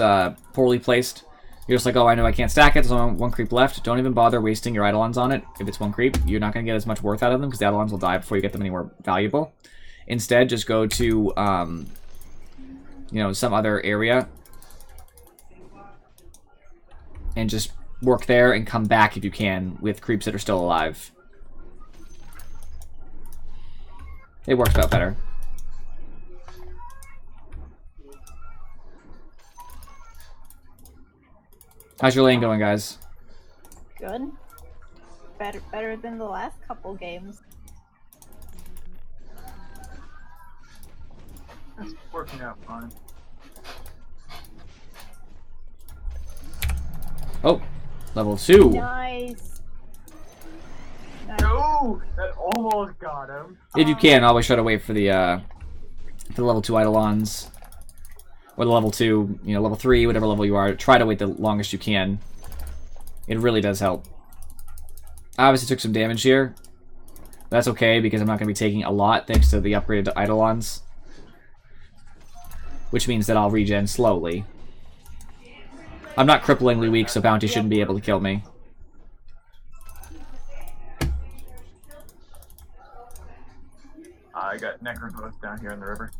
poorly placed, you're just like, oh, I know I can't stack it, there's only 1 creep left. Don't even bother wasting your Eidolons on it. If it's 1 creep, you're not going to get as much worth out of them because the Eidolons will die before you get them anywhere valuable. Instead, just go to, you know, some other area and just work there and come back if you can with creeps that are still alive. It works out better. How's your lane going, guys? Good. Better than the last couple games. It's working out fine. Oh, level 2. Nice. No! That almost got him. If you can, always try to wait for the level 2 Eidolons. Or the level 2, you know, level 3, whatever level you are. Try to wait the longest you can. It really does help. I obviously took some damage here. That's okay, because I'm not going to be taking a lot thanks to the upgraded Eidolons. Which means that I'll regen slowly. I'm not cripplingly weak, so Bounty shouldn't be able to kill me. I got Necrophos down here in the river.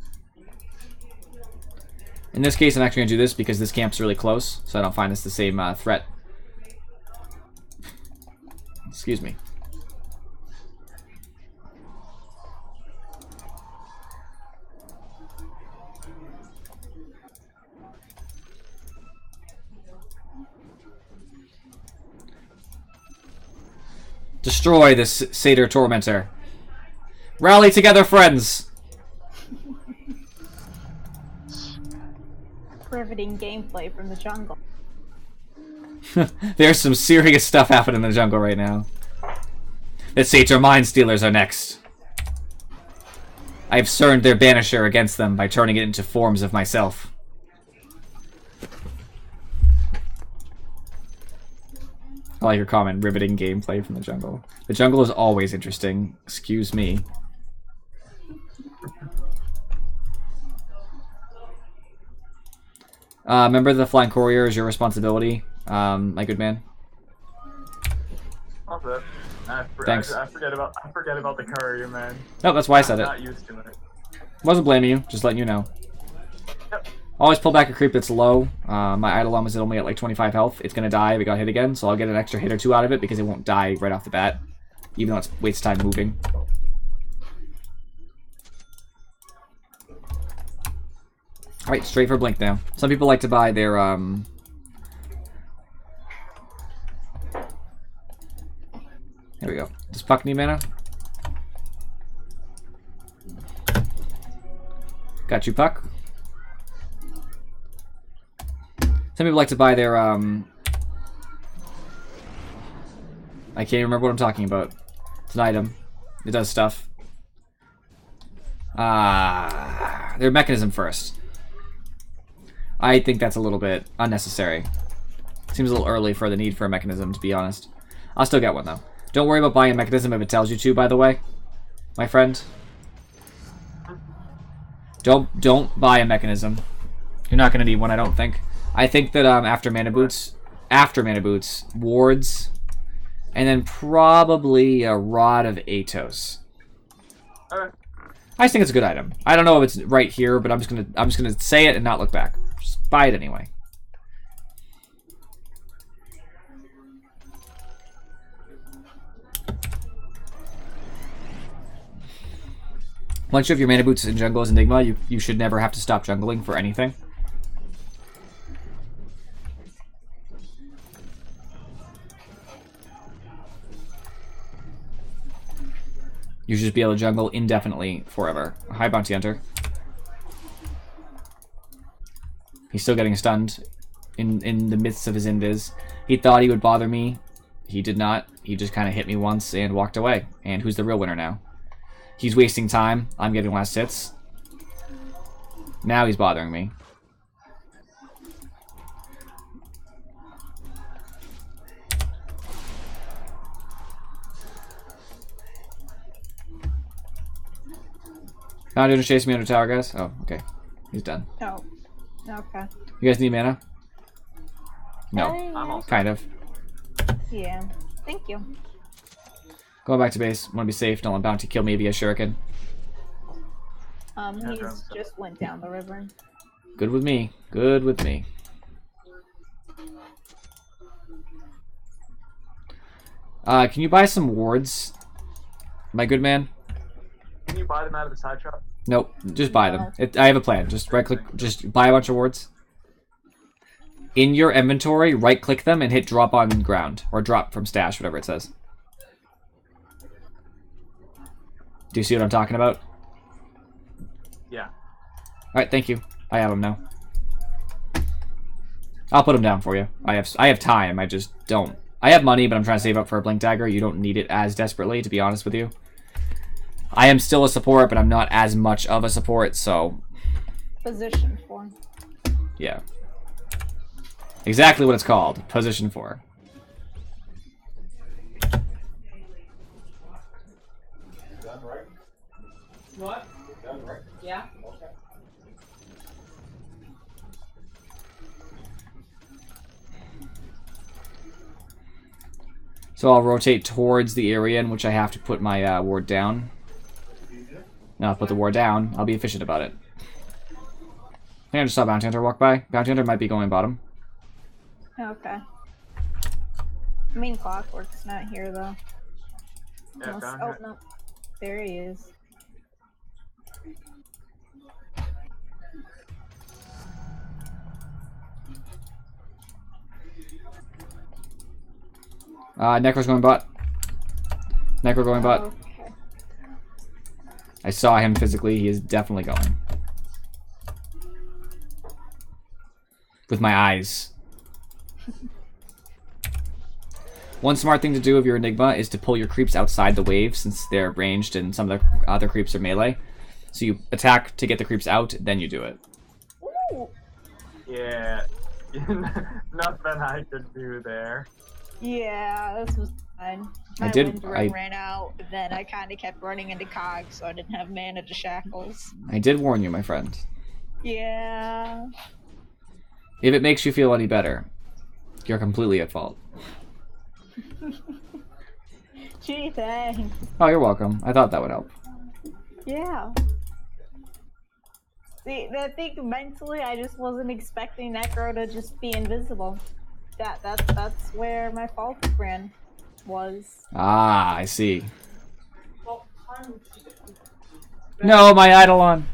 In this case, I'm actually going to do this because this camp's really close, so I don't find this the same threat. Excuse me. Destroy this Satyr Tormentor. Rally together, friends! Riveting gameplay from the jungle. There's some serious stuff happening in the jungle right now. The Satyr Mind Stealers are next. I've cerned their banisher against them by turning it into forms of myself. I like your comment, riveting gameplay from the jungle. The jungle is always interesting. Excuse me. Remember the Flying Courier is your responsibility, my good man. Also, Thanks. I forget about the courier, man. No, that's why I said I'm it. not used to it. Wasn't blaming you, just letting you know. Yep. Always pull back a creep that's low. My Eidolon is only at like 25 health. It's going to die if it got hit again, so I'll get an extra hit or two out of it because it won't die right off the bat, even though it wastes time moving. Alright, straight for Blink now. Some people like to buy their, There we go. Does Puck need mana? Got you, Puck. Some people like to buy their, I can't remember what I'm talking about. It's an item. It does stuff. Their mechanism first. I think that's a little bit unnecessary. Seems a little early for the need for a mechanism, to be honest. I'll still get one, though. Don't worry about buying a mechanism if it tells you to, by the way. My friend. Don't buy a mechanism. You're not going to need one, I don't think. I think that after Mana Boots, wards, and then probably a Rod of Atos. Okay. I just think it's a good item. I don't know if it's right here, but I'm just gonna say it and not look back. Just buy it anyway. Once you have your Mana Boots in jungle as Enigma, you should never have to stop jungling for anything. You should just be able to jungle indefinitely forever. Hi, Bounty Hunter. He's still getting stunned in the midst of his invis. He thought he would bother me. He did not. He just kind of hit me once and walked away. And who's the real winner now? He's wasting time. I'm getting last hits. Now he's bothering me. Not gonna chase me under tower, guys? Oh, okay. He's done. Oh, okay. You guys need mana? No. I'm also Kind of. Yeah. Thank you. Going back to base. Want to be safe. Don't let Bounty kill me via Shuriken. He's just went down the river. Good with me. Good with me. Can you buy some wards, my good man? Can you buy them out of the side shop? Nope. Just buy them. I have a plan. Just right click. Just buy a bunch of wards. In your inventory, right click them and hit drop on ground. Or drop from stash, whatever it says. Do you see what I'm talking about? Yeah. Alright, thank you. I have him now. I'll put him down for you. I have time, I just don't. I have money, but I'm trying to save up for a Blink Dagger. You don't need it as desperately, to be honest with you. I am still a support, but I'm not as much of a support, so... Position 4. Yeah. Exactly what it's called. Position 4. Done right? What? Done right? Yeah. Okay. So I'll rotate towards the area in which I have to put my ward down. Now I'll put the ward down. I'll be efficient about it. I think I just saw Bounty Hunter walk by. Bounty Hunter might be going bottom. Okay. I mean, Clockwork's not here though. Yeah, Unless, down oh here. no, there he is. Necro's going bot. Necro going bot. Okay. I saw him physically. He is definitely going. With my eyes. One smart thing to do if you're Enigma is to pull your creeps outside the wave since they're ranged and some of the other creeps are melee. So you attack to get the creeps out, then you do it. Ooh. Yeah. Nothing I could do there. Yeah, this was fine. I My did- wind ran out, and then I kind of kept running into cogs, so I didn't have mana to shackles. I did warn you, my friend. Yeah. If it makes you feel any better, you're completely at fault. Gee, thanks. Oh, you're welcome. I thought that would help. Yeah. See, I think mentally I just wasn't expecting Necro to just be invisible. That's where my fault brand was. Ah, I see. Well, I'm... No, my Eidolon.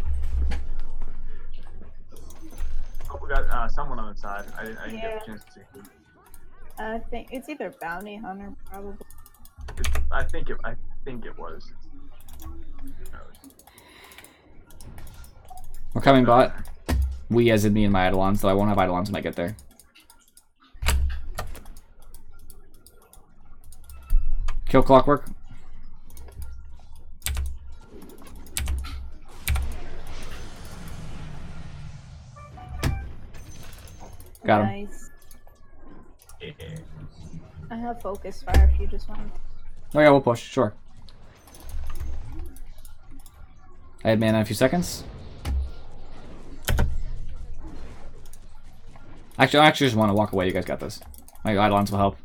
Oh, we got someone on the side. I didn't Yeah. get a chance to see who. I think it's either Bounty Hunter, probably. I think it was. Who knows? We're coming bot. We as in me and my Eidolons, though I won't have Eidolons when I get there. Kill Clockwork. Got him. Nice. Yeah. I have focus fire if you just want. Oh yeah, we'll push, sure. I had mana in a few seconds. Actually, I just want to walk away. You guys got this. My Eidolons will help.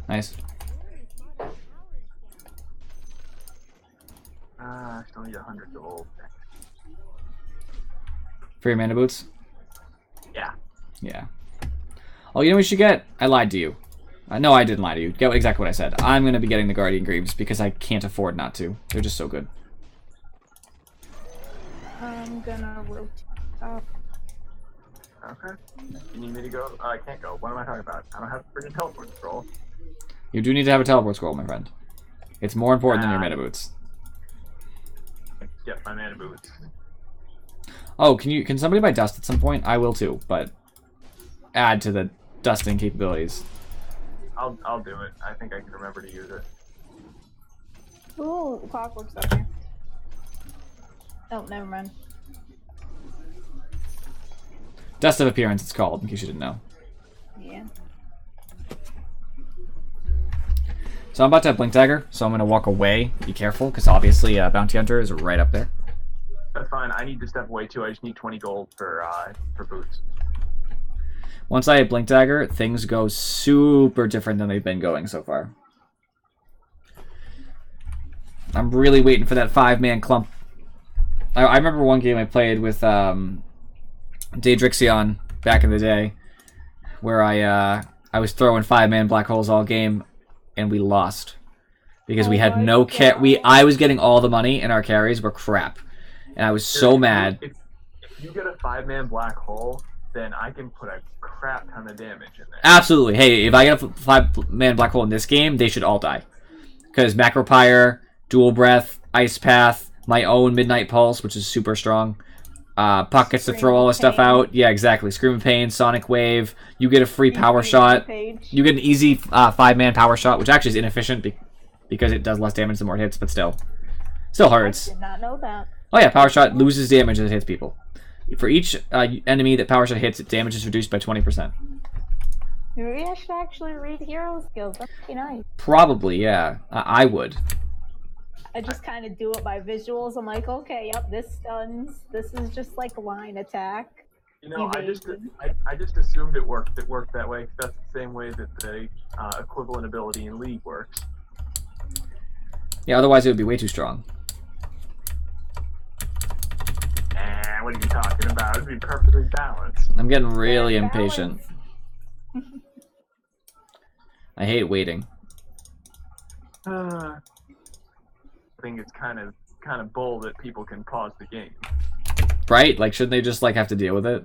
Nice. I still need 100 gold. For your mana boots? Yeah. Yeah. Oh, you know what you should get? I lied to you. No, I didn't lie to you. Get exactly what I said. I'm going to be getting the Guardian Greaves because I can't afford not to. They're just so good. I'm gonna rotate up. Okay. You need me to go? I can't go. What am I talking about? I don't have a freaking teleport scroll. You do need to have a teleport scroll, my friend. It's more important than your mana boots. Get my mana boots. Oh, can somebody buy dust at some point? I will too, but add to the dusting capabilities. I'll do it. I think I can remember to use it. Ooh, Clockwork's up here. Oh, never mind. Dust of Appearance, it's called, in case you didn't know. Yeah. So I'm about to have Blink Dagger, so I'm going to walk away. Be careful, because obviously Bounty Hunter is right up there. That's fine. I need to step away too. I just need 20 gold for boots. Once I have Blink Dagger, things go super different than they've been going so far. I'm really waiting for that 5-man clump. I remember one game I played with Daedrixion back in the day, where I was throwing 5-man black holes all game, and we lost because we had no I was getting all the money, and our carries were crap, and I was so mad. If you get a 5-man black hole, then I can put a crap ton of damage in there. Absolutely. Hey, if I get a 5-man black hole in this game, they should all die, because Macropyre, Dual Breath, Ice Path, my own Midnight Pulse, which is super strong. Puck gets to throw all his stuff out. Yeah, exactly. Scream of Pain, Sonic Wave. You get a free power shot. You get an easy 5-man power shot, which actually is inefficient because it does less damage the more it hits, but still hurts. I did not know that. Oh yeah, power shot loses damage as it hits people. For each enemy that power shot hits, damage is reduced by 20%. Maybe I should actually read hero skills. That'd be nice. Probably, yeah. I would. I just kind of do it by visuals. I'm like, okay, yep, this stuns. This is just like line attack. You know, I just assumed it worked. It worked that way. 'Cause that's the same way that the equivalent ability in League works. Yeah, otherwise it would be way too strong. What are you talking about? It'd be perfectly balanced. I'm getting really impatient. I hate waiting. I think it's kind of bull that people can pause the game. Right? Like, shouldn't they just like have to deal with it?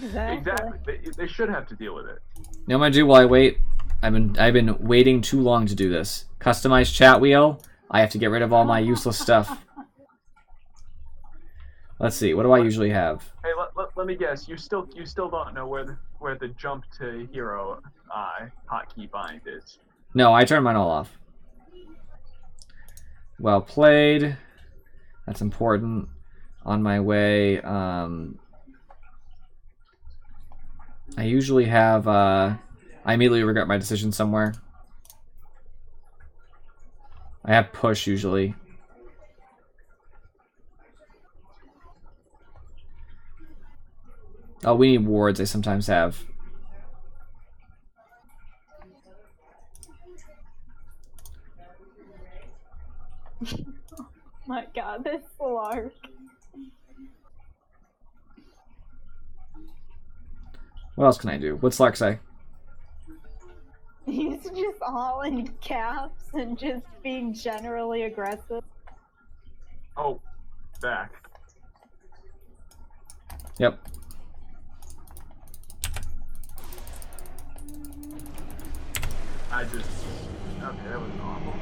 Exactly. They should have to deal with it. You know what I do while I wait? I've been waiting too long to do this. Customize chat wheel. I have to get rid of all my useless stuff. Let's see. What do I usually have? Hey, let me guess. You still don't know where the jump to hero hotkey bind is. No, I turned mine all off. Well played. That's important. On my way. I usually have. I immediately regret my decision somewhere. I have push usually. Oh, we need wards. I sometimes have. My god, this Slark. What else can I do? What's Slark say? He's just all in caps and just being generally aggressive. Oh, back. Yep. Okay, that was awful.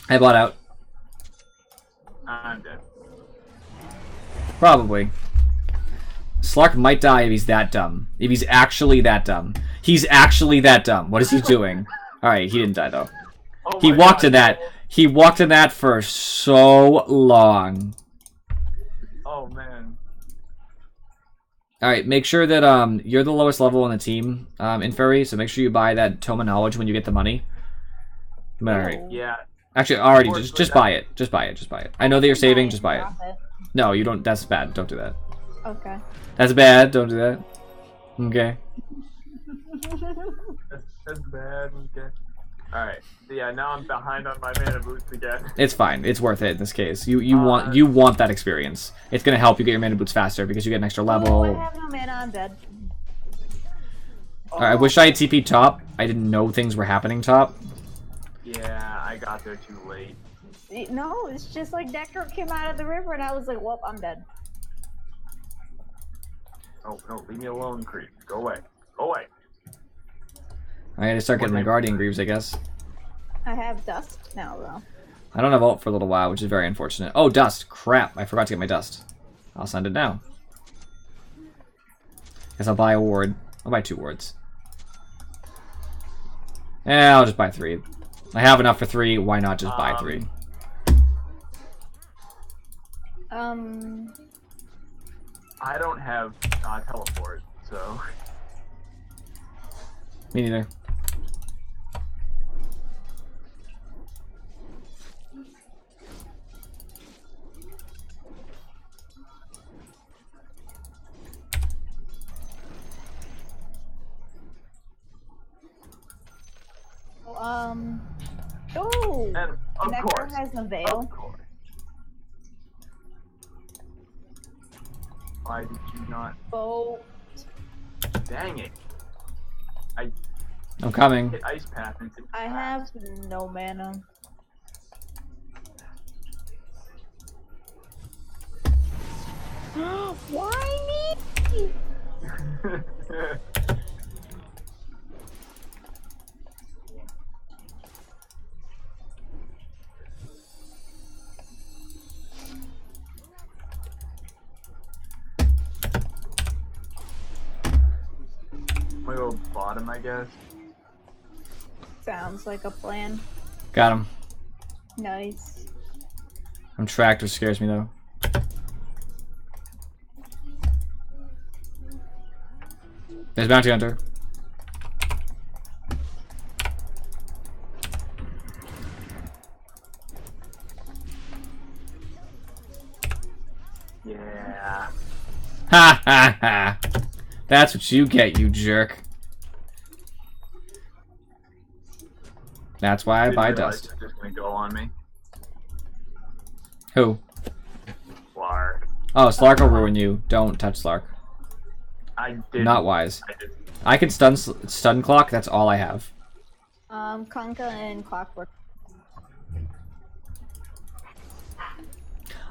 I bought out. I'm dead. Probably. Slark might die if he's that dumb. If he's actually that dumb. He's actually that dumb. What is he doing? Alright, he didn't die though. Oh He my walked God. in that. He walked in that for so long. Oh man. Alright, make sure that you're the lowest level on the team in Furry, so make sure you buy that Tome of Knowledge when you get the money. Alright. Yeah. Actually, already, just buy it. Just buy it. Just buy it. I know that you're saving, just buy it. Profit. No, you don't. That's bad. Don't do that. Okay. That's bad. Don't do that. Okay. That's bad. Okay. All right. So yeah, now I'm behind on my mana boots again. It's fine. It's worth it in this case. You want that experience. It's gonna help you get your mana boots faster because you get an extra level. Oh, I have no mana. I'm dead. Alright, I wish I had TP top. I didn't know things were happening top. Yeah, I got there too late. No, it's just like Necro came out of the river and I was like, well, I'm dead. Oh no, leave me alone, creep. Go away. Go away. I gotta start getting my Guardian Greaves, I guess. I have dust now, though. I don't have ult for a little while, which is very unfortunate. Oh, dust. Crap. I forgot to get my dust. I'll send it now. Guess I'll buy a ward. I'll buy 2 wards. Yeah, I'll just buy 3. I have enough for 3. Why not just buy 3? I don't have teleport, so. Me neither. Oh! And of Necro course. has a veil. Of course. Why did you not? Oh. Dang it. I'm coming. Hit ice path and didn't I pass. have no mana. Why me? I'm gonna go bottom, I guess. Sounds like a plan. Got him. Nice. Tractor scares me though. There's Bounty Hunter. Yeah. Ha ha ha. That's what you get, you jerk. That's why I buy dust. It's just gonna go on me. Who? Slark. Oh, Slark will ruin you. Don't touch Slark. I did. Not wise. I did. I can stun clock. That's all I have. Conka and Clockwork.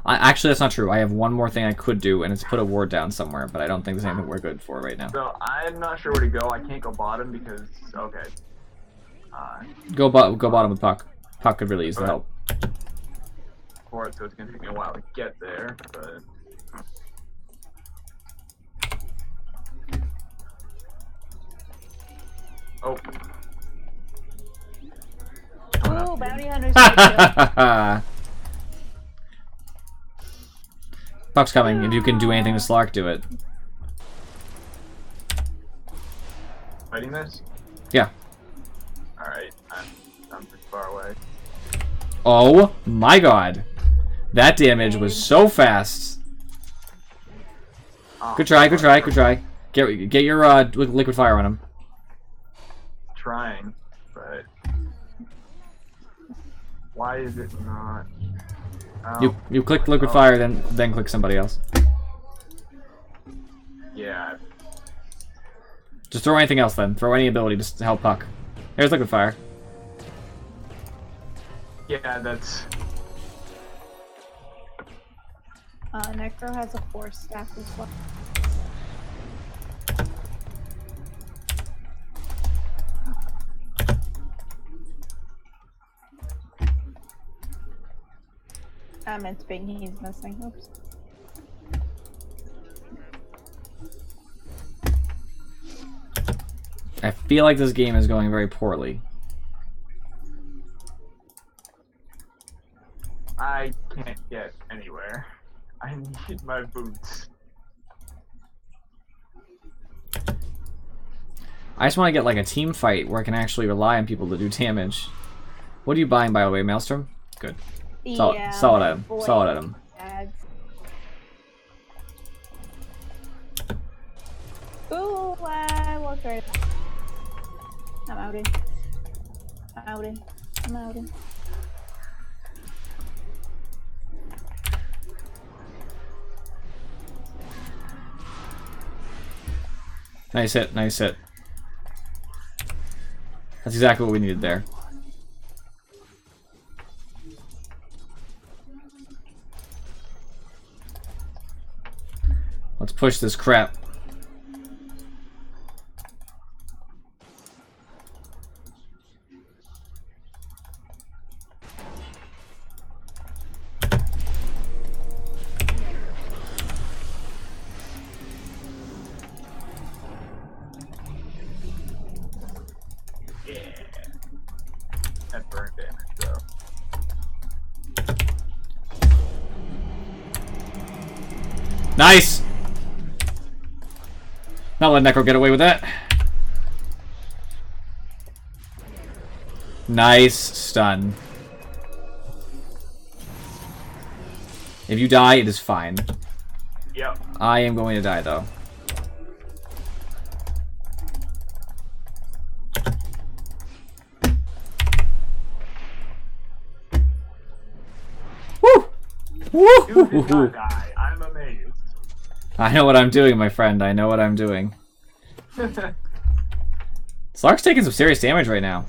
Actually, that's not true. I have one more thing I could do, and it's put a ward down somewhere, but I don't think there's anything we're good for right now. So I'm not sure where to go. I can't go bottom because okay. Go bottom with Puck. Puck could really use the help. For it, so it's gonna take me a while to get there, but. Oh. Ooh, Bounty Hunter's gonna Puck's coming. If you can do anything to Slark, do it. Fighting this? Yeah. Alright, I'm pretty far away. Oh my god. That damage was so fast. Oh, Good try, good try, good try. Get your liquid fire on him. Trying, but why is it not? Oh, You click liquid fire, then click somebody else. yeah. Just throw anything else then. Throw any ability just to help Puck. There's liquid fire. Yeah, that's. Necro has a 4 staff as well. I meant to ping, he's missing. Oops. I feel like this game is going very poorly. I can't get anywhere. I need my boots. I just want to get like a team fight where I can actually rely on people to do damage. What are you buying, by the way, Maelstrom? Good. Solid item. Solid item. Ads. Ooh, I walked right. I'm outing. I'm outing. I'm outing. Nice hit, nice hit. That's exactly what we needed there. Let's push this crap. That burn damage, though. Nice! Not let Necro get away with that. Nice stun. If you die, it is fine. Yep. I am going to die, though. Woo! You did Woo! not die. I'm amazed. I know what I'm doing, my friend. I know what I'm doing. Slark's taking some serious damage right now.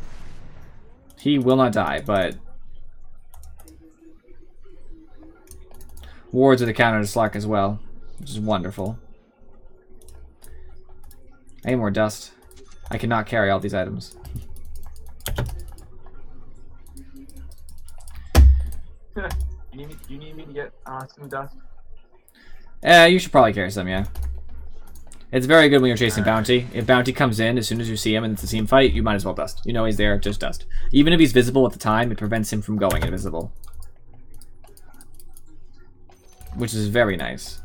He will not die, but... wards are the counter to Slark as well, which is wonderful. I need more dust. I cannot carry all these items. You need me to get some dust? You should probably carry some, yeah. It's very good when you're chasing Bounty. If Bounty comes in, as soon as you see him and it's a team fight, you might as well dust. You know he's there, just dust. Even if he's visible at the time, it prevents him from going invisible. Which is very nice.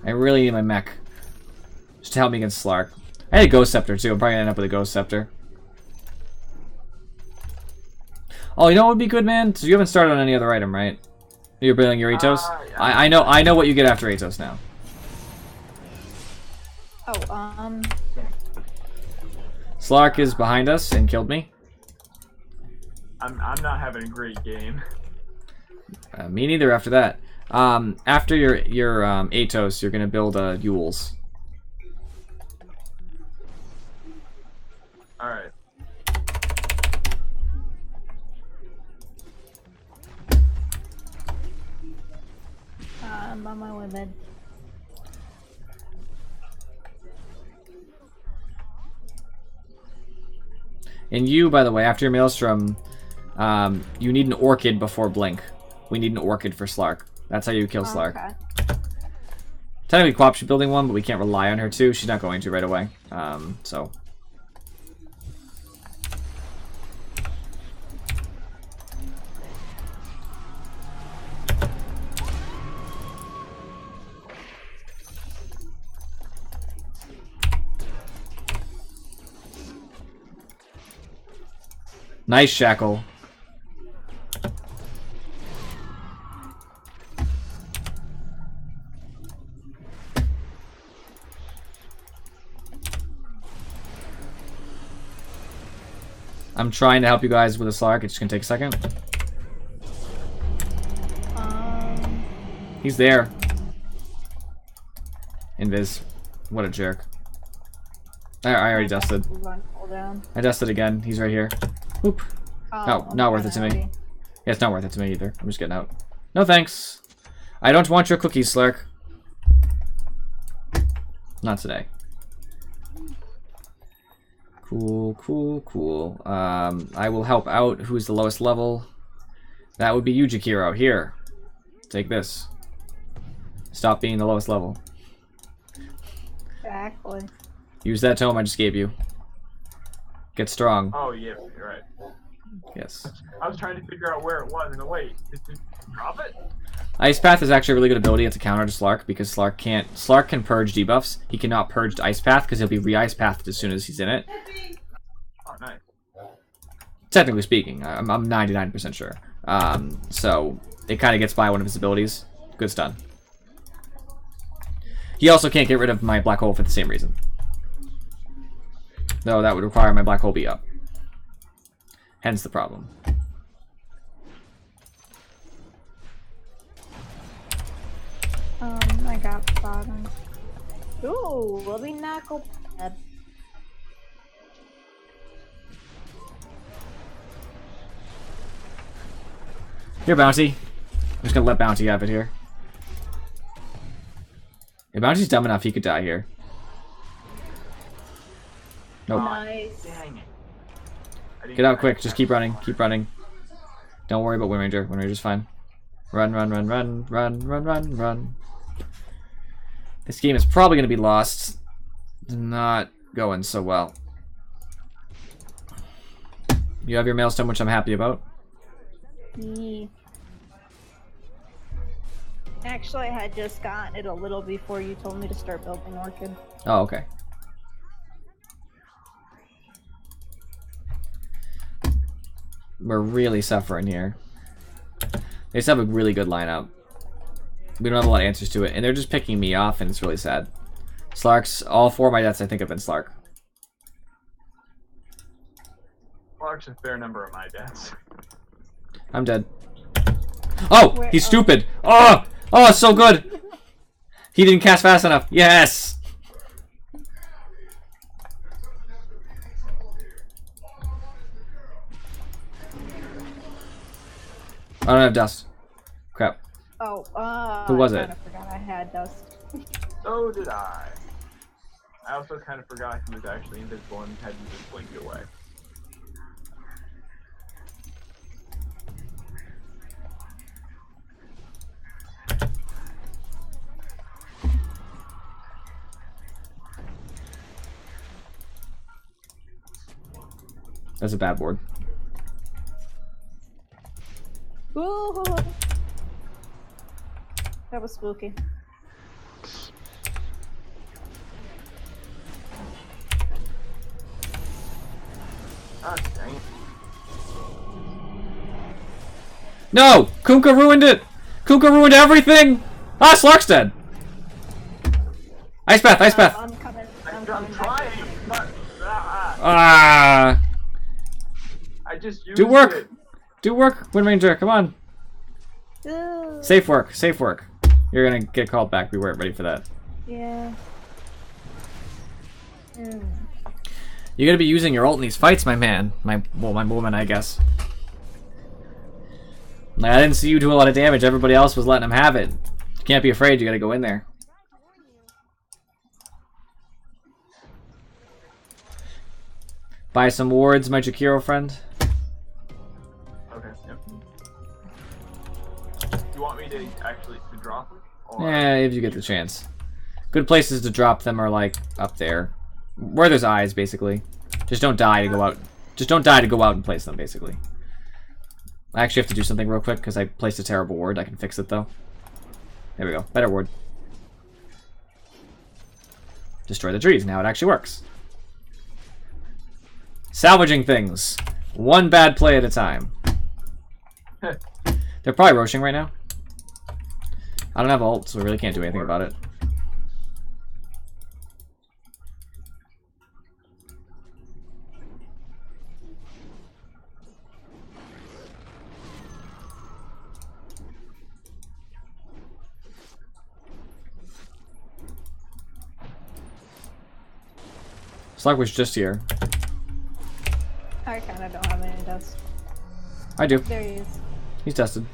I really need my mech. Just to help me against Slark. I had a Ghost Scepter too. I'm probably gonna end up with a Ghost Scepter. Oh, you know what would be good, man? So you haven't started on any other item, right? You're building your Atos? Yeah. I know what you get after Atos now. Oh, Slark is behind us and killed me. I'm not having a great game. Me neither after that. After your Atos, you're gonna build Yules. Alright. I'm on my way, bed. And you, by the way, after your Maelstrom, you need an Orchid before Blink. We need an Orchid for Slark. That's how you kill Slark. Okay. Technically, Quap should be building one, but we can't rely on her too. She's not going to right away. So. Nice Shackle. I'm trying to help you guys with a Slark. It's just gonna take a second. He's there. Invis. What a jerk. I already dusted. I dusted again. He's right here. Oop. No, not worth it to me. Yeah, it's not worth it to me either. I'm just getting out. No thanks. I don't want your cookies, Slark. Not today. Cool, cool, cool. I will help out. Who's the lowest level? That would be you, Jakiro. Here. Take this. Stop being the lowest level. Exactly. Use that tome I just gave you. Get strong. Oh, yeah, you're right. Yes. I was trying to figure out where it was, and wait, did you drop it? Ice Path is actually a really good ability. It's a counter to Slark because Slark can purge debuffs. He cannot purge Ice Path because he'll be re-Ice Pathed as soon as he's in it. Oh, nice. Technically speaking, I'm 99% sure. So it kind of gets by one of his abilities. Good stun. He also can't get rid of my black hole for the same reason. Though that would require my black hole be up. Hence the problem. I got bottom. Ooh, let me knuckle pad. Here, Bounty. I'm just gonna let Bounty have it here. If Bounty's dumb enough, he could die here. Nope. Nice. Dang it. Get out quick. Just keep running. Keep running. Don't worry about Wind Ranger. Wind Ranger's fine. Run, run, run, run, run, run, run, run. This game is probably going to be lost. Not going so well. You have your Maelstone, which I'm happy about. Yeah. Actually, I had just gotten it a little before you told me to start building Orchid. Oh, okay. We're really suffering here. They just have a really good lineup. We don't have a lot of answers to it, and they're just picking me off, and it's really sad. Slark's, all 4 of my deaths I think have been Slark. Slark's a fair number of my deaths. I'm dead. Oh, he's stupid. Oh, oh, it's so good. He didn't cast fast enough. Yes. I don't have dust. Crap. Oh, Who was I it? kind of forgot I had dust. So did I. I also kind of forgot he was actually invisible and had to just blink it away. That's a bad word. Ooh, that was spooky. Ah, dang it. No! Kunkka ruined it! Kunkka ruined everything! Ah, Slark's dead! Ice Path, Ice Path! I'm coming. I'm I'm coming. trying, but Ah! I just used Do work! it. Do work, Wind Ranger, come on! Ooh, Safe work, safe work. You're gonna get called back, we weren't ready for that. yeah. Hmm. You're gonna be using your ult in these fights, my man. My woman, I guess. Like, I didn't see you do a lot of damage, everybody else was letting him have it. You can't be afraid, you gotta go in there. Buy some wards, my Jakiro friend. Okay, yep. You want me to actually drop them? Or... Yeah, if you get the chance. Good places to drop them are like up there. Where there's eyes, basically. Just don't die to go out. Just don't die to go out and place them, basically. I actually have to do something real quick because I placed a terrible ward. I can fix it though. There we go. Better ward. Destroy the trees. Now it actually works. Salvaging things. One bad play at a time. They're probably roshing right now. I don't have ult, so we really can't do anything about it. Slug was just here. I kind of don't have any dust. I do. There he is. He's dusted.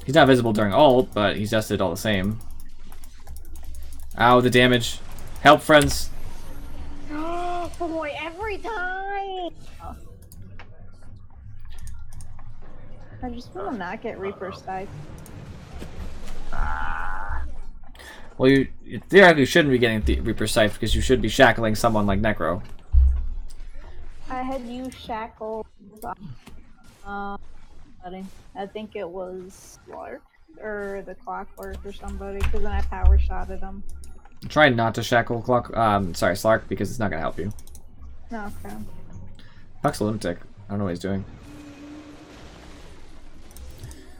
He's not visible during ult, but he's dusted all the same. Ow, the damage. Help, friends. Oh boy, every time! I just want to not get Reaper Scythe. Well, you theoretically shouldn't be getting the Reaper Scythe because you should be shackling someone like Necro. I had you shackled. Buddy. I think it was Slark or the Clockwork or somebody, because then I power shotted him. Try not to shackle Slark, because it's not gonna help you. No, okay. Puck's a lunatic. I don't know what he's doing.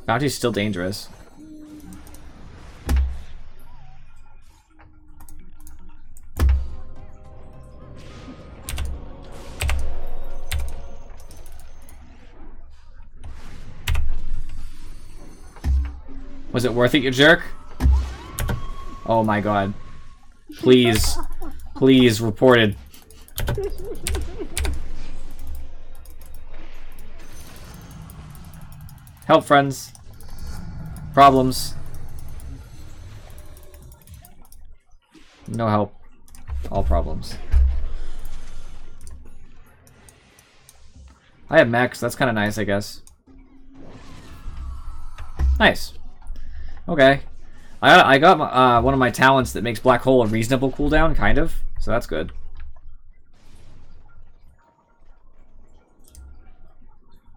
Bounty's still dangerous. Was it worth it, you jerk? Oh my god. Please. Please, reported. Help, friends. Problems. No help. All problems. I have mechs, that's kind of nice, I guess. Nice. Okay. I got one of my talents that makes Black Hole a reasonable cooldown, kind of. So that's good.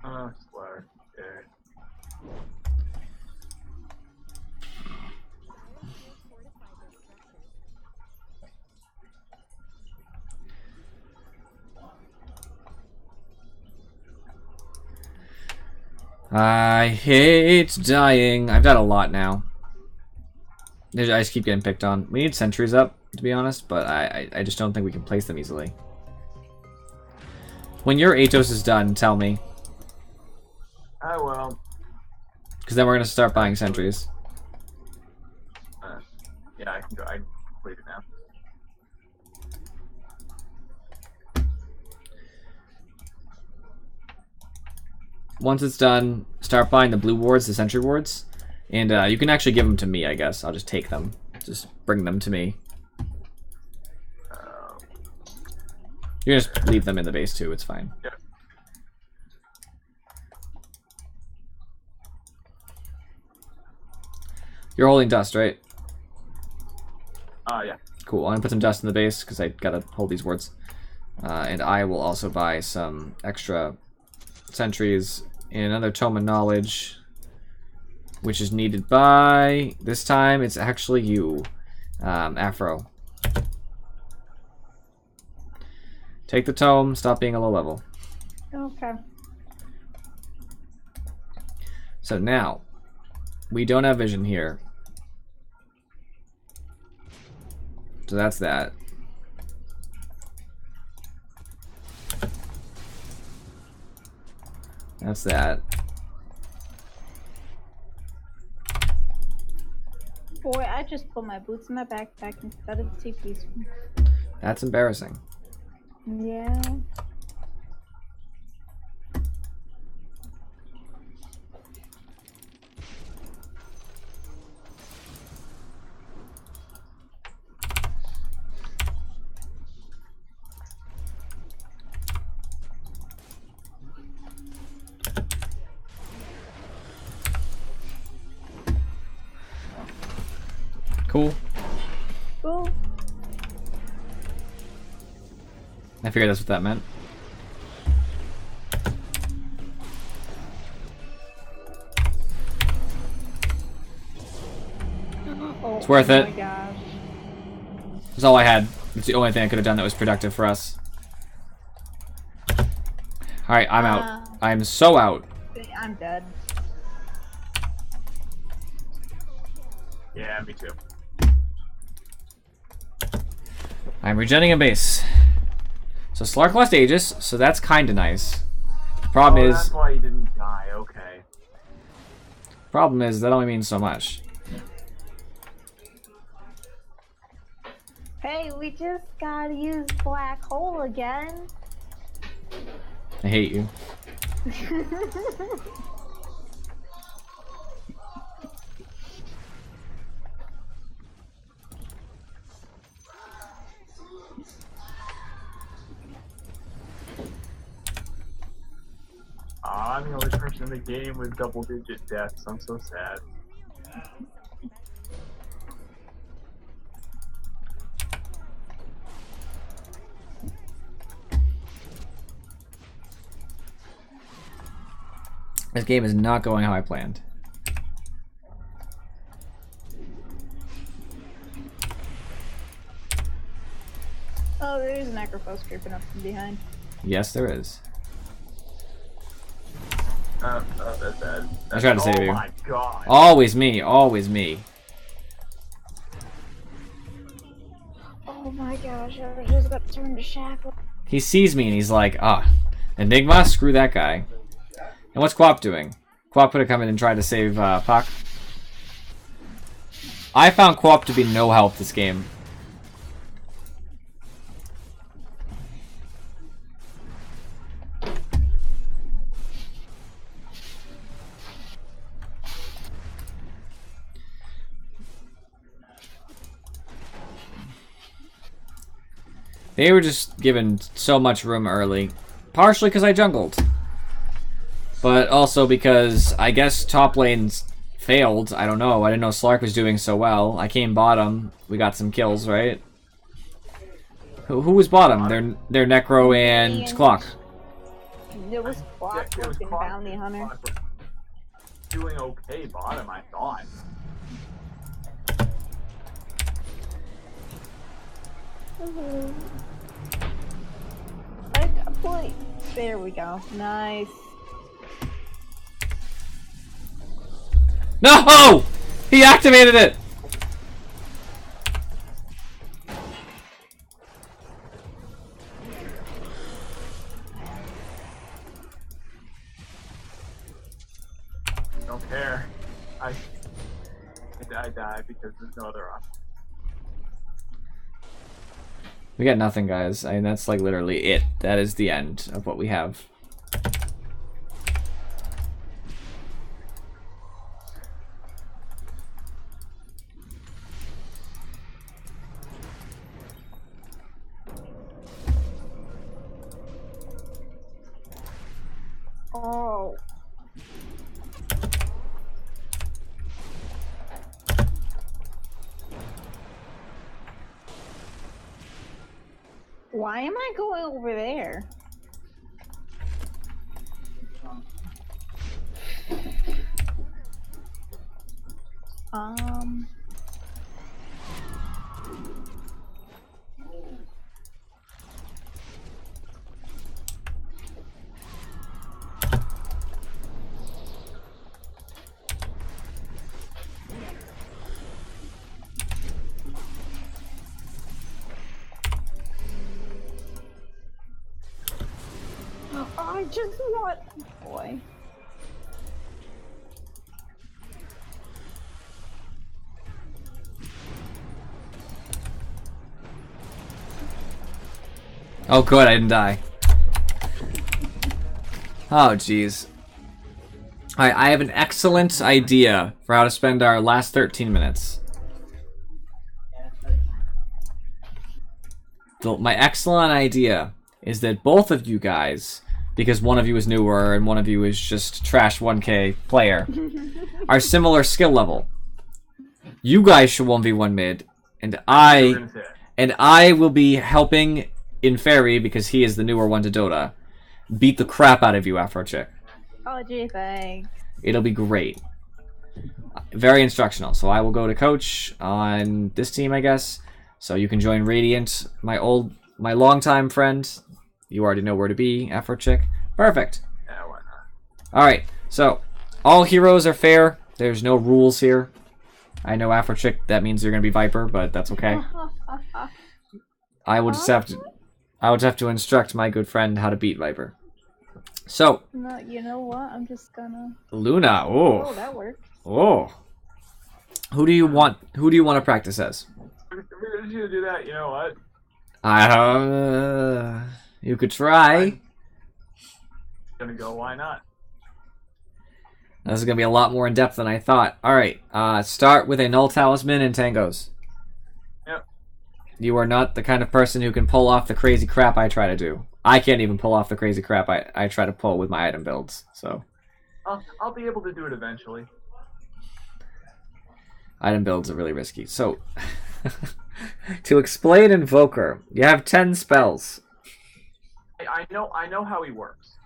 Slark. Okay. I hate dying. I've got a lot now. I just keep getting picked on. We need sentries up, to be honest, but I just don't think we can place them easily. When your Atos is done, tell me. I will. Because then we're going to start buying sentries. Yeah, I can go. I can complete it now. once it's done, start buying the blue wards, the sentry wards. And you can actually give them to me, I guess. I'll just take them. Just bring them to me. You can just leave them in the base too, it's fine. Yeah. You're holding dust, right? Yeah. Cool, I'm gonna put some dust in the base because I gotta hold these wards. And I will also buy some extra sentries and another Tome of Knowledge, which is needed by, this time it's actually you, Afro. Take the tome, stop being a low level. Okay. So now, we don't have vision here. So that's that. That's that. Boy, I just put my boots in my backpack instead of the TPs. That's embarrassing. Yeah. Cool. Cool. I figured that's what that meant. Oh, It's worth oh it. my gosh. That's all I had. It's the only thing I could have done that was productive for us. Alright, I'm out. I'm so out. I'm dead. Yeah, me too. I'm regenning a base. So Slark lost Aegis, so that's kinda nice. Problem is that's why he didn't die, okay. that only means so much. Hey, we just gotta use black hole again. I hate you. I'm the only person in the game with double-digit deaths. I'm so sad. This game is not going how I planned. Oh, there's an Acrophos creeping up from behind. Yes, there is. That's bad. I tried to save you. Oh my god. Always me, always me. Oh my gosh, I just got turned to shackle. He sees me and he's like, ah, Enigma, screw that guy. And what's Quap doing? Quap could have come in and tried to save Puck. I found Quap to be no help this game. They were just given so much room early. Partially because I jungled. But also because I guess top lanes failed. I don't know. I didn't know Slark was doing so well. I came bottom. We got some kills, right? Who was bottom? They're Necro and Clock. It was Clock It was and Clock- Bounty Hunter. Doing okay bottom, I thought. There we go. Nice. No! He activated it! Don't care. I die because there's no other option. We got nothing, guys. I mean, that's like literally it. That is the end of what we have. Oh. Why am I going over there? Um. I just want. Boy. Oh, good, I didn't die. Oh, jeez. Alright, I have an excellent idea for how to spend our last 13 minutes. My excellent idea is that both of you guys, because one of you is newer and one of you is just trash 1K player, are similar skill level. You guys should 1v1 mid, and I will be helping in Fairy, because he is the newer one to Dota, beat the crap out of you, Afro Chick. Oh, gee, thanks. It'll be great. Very instructional. So I will go to coach on this team, I guess. So you can join Radiant, my longtime friend. You already know where to be, Afro Chick. Perfect. Yeah, why not? Alright, so all heroes are fair. There's no rules here. I know Afro Chick, that means you're going to be Viper, but that's okay. I will just have to instruct my good friend how to beat Viper. So, No, you know what? I'm just gonna. Luna, Oh, that worked. oh. Who do you want to practice as? If we're gonna do that, you know what? You could try. Gonna go, why not? This is gonna be a lot more in depth than I thought. Alright, start with a null talisman and tangos. Yep. You are not the kind of person who can pull off the crazy crap I try to do. I can't even pull off the crazy crap I try to pull with my item builds, so. I'll be able to do it eventually. Item builds are really risky. So, to explain Invoker, you have 10 spells. I know how he works.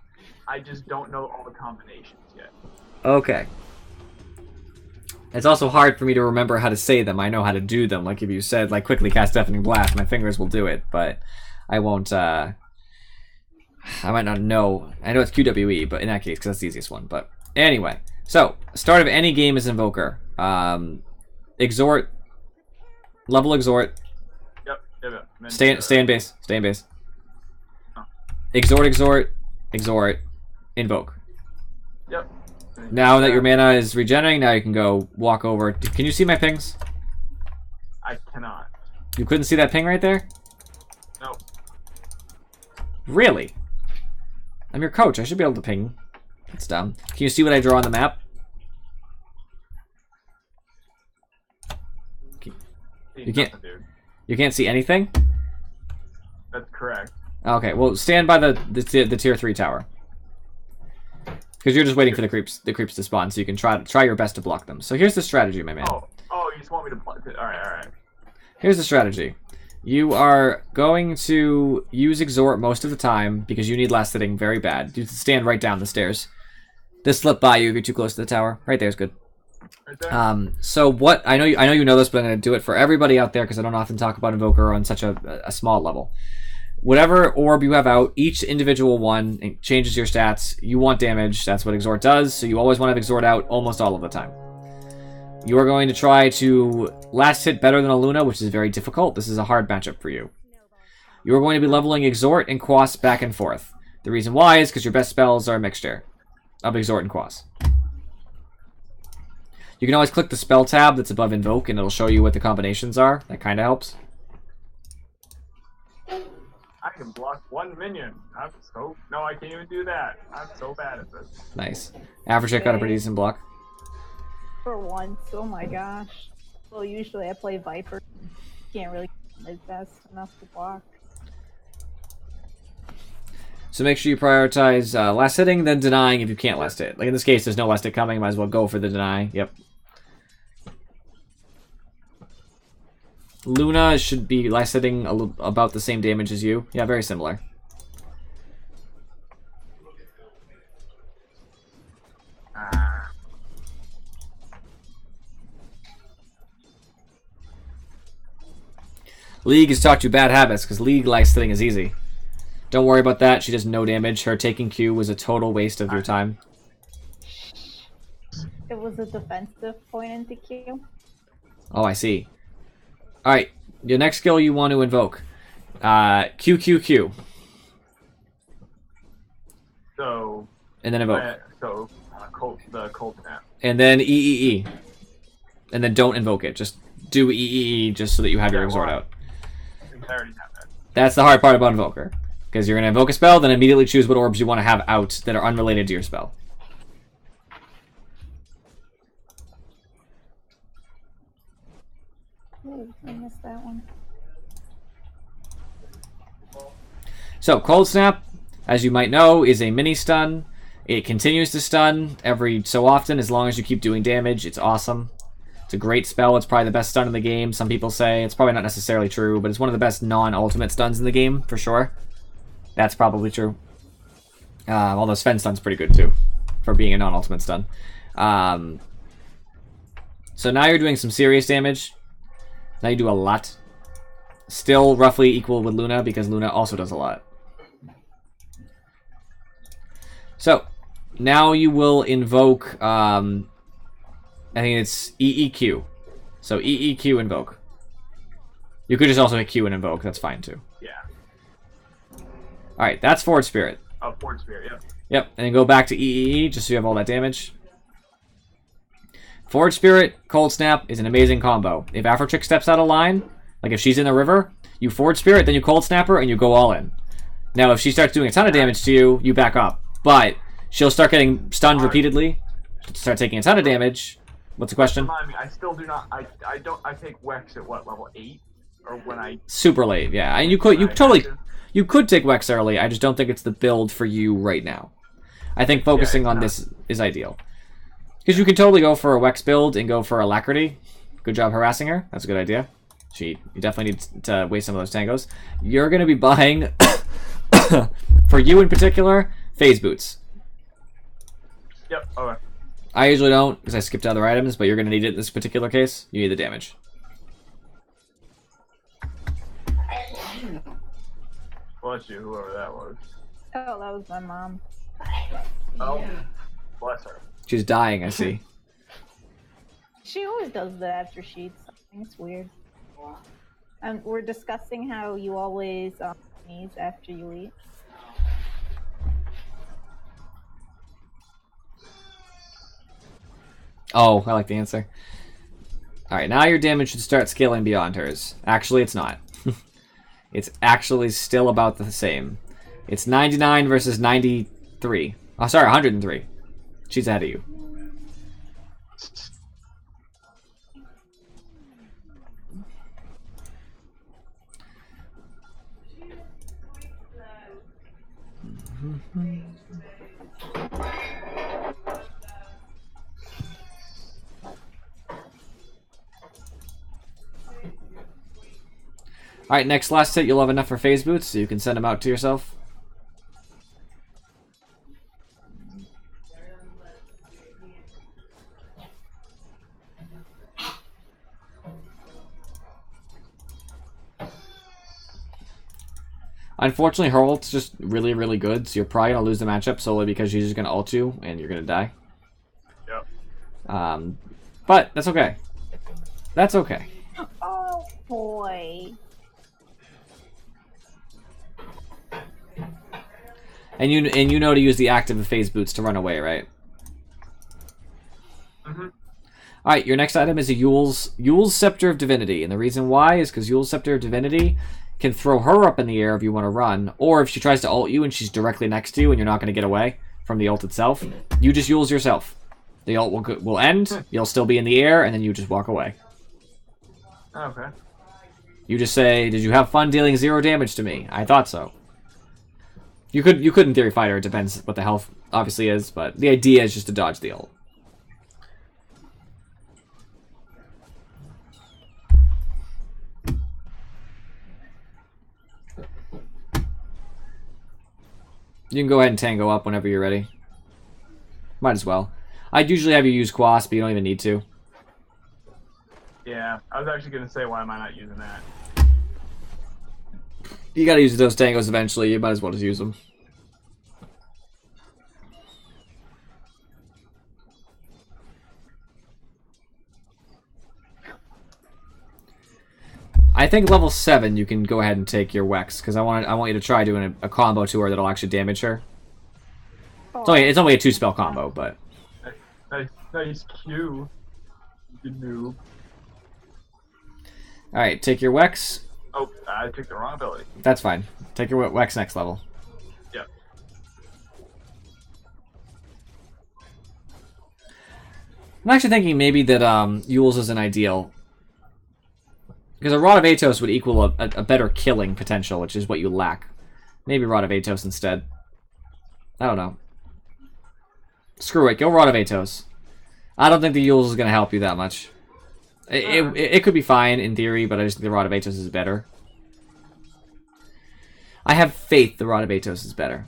I just don't know all the combinations yet. Okay. It's also hard for me to remember how to say them. I know how to do them. Like if you said, like, quickly cast Deafening Blast, my fingers will do it, but I won't, I might not know. I know it's QWE, but in that case, because that's the easiest one. But anyway, so start of any game is Invoker. Exhort, level Exhort. Yep. Stay in base. Stay in base. Oh. Exhort, invoke. Yep. Now that your mana is regenerating, now you can go walk over. Can you see my pings? I cannot. You couldn't see that ping right there? Nope. Really? I'm your coach. I should be able to ping. That's dumb. Can you see what I draw on the map? You can't. Dude. You can't see anything? That's correct. Okay, well, stand by the tier 3 tower. Because you're just waiting for the creeps to spawn, so you can try your best to block them. So here's the strategy, my man. Oh, you just want me to play? Alright. Here's the strategy. You are going to use Exhort most of the time, because you need last sitting very bad. You stand right down the stairs. This slip by you if you're too close to the tower. Right there's good. Right there? So what, I know you know this, but I'm going to do it for everybody out there, because I don't often talk about Invoker on such a small level. Whatever orb you have out, each individual one changes your stats. You want damage, that's what Exhort does, so you always want to have Exhort out almost all of the time. You are going to try to last hit better than a Luna, which is very difficult. This is a hard matchup for you. You are going to be leveling Exhort and Quas back and forth. The reason why is because your best spells are a mixture of Exhort and Quas. You can always click the spell tab that's above Invoke, and it'll show you what the combinations are. That kind of helps. I can block one minion. No, I can't even do that. I'm so bad at this. Nice. Average got a pretty decent block. For once, oh my gosh. Well, usually I play Viper. Can't really my best enough to block. So make sure you prioritize last hitting, then denying if you can't last hit. Like in this case, there's no last hit coming. Might as well go for the deny. Yep. Luna should be last hitting about the same damage as you. Yeah, very similar. League has taught you bad habits because League last hitting is easy. Don't worry about that. She does no damage. Her taking Q was a total waste of your time. It was a defensive point into Q. Oh, I see. Alright, your next skill you want to invoke. Q, Q, Q. So... And then invoke. The cold snap. And then E. And then don't invoke it. Just do E just so that you have your exhort out. I already have that. That's the hard part about Invoker. Because you're going to invoke a spell, then immediately choose what orbs you want to have out that are unrelated to your spell. Ooh, I missed that one. So, Cold Snap, as you might know, is a mini stun. It continues to stun every so often as long as you keep doing damage. It's awesome. It's a great spell. It's probably the best stun in the game, some people say. It's probably not necessarily true, but it's one of the best non-ultimate stuns in the game, for sure. That's probably true. Although Sven stun's pretty good, too, for being a non-ultimate stun. So now you're doing some serious damage. Now you do a lot. Still roughly equal with Luna, because Luna also does a lot. So, now you will invoke, I think it's EEQ. So EEQ invoke. You could just also hit Q and invoke, that's fine too. Yeah. Alright, that's Forward Spirit. Oh, Forward Spirit, yep. Yep, and then go back to EEE, just so you have all that damage. Forward Spirit, Cold Snap is an amazing combo. If Afrotrick steps out of line, like if she's in the river, you Forward Spirit, then you Cold Snap her, and you go all in. Now, if she starts doing a ton of damage to you, you back up. But she'll start getting stunned repeatedly, start taking a ton of damage. What's the question? Remind me, I still do not. I take Wex at what, level 8, or when I super late. Yeah, and you could take Wex early. I just don't think it's the build for you right now. I think focusing on this is ideal because you can totally go for a Wex build and go for Alacrity. Good job harassing her. That's a good idea. You definitely need to waste some of those tangos. You're going to be buying, for you in particular, phase boots. Yep, okay. I usually don't, because I skipped other items, but you're going to need it in this particular case. You need the damage. Bless you, whoever that was. Oh, that was my mom. Oh, bless her. She's dying, I see. She always does that after she eats something. It's weird. And we're discussing how you always sneeze after you eat. Oh, I like the answer. Alright, now your damage should start scaling beyond hers. Actually, it's not. It's actually still about the same. It's 99 versus 93. Oh, sorry, 103. She's ahead of you. Alright, next last hit, you'll have enough for phase boots, so you can send them out to yourself. Unfortunately, her ult's just really, really good, so you're probably going to lose the matchup solely because she's just going to ult you, and you're going to die. Yep. But, that's okay. That's okay. Oh, boy. And you know to use the active of phase boots to run away, right? Mm-hmm. Alright, your next item is a Yule's Scepter of Divinity, and the reason why is because Yule's Scepter of Divinity can throw her up in the air if you want to run, or if she tries to ult you and she's directly next to you and you're not going to get away from the ult itself, you just Yule's yourself. The ult will end, you'll still be in the air, and then you just walk away. Okay. You just say, "Did you have fun dealing 0 damage to me? I thought so." You could in theory fight her. It depends what the health obviously is, but the idea is just to dodge the ult. You can go ahead and tango up whenever you're ready. Might as well. I'd usually have you use Quas, but you don't even need to. Yeah, I was actually gonna say, why am I not using that? You gotta use those tangos eventually. You might as well just use them. I think level 7 you can go ahead and take your Wex, because I want you to try doing a combo to her that'll actually damage her. It's only a 2-spell combo, but... Nice Q. You noob. Alright, take your Wex. Oh, I picked the wrong ability. That's fine. Take your Wex next level. Yep. I'm actually thinking maybe that Yule's isn't ideal. Because a Rod of Atos would equal a better killing potential, which is what you lack. Maybe Rod of Atos instead. I don't know. Screw it, go Rod of Atos. I don't think the Yule's is going to help you that much. It could be fine in theory, but I just think the Rod of Atos is better. I have faith the Rod of Atos is better.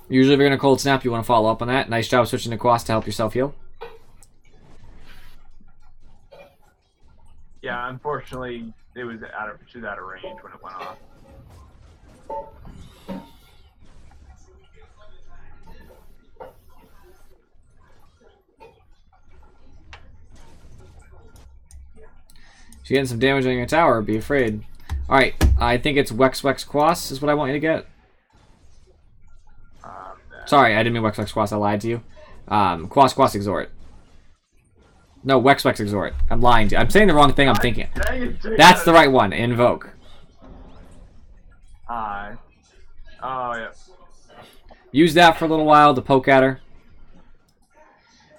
Usually if you're going to cold snap, you want to follow up on that. Nice job switching to Quas to help yourself heal. Yeah, unfortunately, she was out of range when it went off. She's getting some damage on your tower, be afraid. Alright, I think it's Wex Quas is what I want you to get. Sorry, I didn't mean Wex Quas, I lied to you. Quas Exhort. No, Wex Exhort. I'm lying to you. I'm saying the wrong thing, I'm thinking. That's the right one, Invoke. Oh, yeah. Use that for a little while to poke at her.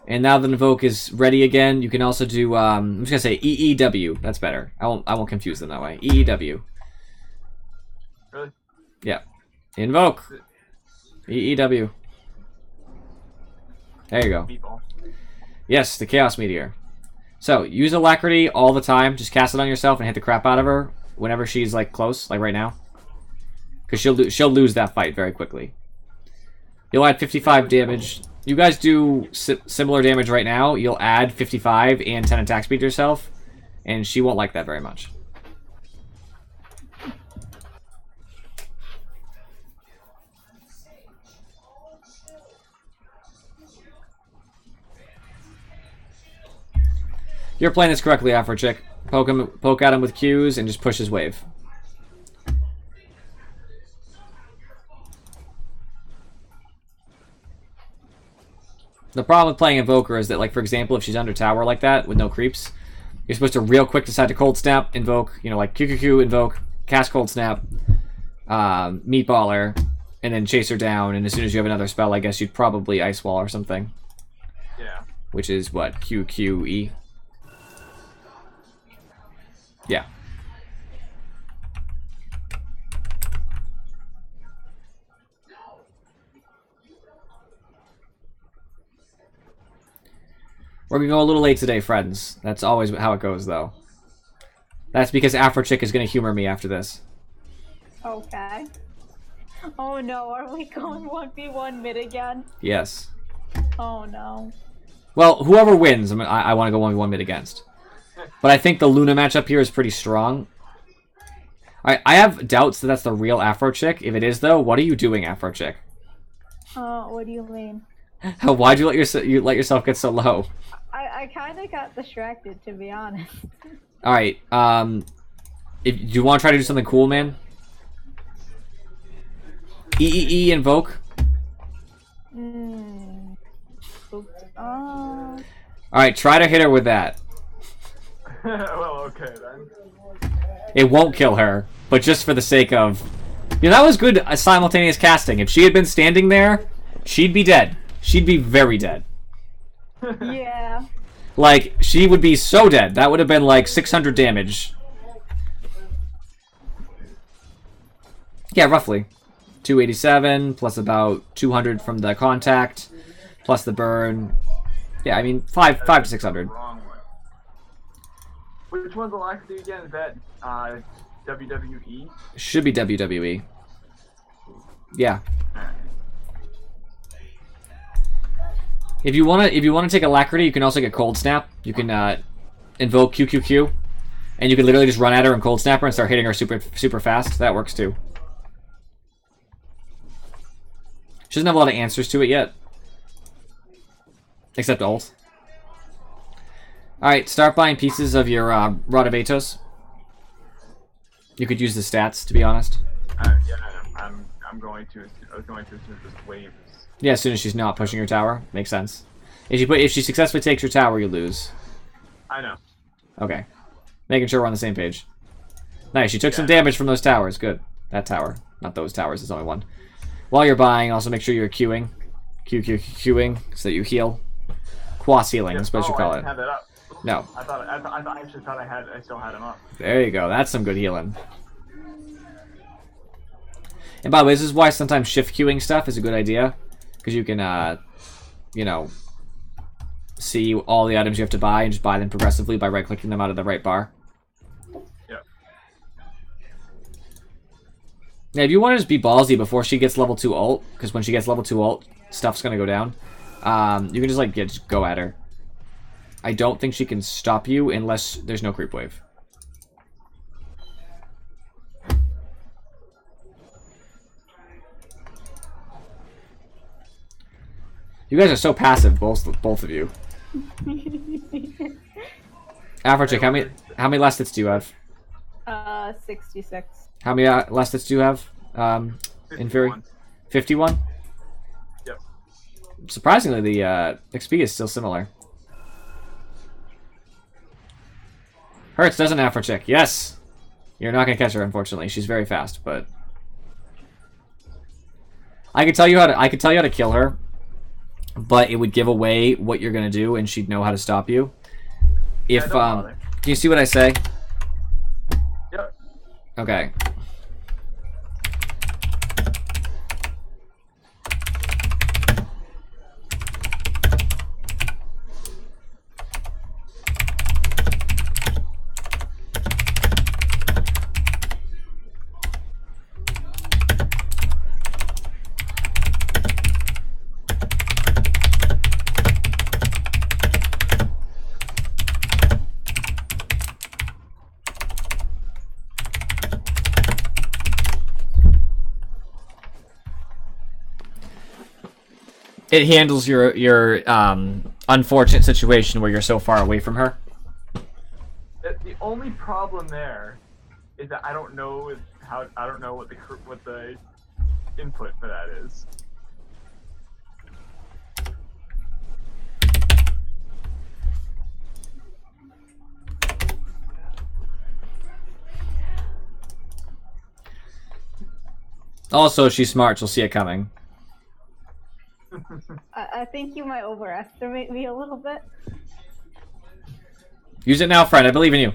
And now that Invoke is ready again, you can also do, I'm just gonna say EEW. That's better. I won't confuse them that way. EEW. Really? Yeah. Invoke. EEW. There you go. Meatball. Yes, the Chaos Meteor. So, use Alacrity all the time. Just cast it on yourself and hit the crap out of her whenever she's, like, close, like right now. Because she'll lose that fight very quickly. You'll add 55 damage. You guys do similar damage right now. You'll add 55 and 10 attack speed to yourself. And she won't like that very much. You're playing this correctly, Afro Chick. Poke at him with Qs and just push his wave. The problem with playing Invoker is that, like, for example, if she's under tower like that with no creeps, you're supposed to real quick decide to Cold Snap, Invoke, you know, like QQQ, Invoke, cast Cold Snap, Meatball her, and then chase her down, and as soon as you have another spell, I guess you'd probably Ice Wall or something. Yeah. Which is, what, QQE? Yeah. We're gonna go a little late today, friends. That's always how it goes, though. That's because Afro Chick is gonna humor me after this. Okay. Oh no, are we going 1v1 mid again? Yes. Oh no. Well, whoever wins, I want to go 1v1 mid against. But I think the Luna matchup here is pretty strong. I have doubts that that's the real Afro Chick. If it is, though, what are you doing, Afro Chick? What do you mean? Why'd you let yourself get so low? I kind of got distracted, to be honest. Alright, do you want to try to do something cool, man? EEE Invoke. Alright, try to hit her with that. Well, okay then. It won't kill her, but just for the sake of... You know, that was good simultaneous casting. If she had been standing there, she'd be dead. She'd be very dead. Yeah. Like, she would be so dead. That would have been like 600 damage. Yeah, roughly. 287, plus about 200 from the contact, plus the burn. Yeah, I mean, 5 to 600. Wrong one. Which one's the laxity again? Is that WWE? Should be WWE. Yeah. If you wanna take alacrity, you can also get cold snap. You can invoke QQQ, and you can literally just run at her and cold snap her and start hitting her super fast. That works too. She doesn't have a lot of answers to it yet, except ult. All right, start buying pieces of your Rod of Atos. You could use the stats, to be honest. Yeah, I'm going to. I was going to as soon as this wave is. Yeah, as soon as she's not pushing your tower. Makes sense. If she successfully takes your tower, you lose. I know. Okay. Making sure we're on the same page. Nice, she took some damage from those towers. Good. That tower. Not those towers, there's only one. While you're buying, also make sure you're queuing. Queuing, so that you heal. Quas healing, is what you call I it. didn't have that up. No. I actually thought I still had him up. There you go. That's some good healing. And by the way, this is why sometimes shift queuing stuff is a good idea. Because you can, you know, see all the items you have to buy and just buy them progressively by right-clicking them out of the right bar. Yep. Yeah, if you want to just be ballsy before she gets level 2 ult, because when she gets level 2 ult, stuff's going to go down, you can just, like, just go at her. I don't think she can stop you unless there's no creep wave. You guys are so passive, both of you. Afrochick, how many last hits do you have? 66. How many last hits do you have? In Fury? 51? Yep. Surprisingly, the XP is still similar. Hurts, doesn't Afrochick? Yes! You're not gonna catch her, unfortunately. She's very fast, but I could tell you how to kill her, but it would give away what you're gonna do, and she'd know how to stop you. If can you see what I say? Yep. Okay. It handles your unfortunate situation where you're so far away from her. The only problem there is that I don't know what the input for that is. Also, she's smart. She'll see it coming. I think you might overestimate me a little bit. Use it now, friend. I believe in you.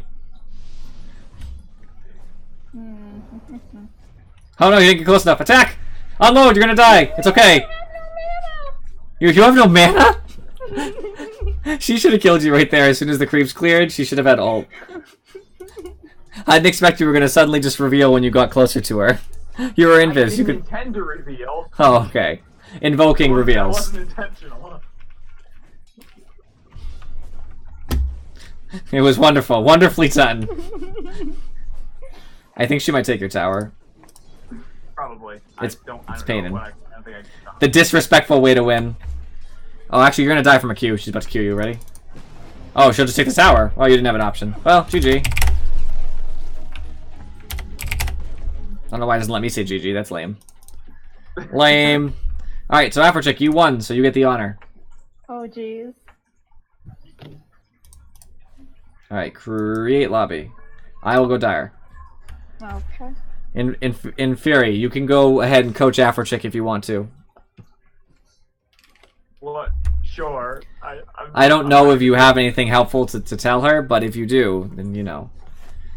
Oh no, you didn't get close enough. Attack! Unload! You're gonna die! It's okay. You have no mana? She should have killed you right there as soon as the creeps cleared. She should have had ult. I didn't expect you were gonna suddenly just reveal when you got closer to her. You were invis. I didn't intend to reveal. Oh, okay. Invoking reveals. That wasn't intentional. It was wonderful. Wonderfully done. I think she might take your tower. Probably. It's paining. The The disrespectful way to win. Oh, actually, you're gonna die from a Q. She's about to Q you. Ready? Oh, she'll just take the tower. Oh, you didn't have an option. Well, GG. I don't know why it doesn't let me say GG. That's lame. Lame. Alright, so Afrochick, you won, so you get the honor. Oh, jeez. Alright, create lobby. I will go dire. Okay. In Fury, you can go ahead and coach Afrochick if you want to. What? Sure. I don't know if you have anything helpful to tell her, but if you do, then you know.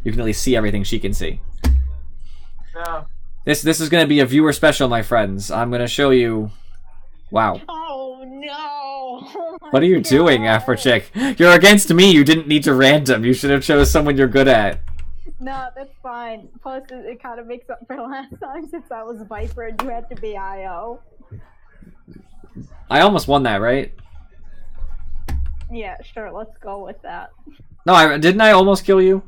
You can at least see everything she can see. No. This is going to be a viewer special, my friends. I'm going to show you... Wow. Oh no! Oh my What are you doing, God. Afrochick? You're against me. You didn't need to random. You should have chose someone you're good at. No, that's fine. Plus, it kind of makes up for last time since I was Viper and you had to be IO. I almost won that, right? Yeah, sure. Let's go with that. No, didn't I almost kill you?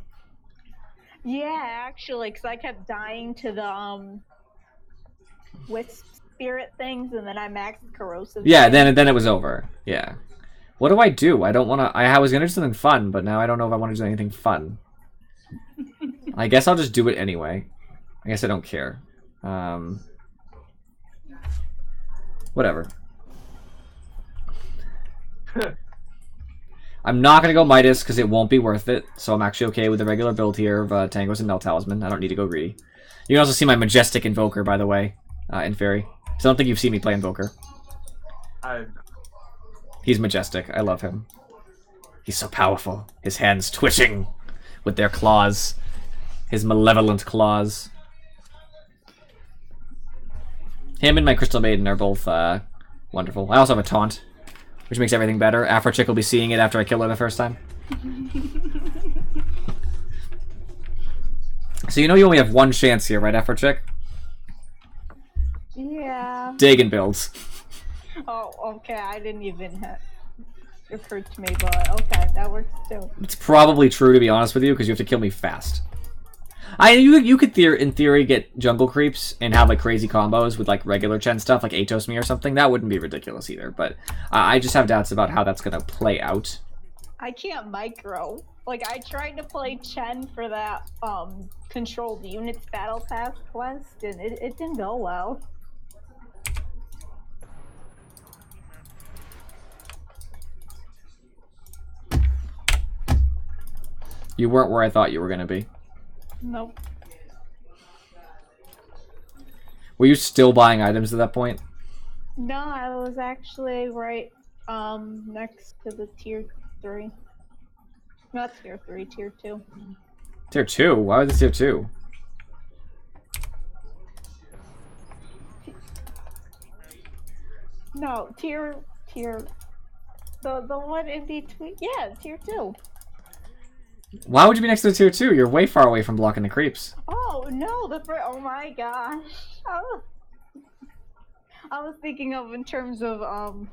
Yeah, actually, because I kept dying to the wisp spirit things, and then I maxed corrosive. Yeah, then it was over. Yeah. What do? I don't want to... I was going to do something fun, but now I don't know if I want to do anything fun. I guess I'll just do it anyway. I guess I don't care. Whatever. I'm not going to go Midas because it won't be worth it, so I'm actually okay with the regular build here of Tangos and Mel Talisman. I don't need to go greedy. You can also see my Majestic Invoker, by the way, in Fairy. So I don't think you've seen me play Invoker. He's majestic. I love him. He's so powerful. His hands twitching with their claws. His malevolent claws. Him and my Crystal Maiden are both wonderful. I also have a taunt, which makes everything better. Afrochick will be seeing it after I kill her the first time. So you know you only have one chance here, right, Afrochick? Yeah. Dagon builds. Oh, okay. I didn't even occur to me, but okay, that works too. It's probably true, to be honest with you, because you have to kill me fast. You could in theory get jungle creeps and have like crazy combos with like regular Chen stuff, like Atos me or something. That wouldn't be ridiculous either, but I just have doubts about how that's gonna play out. I can't micro. Like I tried to play Chen for that controlled units battle pass quest, and it didn't go well. You weren't where I thought you were gonna be. Nope. Were you still buying items at that point? No, I was actually right next to the tier 3. Not tier 3, tier 2. Tier 2? Why was it tier 2? No, tier the one in between. Yeah, tier 2. Why would you be next to the tier 2? You're way far away from blocking the creeps. Oh no, oh my gosh. I was thinking of in terms of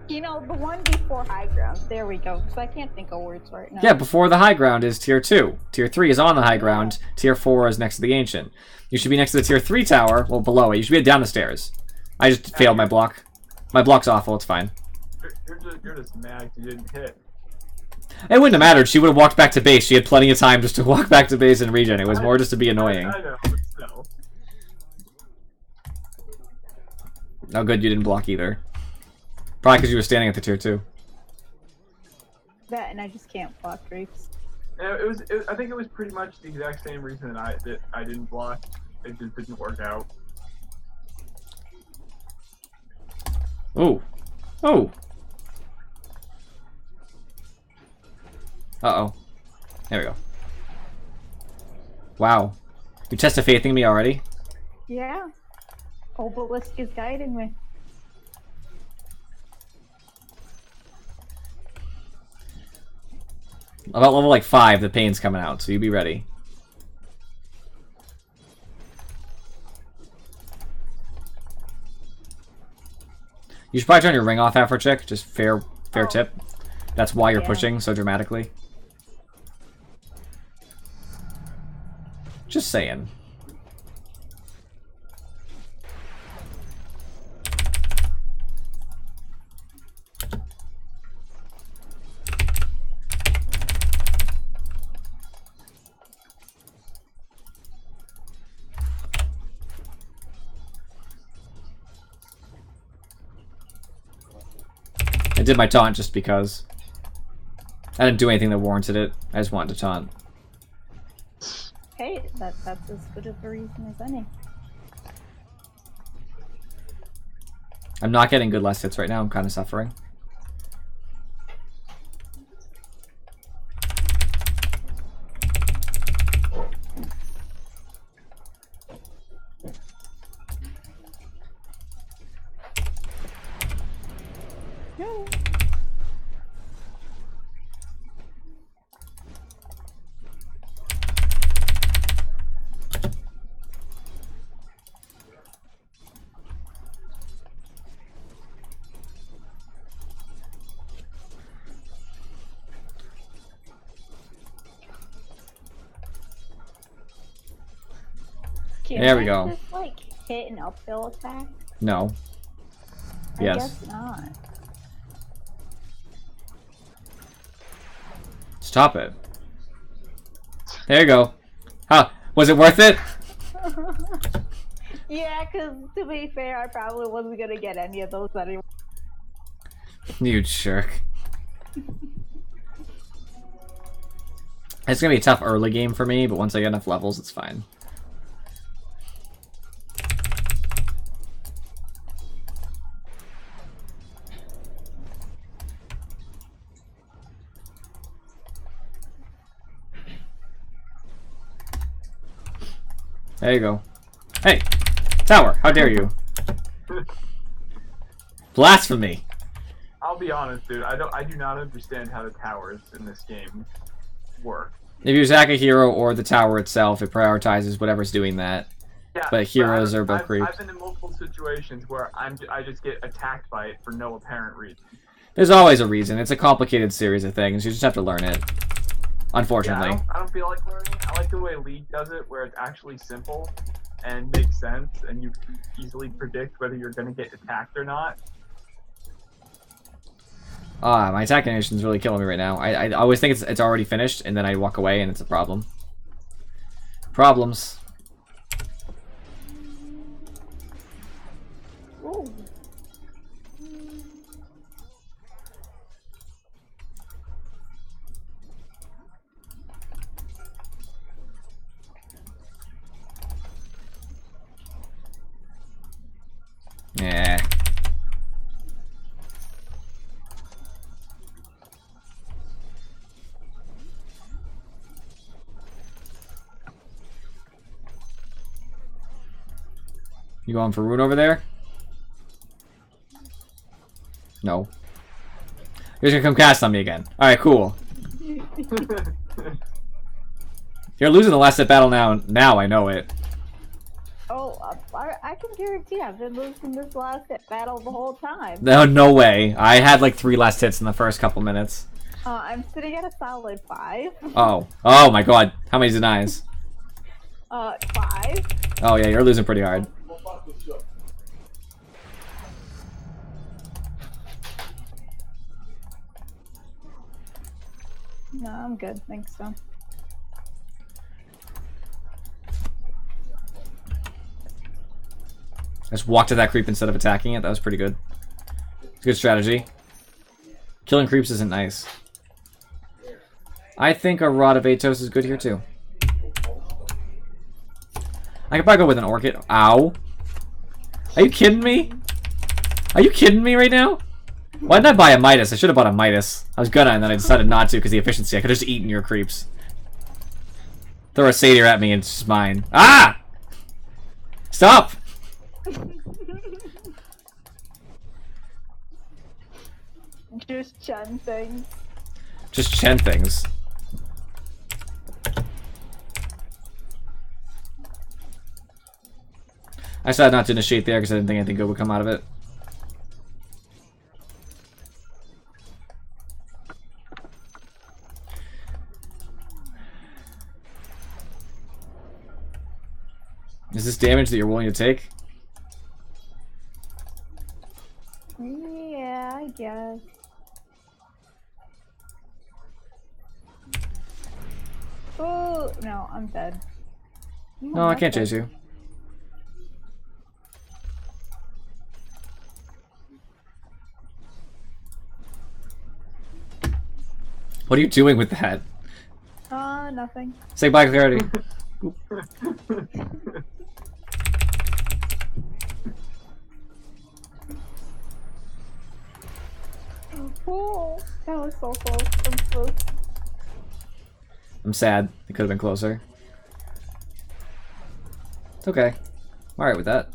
you know, the one before high ground. There we go. Because I can't think of words right now. Yeah, before the high ground is tier 2. Tier 3 is on the high ground. Tier 4 is next to the ancient. You should be next to the tier 3 tower. Well, below it. You should be down the stairs. I just failed my block. My block's awful. It's fine. You're just mad you didn't hit. It wouldn't have mattered. She would have walked back to base. She had plenty of time just to walk back to base and regen. It was more just to be annoying. I know, but still. Oh, good. You didn't block either. Probably because you were standing at the tier 2. That and I just can't block creeps. Yeah, I think it was pretty much the exact same reason that I didn't block. It just didn't work out. Ooh. Oh. Uh-oh. There we go. Wow. You test of faithing me already? Yeah. Obelisk is guiding me. About level like 5, the pain's coming out, so you be ready. You should probably turn your ring off, Afrochick. Just fair tip. That's why you're pushing so dramatically. Just saying. I did my taunt just because. I didn't do anything that warranted it. I just wanted to taunt. Hey, that's as good of a reason as any. I'm not getting good last hits right now. I'm kind of suffering. No. There we go. Just like hit an uphill attack? No. I Yes. guess not. Stop it. There you go. Huh? Was it worth it? Yeah, because to be fair, I probably wasn't gonna get any of those anyway. You jerk. It's gonna be a tough early game for me, but once I get enough levels, it's fine. There you go. Hey! Tower, how dare you? Blasphemy! I'll be honest, dude. I do not understand how the towers in this game work. If you attack a hero or the tower itself, it prioritizes whatever's doing that. Yeah, But heroes are both I've creeps. been in multiple situations where I just get attacked by it for no apparent reason. There's always a reason. It's a complicated series of things. You just have to learn it. Unfortunately. Yeah, I don't feel like learning. I like the way League does it, where it's actually simple and makes sense, and you can easily predict whether you're going to get attacked or not. My attack animation is really killing me right now. I always think it's already finished, and then I walk away, and it's a problem. Problems. Ooh. Yeah. You going for Rune over there? No. You're just gonna come cast on me again. Alright, cool. You're losing the last set battle now. Now I know it. Oh, I can guarantee I've been losing this last hit battle the whole time. No way. I had like 3 last hits in the first couple minutes. I'm sitting at a solid 5. Oh. Oh my god. How many denies? 5. Oh yeah, you're losing pretty hard. No, I'm good. Thanks, so. Just walk to that creep instead of attacking it. That was pretty good. It's a good strategy. Killing creeps isn't nice. I think a Rod of Atos is good here too. I could probably go with an Orchid. Ow. Are you kidding me? Are you kidding me right now? Why didn't I buy a Midas? I should have bought a Midas. I was gonna, and then I decided not to because the efficiency. I could have just eaten your creeps. Throw a satyr at me and it's just mine. Ah! Stop! Just Chen things. Just Chen things. I decided not to initiate there because I didn't think anything good would come out of it. Is this damage that you're willing to take? Yeah, I guess. Oh, no, I'm dead. No, I can't chase you. What are you doing with that? Nothing. Say bye, Clarity. Oh, that was so close. I'm close. I'm sad. It could have been closer. It's okay. I'm alright with that.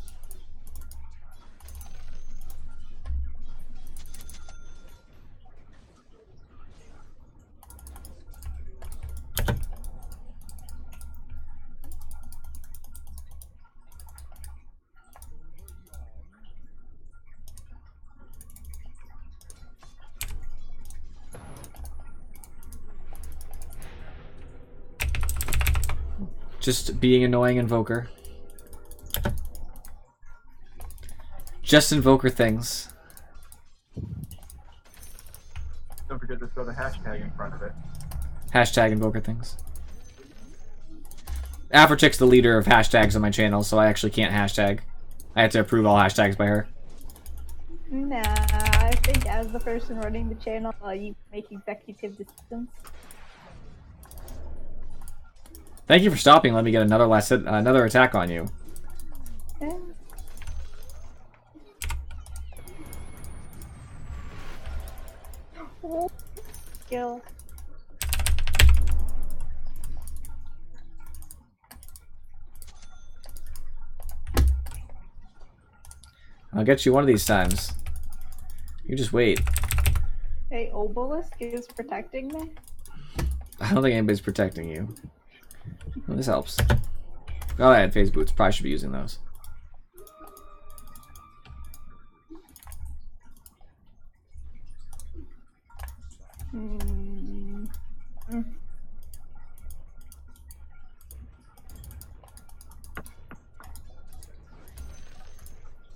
Just being annoying Invoker. Just Invoker things. Don't forget to throw the hashtag in front of it. Hashtag Invoker things. Afrochick's the leader of hashtags on my channel, so I actually can't hashtag. I have to approve all hashtags by her. Nah, I think as the person running the channel, you make executive decisions. Thank you for stopping. Let me get another attack on you. Yeah. Oh, skill. I'll get you one of these times. You just wait. Hey, Obelisk is protecting me. I don't think anybody's protecting you. Well, this helps. Oh, I had phase boots. Probably should be using those.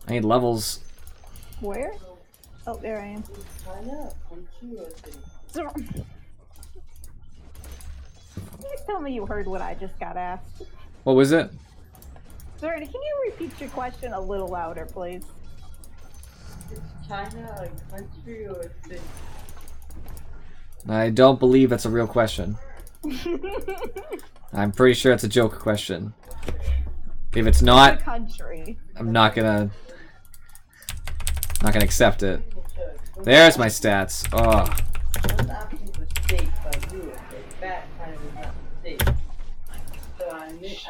I need levels. Where? Oh, there I am. Please tell me you heard what I just got asked. What was it? Sorry, can you repeat your question a little louder, please? Is China a country or a city? I don't believe that's a real question. I'm pretty sure it's a joke question. If it's not, Country. I'm not gonna accept it. There's my stats. Oh. I'm asking for state by you. That kind of is not state. So I need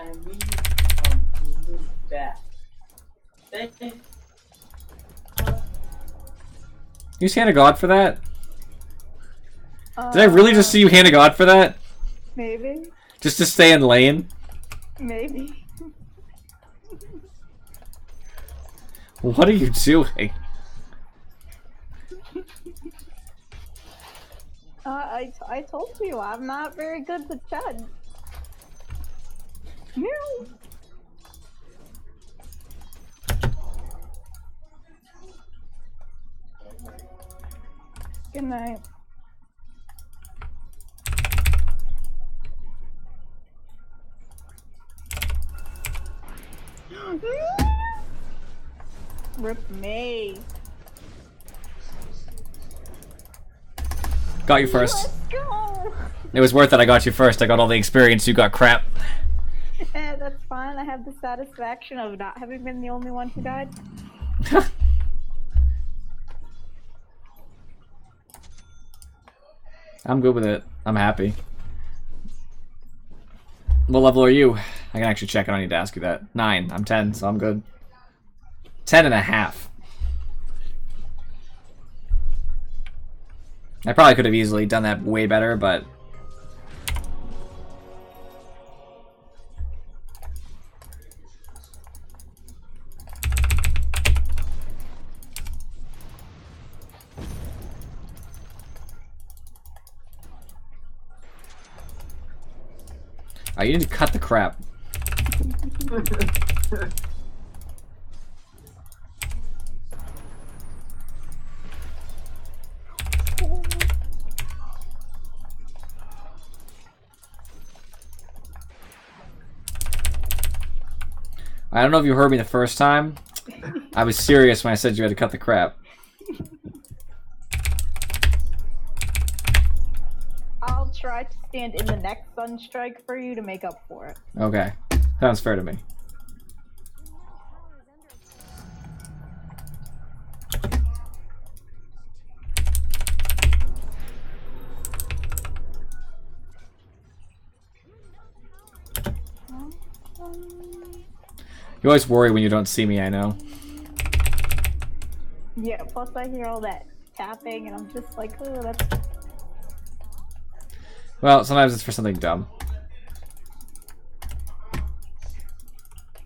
that. Thank you. Use Hand of God for that? Did I really just see you Hand of God for that? Maybe. Just to stay in lane? Maybe. What are you doing? I told you I'm not very good with Chud. No. Good night. Rip me. Got you first. Let's go. It was worth it. I got you first. I got all the experience. You got crap. That's fine. I have the satisfaction of not having been the only one who died. I'm good with it. I'm happy. What level are you? I can actually check. I don't need to ask you that. 9. I'm 10, so I'm good. 10.5. I probably could have easily done that way better, but... Oh, you need to cut the crap. I don't know if you heard me the first time. I was serious when I said you had to cut the crap. I'll try to stand in the next Sunstrike for you to make up for it. Okay. Sounds fair to me. You always worry when you don't see me, I know. Yeah, plus I hear all that tapping and I'm just like, oh, that's... Well, sometimes it's for something dumb.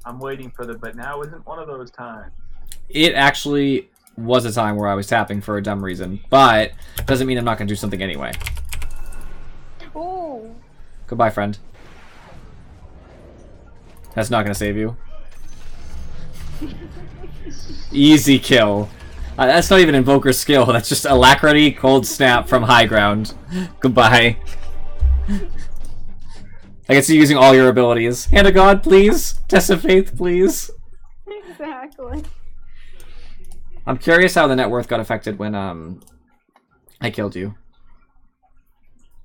I'm waiting for the, but now isn't one of those times. It actually was a time where I was tapping for a dumb reason, but doesn't mean I'm not going to do something anyway. Ooh. Goodbye, friend. That's not going to save you. Easy kill. That's not even Invoker skill. That's just Alacrity, Cold Snap from high ground. Goodbye. I can see you using all your abilities. Hand of God, please. Test of Faith, please. Exactly. I'm curious how the net worth got affected when I killed you.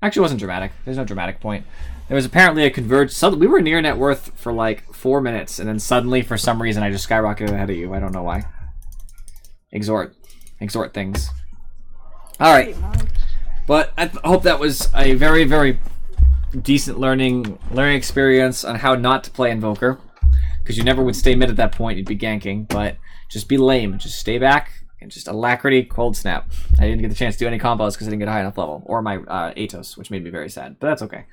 Actually, it wasn't dramatic. There's no dramatic point. There was apparently a converge. We were near net worth for like 4 minutes, and then suddenly, for some reason, I just skyrocketed ahead of you. I don't know why. Exhort things. All right, but I hope that was a very, very decent learning experience on how not to play Invoker, because you never would stay mid at that point. You'd be ganking, but just be lame. Just stay back and just Alacrity, Cold Snap. I didn't get the chance to do any combos because I didn't get a high enough level, or my Atos, which made me very sad. But that's okay.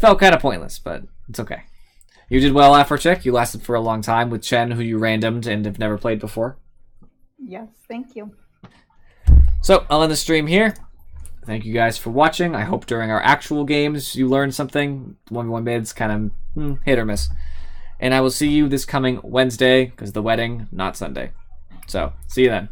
Felt kind of pointless, but it's okay. You did well, Afrochick. You lasted for a long time with Chen, who you randomed and have never played before. Yes, thank you. So, I'll end the stream here. Thank you guys for watching. I hope during our actual games you learned something. 1v1 mids, kind of hit or miss. And I will see you this coming Wednesday, because the wedding, not Sunday. So, see you then.